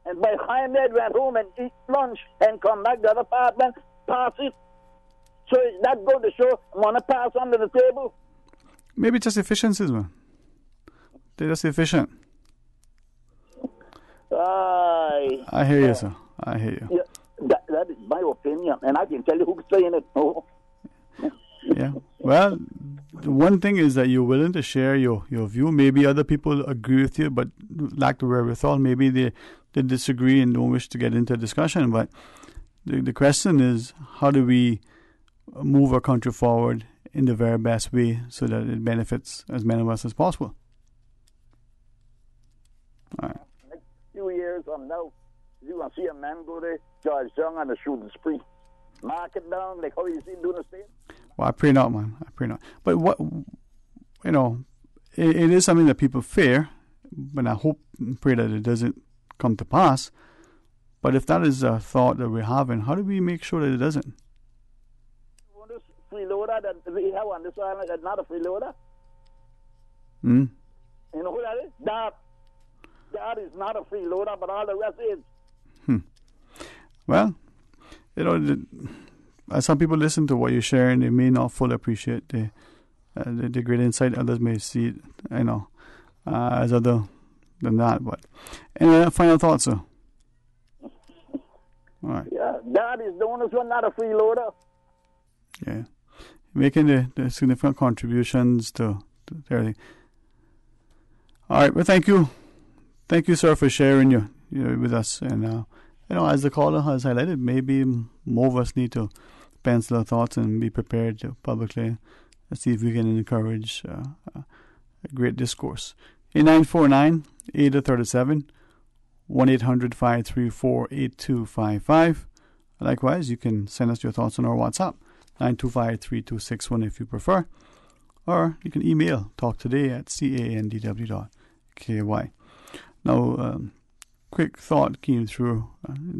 and by time they went home and eat lunch and come back to the apartment, pass it. So that go to show want to pass under the table. Maybe just efficiencies, man. They're just efficient. I hear you, sir. I hear you. Yeah, that is my opinion, and I can tell you who's saying it. Oh. Yeah. Well, one thing is that you're willing to share your view. Maybe other people agree with you, but lack the wherewithal. Maybe they disagree and don't wish to get into a discussion. But the question is, how do we move our country forward in the very best way so that it benefits as many of us as possible? All right. Next few years from now, you're going to see a man go there, Georgetown, on a shooting spree. Mark it down like how you see doing the state. Well, I pray not, man. I pray not. But what, it is something that people fear, but I hope and pray that it doesn't come to pass. But if that is a thought that we're having, how do we make sure that it doesn't? This freeloader that we have on this island is not a freeloader. Hmm. You know who that is? That is not a freeloader, but all the rest is. Well, as some people listen to what you're sharing, they may not fully appreciate the great insight. Others may see it, as other than that. But any final thoughts, sir? All right. Yeah, that is the only one, not a freeloader. Yeah, making the significant contributions to everything. All right, well, thank you, sir, for sharing your with us. And as the caller has highlighted, maybe more of us need to pencil our thoughts and be prepared to publicly see if we can encourage a great discourse. 8949-8037, 1-800-534-8255. Likewise, you can send us your thoughts on our WhatsApp, 925-3261 if you prefer. Or you can email talktoday@candw.ky. Now, quick thought came through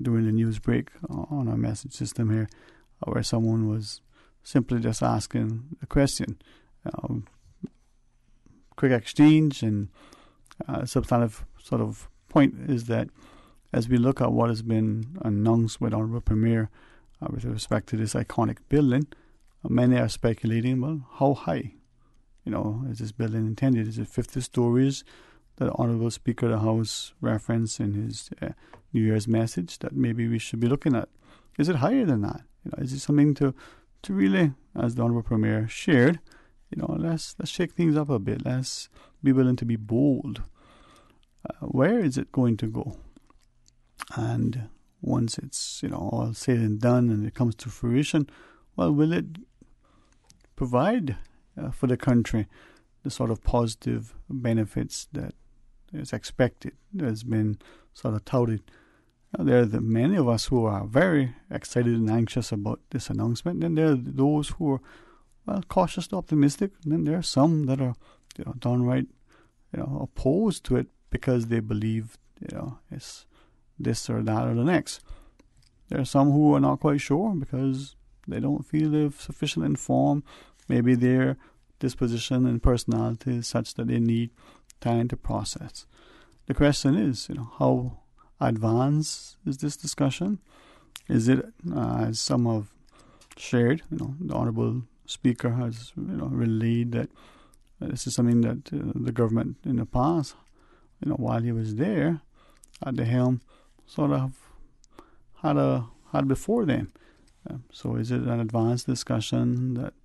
during the news break on our message system here, where someone was simply just asking a question. Quick exchange, and substantive sort of point is that as we look at what has been announced with Honourable Premier with respect to this iconic building, many are speculating, well, how high, is this building intended? Is it 50 stories that the Honourable Speaker of the House referenced in his New Year's message that maybe we should be looking at? Is it higher than that? Is it something to really, as the Honourable Premier shared, let's shake things up a bit. Let's be willing to be bold. Where is it going to go? And once it's all said and done and it comes to fruition, well, will it provide for the country the sort of positive benefits that is expected, that has been sort of touted? There are many of us who are very excited and anxious about this announcement, and there are those who are cautiously optimistic, and then there are some that are downright opposed to it because they believe it's this or that or the next. There are some who are not quite sure because they don't feel they've sufficiently informed. Maybe their disposition and personality is such that they need time to process. The question is, how advanced is this discussion? Is it, as some have shared, the Honourable Speaker has relayed that this is something that the government in the past, while he was there at the helm, sort of had before them. So is it an advanced discussion that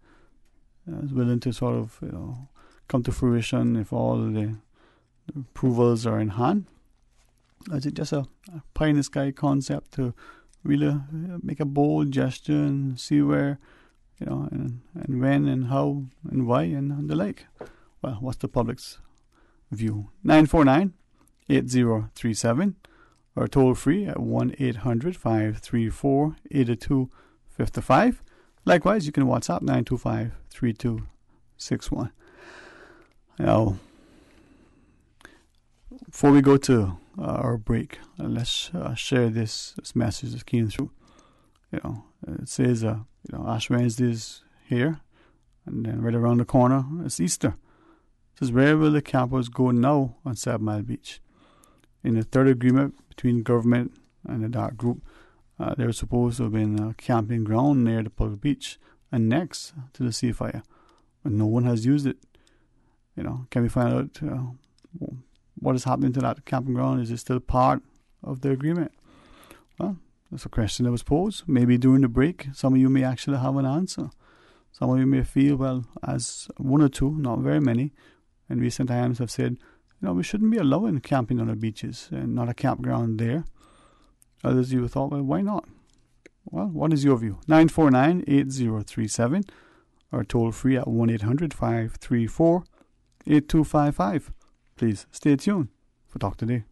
is willing to sort of come to fruition if all the approvals are in hand? Or is it just a pie in the sky concept to really make a bold gesture and see where, and when and how and why and the like? Well, what's the public's view? 949-8037 or toll free at 1-800-534-8255. Likewise, you can WhatsApp 925-3261. Now, before we go to our break, let's share this message that came through. It says, Ash Wednesday is here, and then right around the corner, it's Easter. It says, where will the campers go now on 7 Mile Beach? In the third agreement between government and the dark group, there was supposed to have been a camping ground near the public beach and next to the ceasefire, but no one has used it. Can we find out what is happening to that camping ground? Is it still part of the agreement? Well, that's a question that was posed. Maybe during the break, some of you may actually have an answer. Some of you may feel, well, as one or two, not very many, in recent times have said, we shouldn't be allowing camping on our beaches and not a campground there. Others you thought, well, why not? Well, what is your view? 949-8037 or toll free at 1-800-534-8255. Please stay tuned for Talk Today.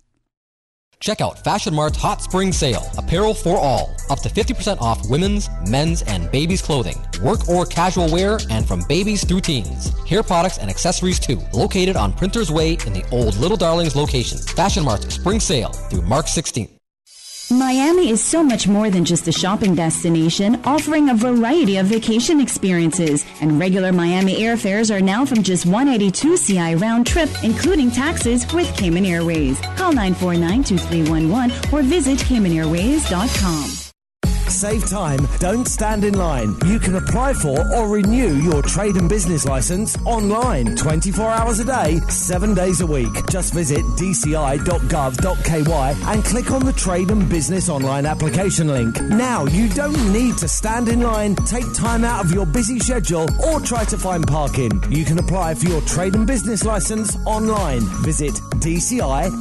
Check out Fashion Mart's Hot Spring Sale. Apparel for all. Up to 50% off women's, men's, and babies' clothing. Work or casual wear, and from babies through teens. Hair products and accessories too. Located on Printers Way in the old Little Darlings location. Fashion Mart's Spring Sale through March 16th. Miami is so much more than just a shopping destination, offering a variety of vacation experiences. And regular Miami airfares are now from just $182 CI round trip, including taxes, with Cayman Airways. Call 949-2311 or visit CaymanAirways.com. Save time, don't stand in line. You can apply for or renew your trade and business license online 24 hours a day, 7 days a week. Just visit dci.gov.ky and click on the Trade and Business Online application link. Now, you don't need to stand in line, take time out of your busy schedule or try to find parking. You can apply for your trade and business license online. Visit dci.gov.ky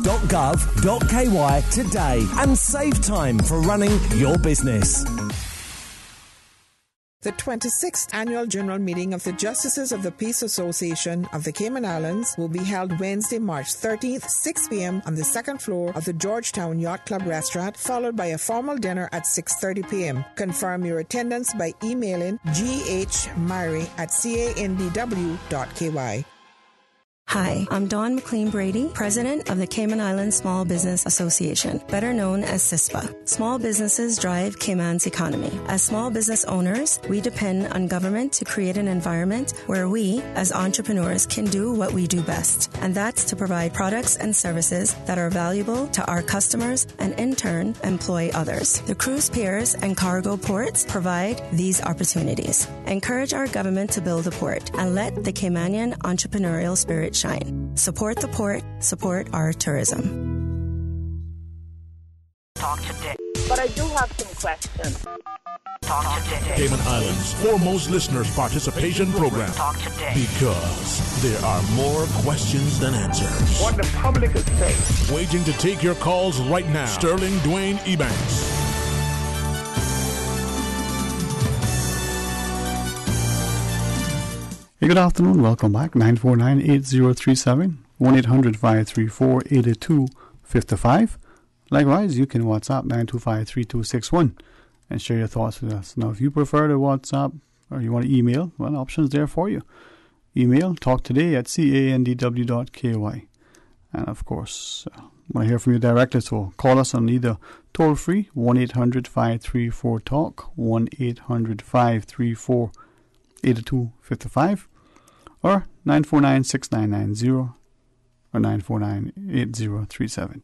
today and save time for running your business. The 26th Annual General Meeting of the Justices of the Peace Association of the Cayman Islands will be held Wednesday, March 13th, 6 p.m. on the second floor of the Georgetown Yacht Club restaurant, followed by a formal dinner at 6:30 p.m. Confirm your attendance by emailing ghmyrie@candw.ky. Hi, I'm Dawn McLean Brady, President of the Cayman Islands Small Business Association, better known as CISPA. Small businesses drive Cayman's economy. As small business owners, we depend on government to create an environment where we, as entrepreneurs, can do what we do best, and that's to provide products and services that are valuable to our customers and, in turn, employ others. The cruise piers and cargo ports provide these opportunities. Encourage our government to build a port and let the Caymanian entrepreneurial spirit shine. Support the port, support our tourism. Talk today. But I do have some questions. Talk today. Cayman Islands' foremost listeners' participation program. Talk today. Because there are more questions than answers. What the public is saying. Waiting to take your calls right now. Sterling Dwayne Ebanks. Hey, good afternoon. Welcome back. 949-8037, 1-800-534-8255. Likewise, you can WhatsApp 925-3261 and share your thoughts with us. Now, if you prefer to WhatsApp or you want to email, well, options there for you. Email talktoday@candw.ky. And of course, I want to hear from you directly, so call us on either toll free 1-800-534-TALK, 1-800-534-8255, or 949-6990 or 949-8037.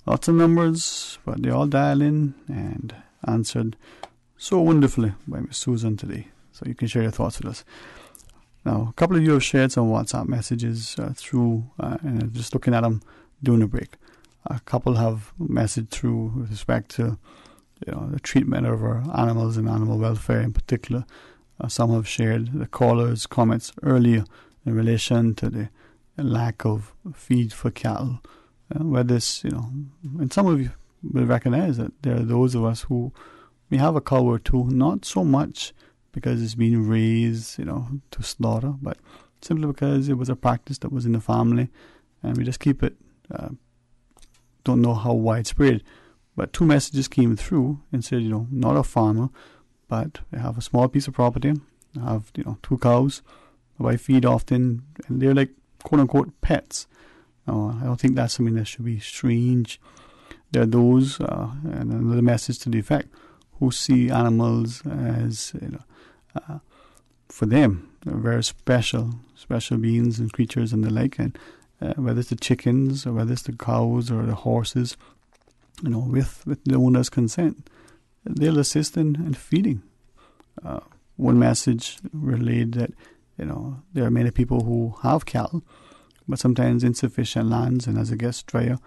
Lots of numbers, but they all dial in and answered so wonderfully by Miss Susan today. So you can share your thoughts with us. Now, a couple of you have shared some WhatsApp messages through, and just looking at them during the break. A couple have messaged through with respect to the treatment of our animals and animal welfare in particular. Some have shared the callers' comments earlier in relation to the lack of feed for cattle. Where this, and some of you will recognize that there are those of us who may have a cow or two, not so much because it's been raised, to slaughter, but simply because it was a practice that was in the family, and we just keep it. Don't know how widespread, but two messages came through and said, not a farmer, but they have a small piece of property, have, 2 cows, buy feed often, and they're like, quote-unquote, pets. Now, I don't think that's something that should be strange. There are those, and another message to the effect, who see animals as, for them, they're very special beings and creatures and the like, and whether it's the chickens or whether it's the cows or the horses, with the owner's consent, they'll assist in feeding. One message relayed that, there are many people who have cattle, but sometimes insufficient lands, and as it gets drier,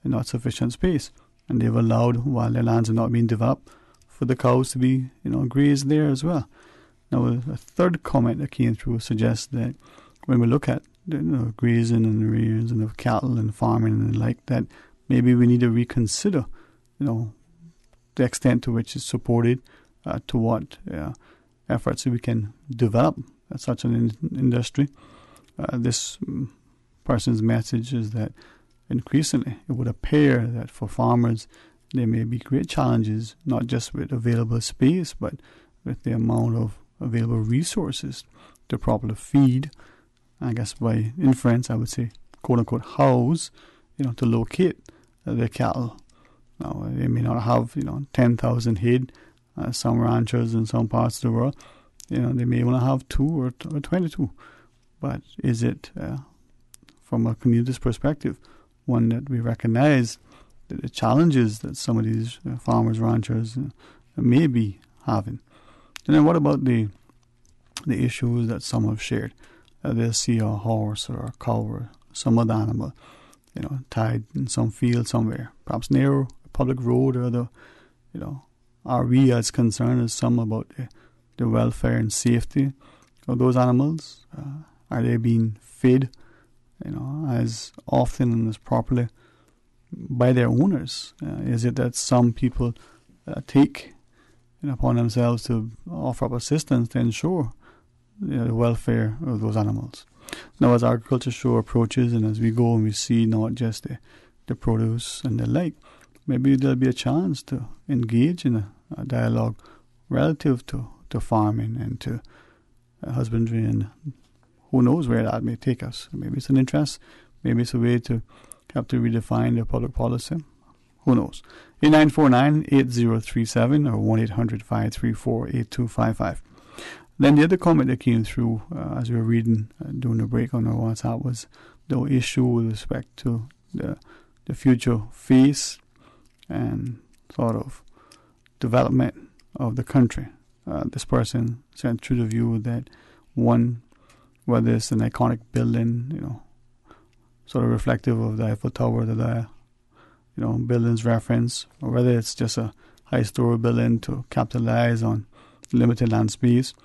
not sufficient space. And they've allowed, while their lands are not being developed, for the cows to be, grazed there as well. Now, a third comment that came through suggests that when we look at grazing and rearing of cattle and farming and the like, that maybe we need to reconsider, the extent to which it's supported, to what efforts we can develop such an industry. This person's message is that increasingly it would appear that for farmers there may be great challenges, not just with available space, but with the amount of available resources to properly feed. I guess by inference I would say, quote-unquote, house, to locate their cattle. Now, they may not have, 10,000 head. Some ranchers in some parts of the world, they may only have 2 or 22. But is it, from a community's perspective, one that we recognize that the challenges that some of these farmers, ranchers may be having? And then what about the issues that some have shared? They'll see a horse or a cow or some other animal, tied in some field somewhere, perhaps near a public road, or are we as concerned as some about the welfare and safety of those animals? Are they being fed, as often and as properly by their owners? Is it that some people take upon themselves to offer up assistance to ensure the welfare of those animals? Now, as Agriculture Show approaches and as we go and we see not just the produce and the like, maybe there'll be a chance to engage in a dialogue relative to farming and to husbandry and who knows where that may take us. Maybe it's an interest. Maybe it's a way to help to redefine the public policy. Who knows? 8949-8037 or 1-800-534-8255. Then the other comment that came through as we were reading during the break on our WhatsApp was the issue with respect to the future face and sort of development of the country. This person sent through the view that one, whether it's an iconic building, sort of reflective of the Eiffel Tower that the buildings reference, or whether it's just a high-story building to capitalize on limited land space,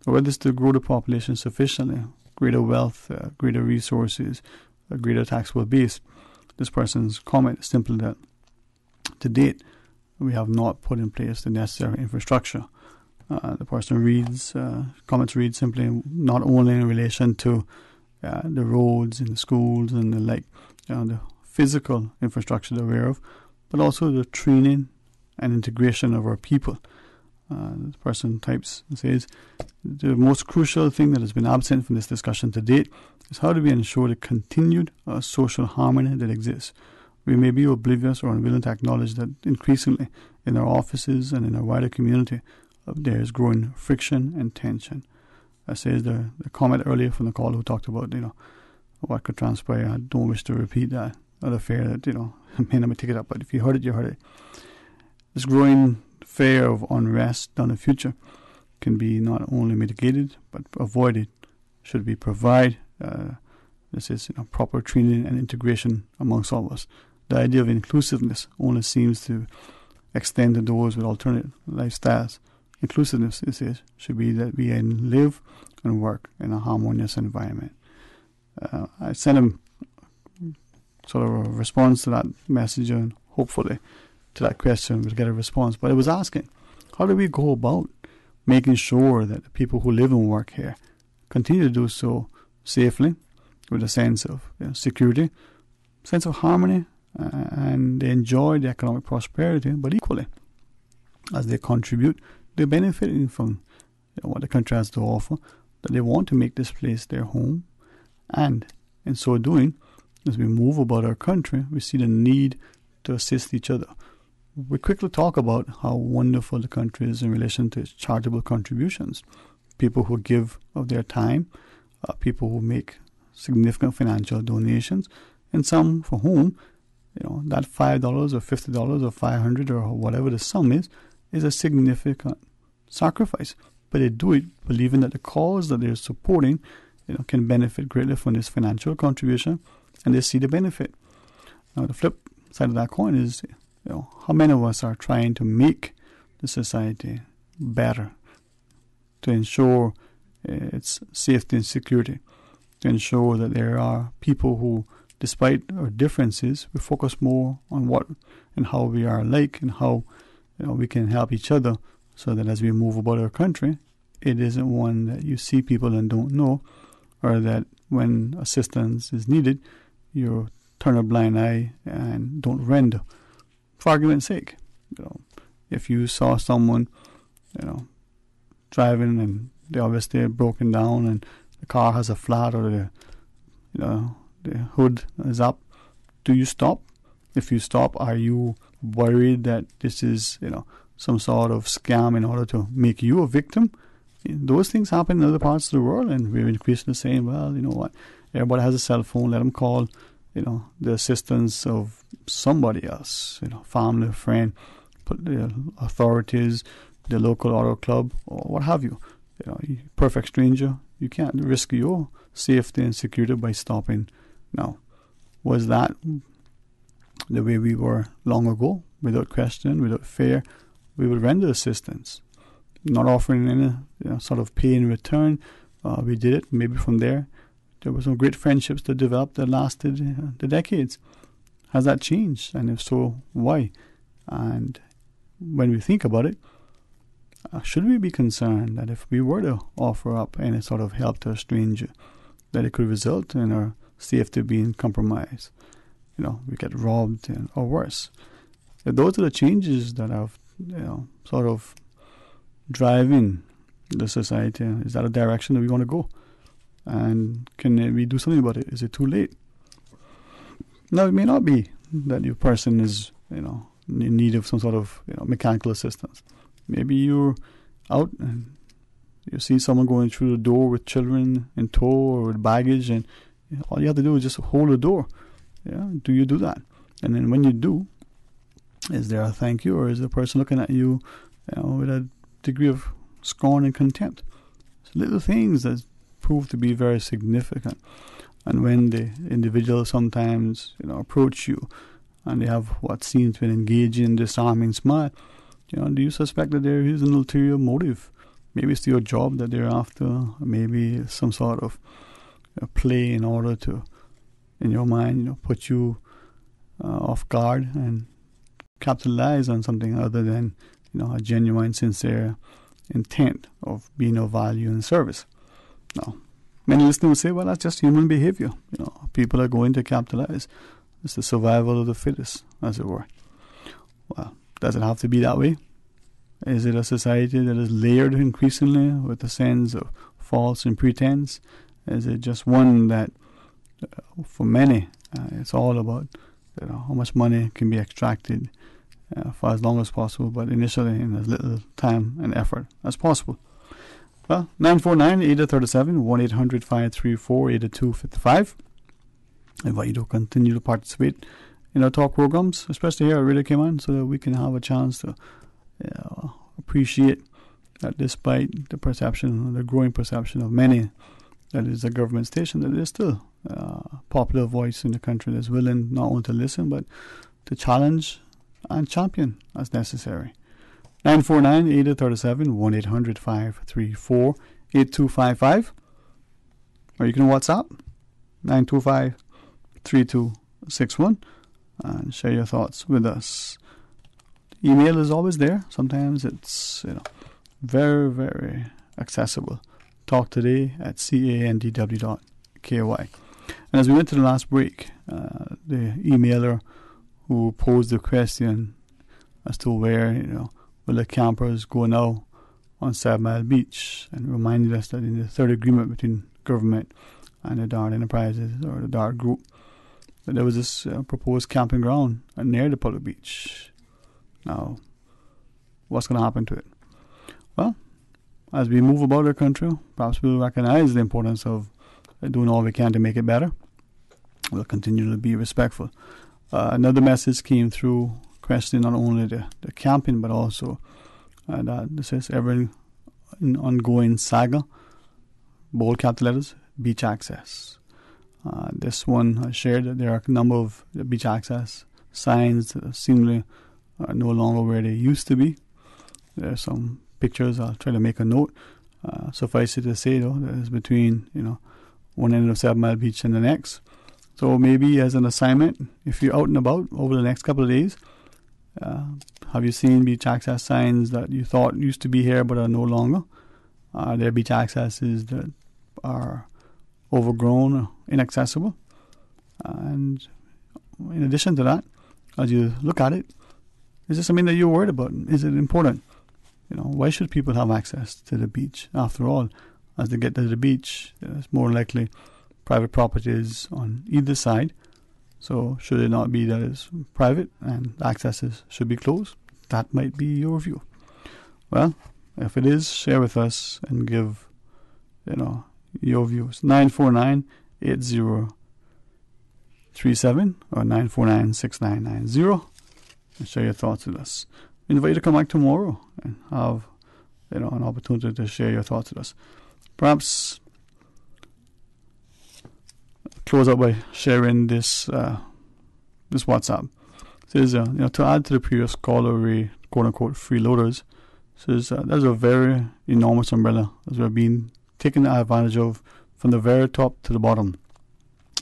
or whether it's to grow the population sufficiently, greater wealth, greater resources, a greater taxable base. This person's comment is simply that to date, we have not put in place the necessary infrastructure. The person comments read simply not only in relation to the roads and the schools and the the physical infrastructure that we're of, but also the training and integration of our people. The person types and says, the most crucial thing that has been absent from this discussion to date is how do we ensure the continued social harmony that exists. We may be oblivious or unwilling to acknowledge that increasingly in our offices and in our wider community there is growing friction and tension. As says the comment earlier from the caller who talked about what could transpire. I don't wish to repeat that other fear that may not take it up, but if you heard it, you heard it. This growing fear of unrest down the future can be not only mitigated but avoided should we provide proper training and integration amongst all of us. The idea of inclusiveness only seems to extend to those with alternative lifestyles. Inclusiveness, it says, should be that we live and work in a harmonious environment. I sent him sort of a response to that message, and hopefully to that question we'll get a response. But it was asking, how do we go about making sure that the people who live and work here continue to do so safely, with a sense of security, sense of harmony, and they enjoy the economic prosperity, but equally, as they contribute, they're benefiting from what the country has to offer, that they want to make this place their home, and in so doing, as we move about our country, we see the need to assist each other. We quickly talk about how wonderful the country is in relation to its charitable contributions. People who give of their time, people who make significant financial donations, and some for whom that $5 or $50 or $500 or whatever the sum is a significant sacrifice. But they do it believing that the cause that they're supporting can benefit greatly from this financial contribution, and they see the benefit. Now, the flip side of that coin is, how many of us are trying to make the society better, to ensure its safety and security, to ensure that there are people who, despite our differences, we focus more on what and how we are alike and how we can help each other, so that as we move about our country, it isn't one that you see people and don't know, or that when assistance is needed, you turn a blind eye and don't render. For argument's sake, if you saw someone, driving and they obviously are broken down and the car has a flat or the hood is up, do you stop? If you stop, are you worried that this is, some sort of scam in order to make you a victim? Those things happen in other parts of the world, and we're increasingly saying, well, you know what, everybody has a cell phone, let them call, the assistance of somebody else, family, friend, the authorities, the local auto club, or what have you. Perfect stranger, you can't risk your safety and security by stopping. Now, was that the way we were long ago? Without question, without fear, we would render assistance, not offering any sort of pay in return. We did it. Maybe from there were some great friendships that developed that lasted the decades. Has that changed? And if so, why? And when we think about it, should we be concerned that if we were to offer up any sort of help to a stranger, that it could result in our safety being compromised? We get robbed or worse. If those are the changes that have, sort of driving the society. Is that a direction that we want to go? And can we do something about it? Is it too late? Now, it may not be that your person is, in need of some sort of, mechanical assistance. Maybe you're out and you see someone going through the door with children in tow or with baggage, and all you have to do is just hold the door. Yeah, do you do that? And then when you do, is there a thank you, or is the person looking at you, with a degree of scorn and contempt? It's little things that prove to be very significant. And when the individual sometimes, approach you, and they have what seems to be an engaging, disarming smile, do you suspect that there is an ulterior motive? Maybe it's your job that they're after. Maybe some sort of play in order to, in your mind, put you off guard and capitalize on something other than, a genuine, sincere intent of being of value and service. Now, many listeners would say, well, that's just human behavior. People are going to capitalize. It's the survival of the fittest, as it were. Well, does it have to be that way? Is it a society that is layered increasingly with a sense of false and pretense? Is it just one that, for many, it's all about how much money can be extracted for as long as possible, but initially in as little time and effort as possible? Well, 949-8037, 1-800-534-8255. I invite you to continue to participate in our talk programs, especially here at Radio Cayman, so that we can have a chance to appreciate that despite the perception, the growing perception of many that it is a government station, that it is still a popular voice in the country that's willing not only to listen, but to challenge and champion as necessary. 949-8037, 1-800-534-8255. Or you can WhatsApp 925-3261 and share your thoughts with us. Email is always there. Sometimes it's very, very accessible. talktoday@candw.ky. And as we went to the last break, the emailer who posed the question as to where will the campers go now on 7 Mile Beach, and reminded us that in the third agreement between government and the Dart Enterprises, or the Dart Group, that there was this proposed camping ground near the public beach. Now, what's going to happen to it? Well, as we move about our country, perhaps we'll recognize the importance of doing all we can to make it better. We'll continue to be respectful. Another message came through questioning not only the camping, but also that this is ever an ongoing saga, bold capital letters, beach access. This one shared that there are a number of beach access signs that seemingly are no longer where they used to be. There are some pictures. I'll try to make a note. Suffice it to say, though, that it's between one end of 7 Mile Beach and the next. So maybe as an assignment, if you're out and about over the next couple of days, have you seen beach access signs that you thought used to be here but are no longer? Are there beach accesses that are overgrown or inaccessible? And in addition to that, as you look at it, is it something that you're worried about? Is it important? Why should people have access to the beach? After all, as they get to the beach, it's more likely private properties on either side. So should it not be that it's private and accesses should be closed? That might be your view. Well, if it is, share with us and give, your views. 949-8037 or 949-6990. And share your thoughts with us. We invite you to come back tomorrow and have, an opportunity to share your thoughts with us. Perhaps close out by sharing this WhatsApp. It says, to add to the previous caller, quote-unquote freeloaders, says there's a very enormous umbrella as we're being taken advantage of from the very top to the bottom.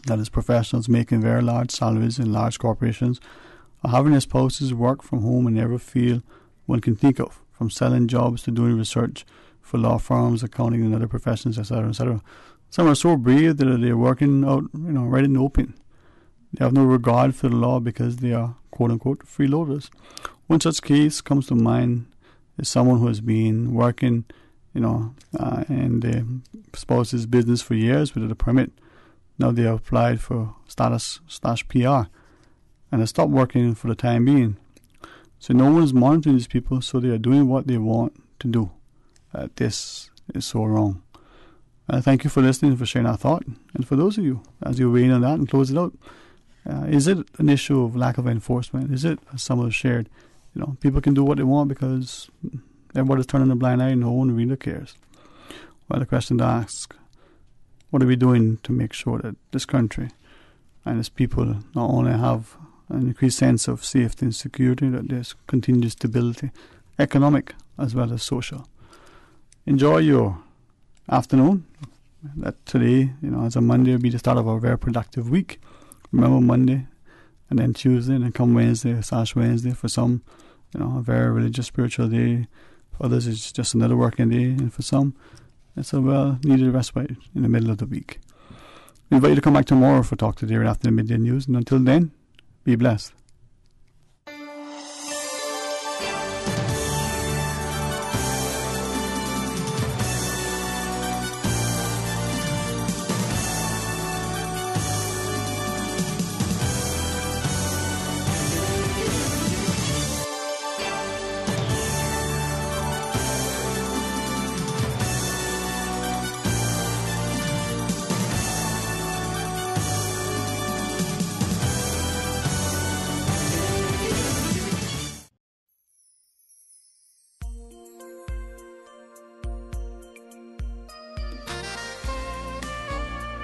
That is, professionals making very large salaries in large corporations are having their spouses work from home in every field one can think of, from selling jobs to doing research for law firms, accounting and other professions, etc., etc. Some are so brave that they're working out, right in the open. They have no regard for the law because they are, quote-unquote, freeloaders. One such case comes to mind is someone who has been working and they spouse's business for years without a permit. Now they have applied for status/PR, and they stopped working for the time being. So no one is monitoring these people, so they are doing what they want to do. This is so wrong. Thank you for listening, for sharing our thought. And for those of you, as you weigh in on that and close it out, is it an issue of lack of enforcement? Is it, as some have shared, people can do what they want because everybody's turning a blind eye and no one really cares? Well, the question to ask, what are we doing to make sure that this country and its people not only have an increased sense of safety and security, that there's continued stability, economic as well as social? Enjoy your afternoon. That today, as a Monday, will be the start of a very productive week. Remember Monday, and then Tuesday, and then come Wednesday, Wednesday. For some, a very religious, spiritual day. For others, it's just another working day. And for some, it's a well-needed respite in the middle of the week. We invite you to come back tomorrow for Talk Today right after the midday news. And until then, be blessed.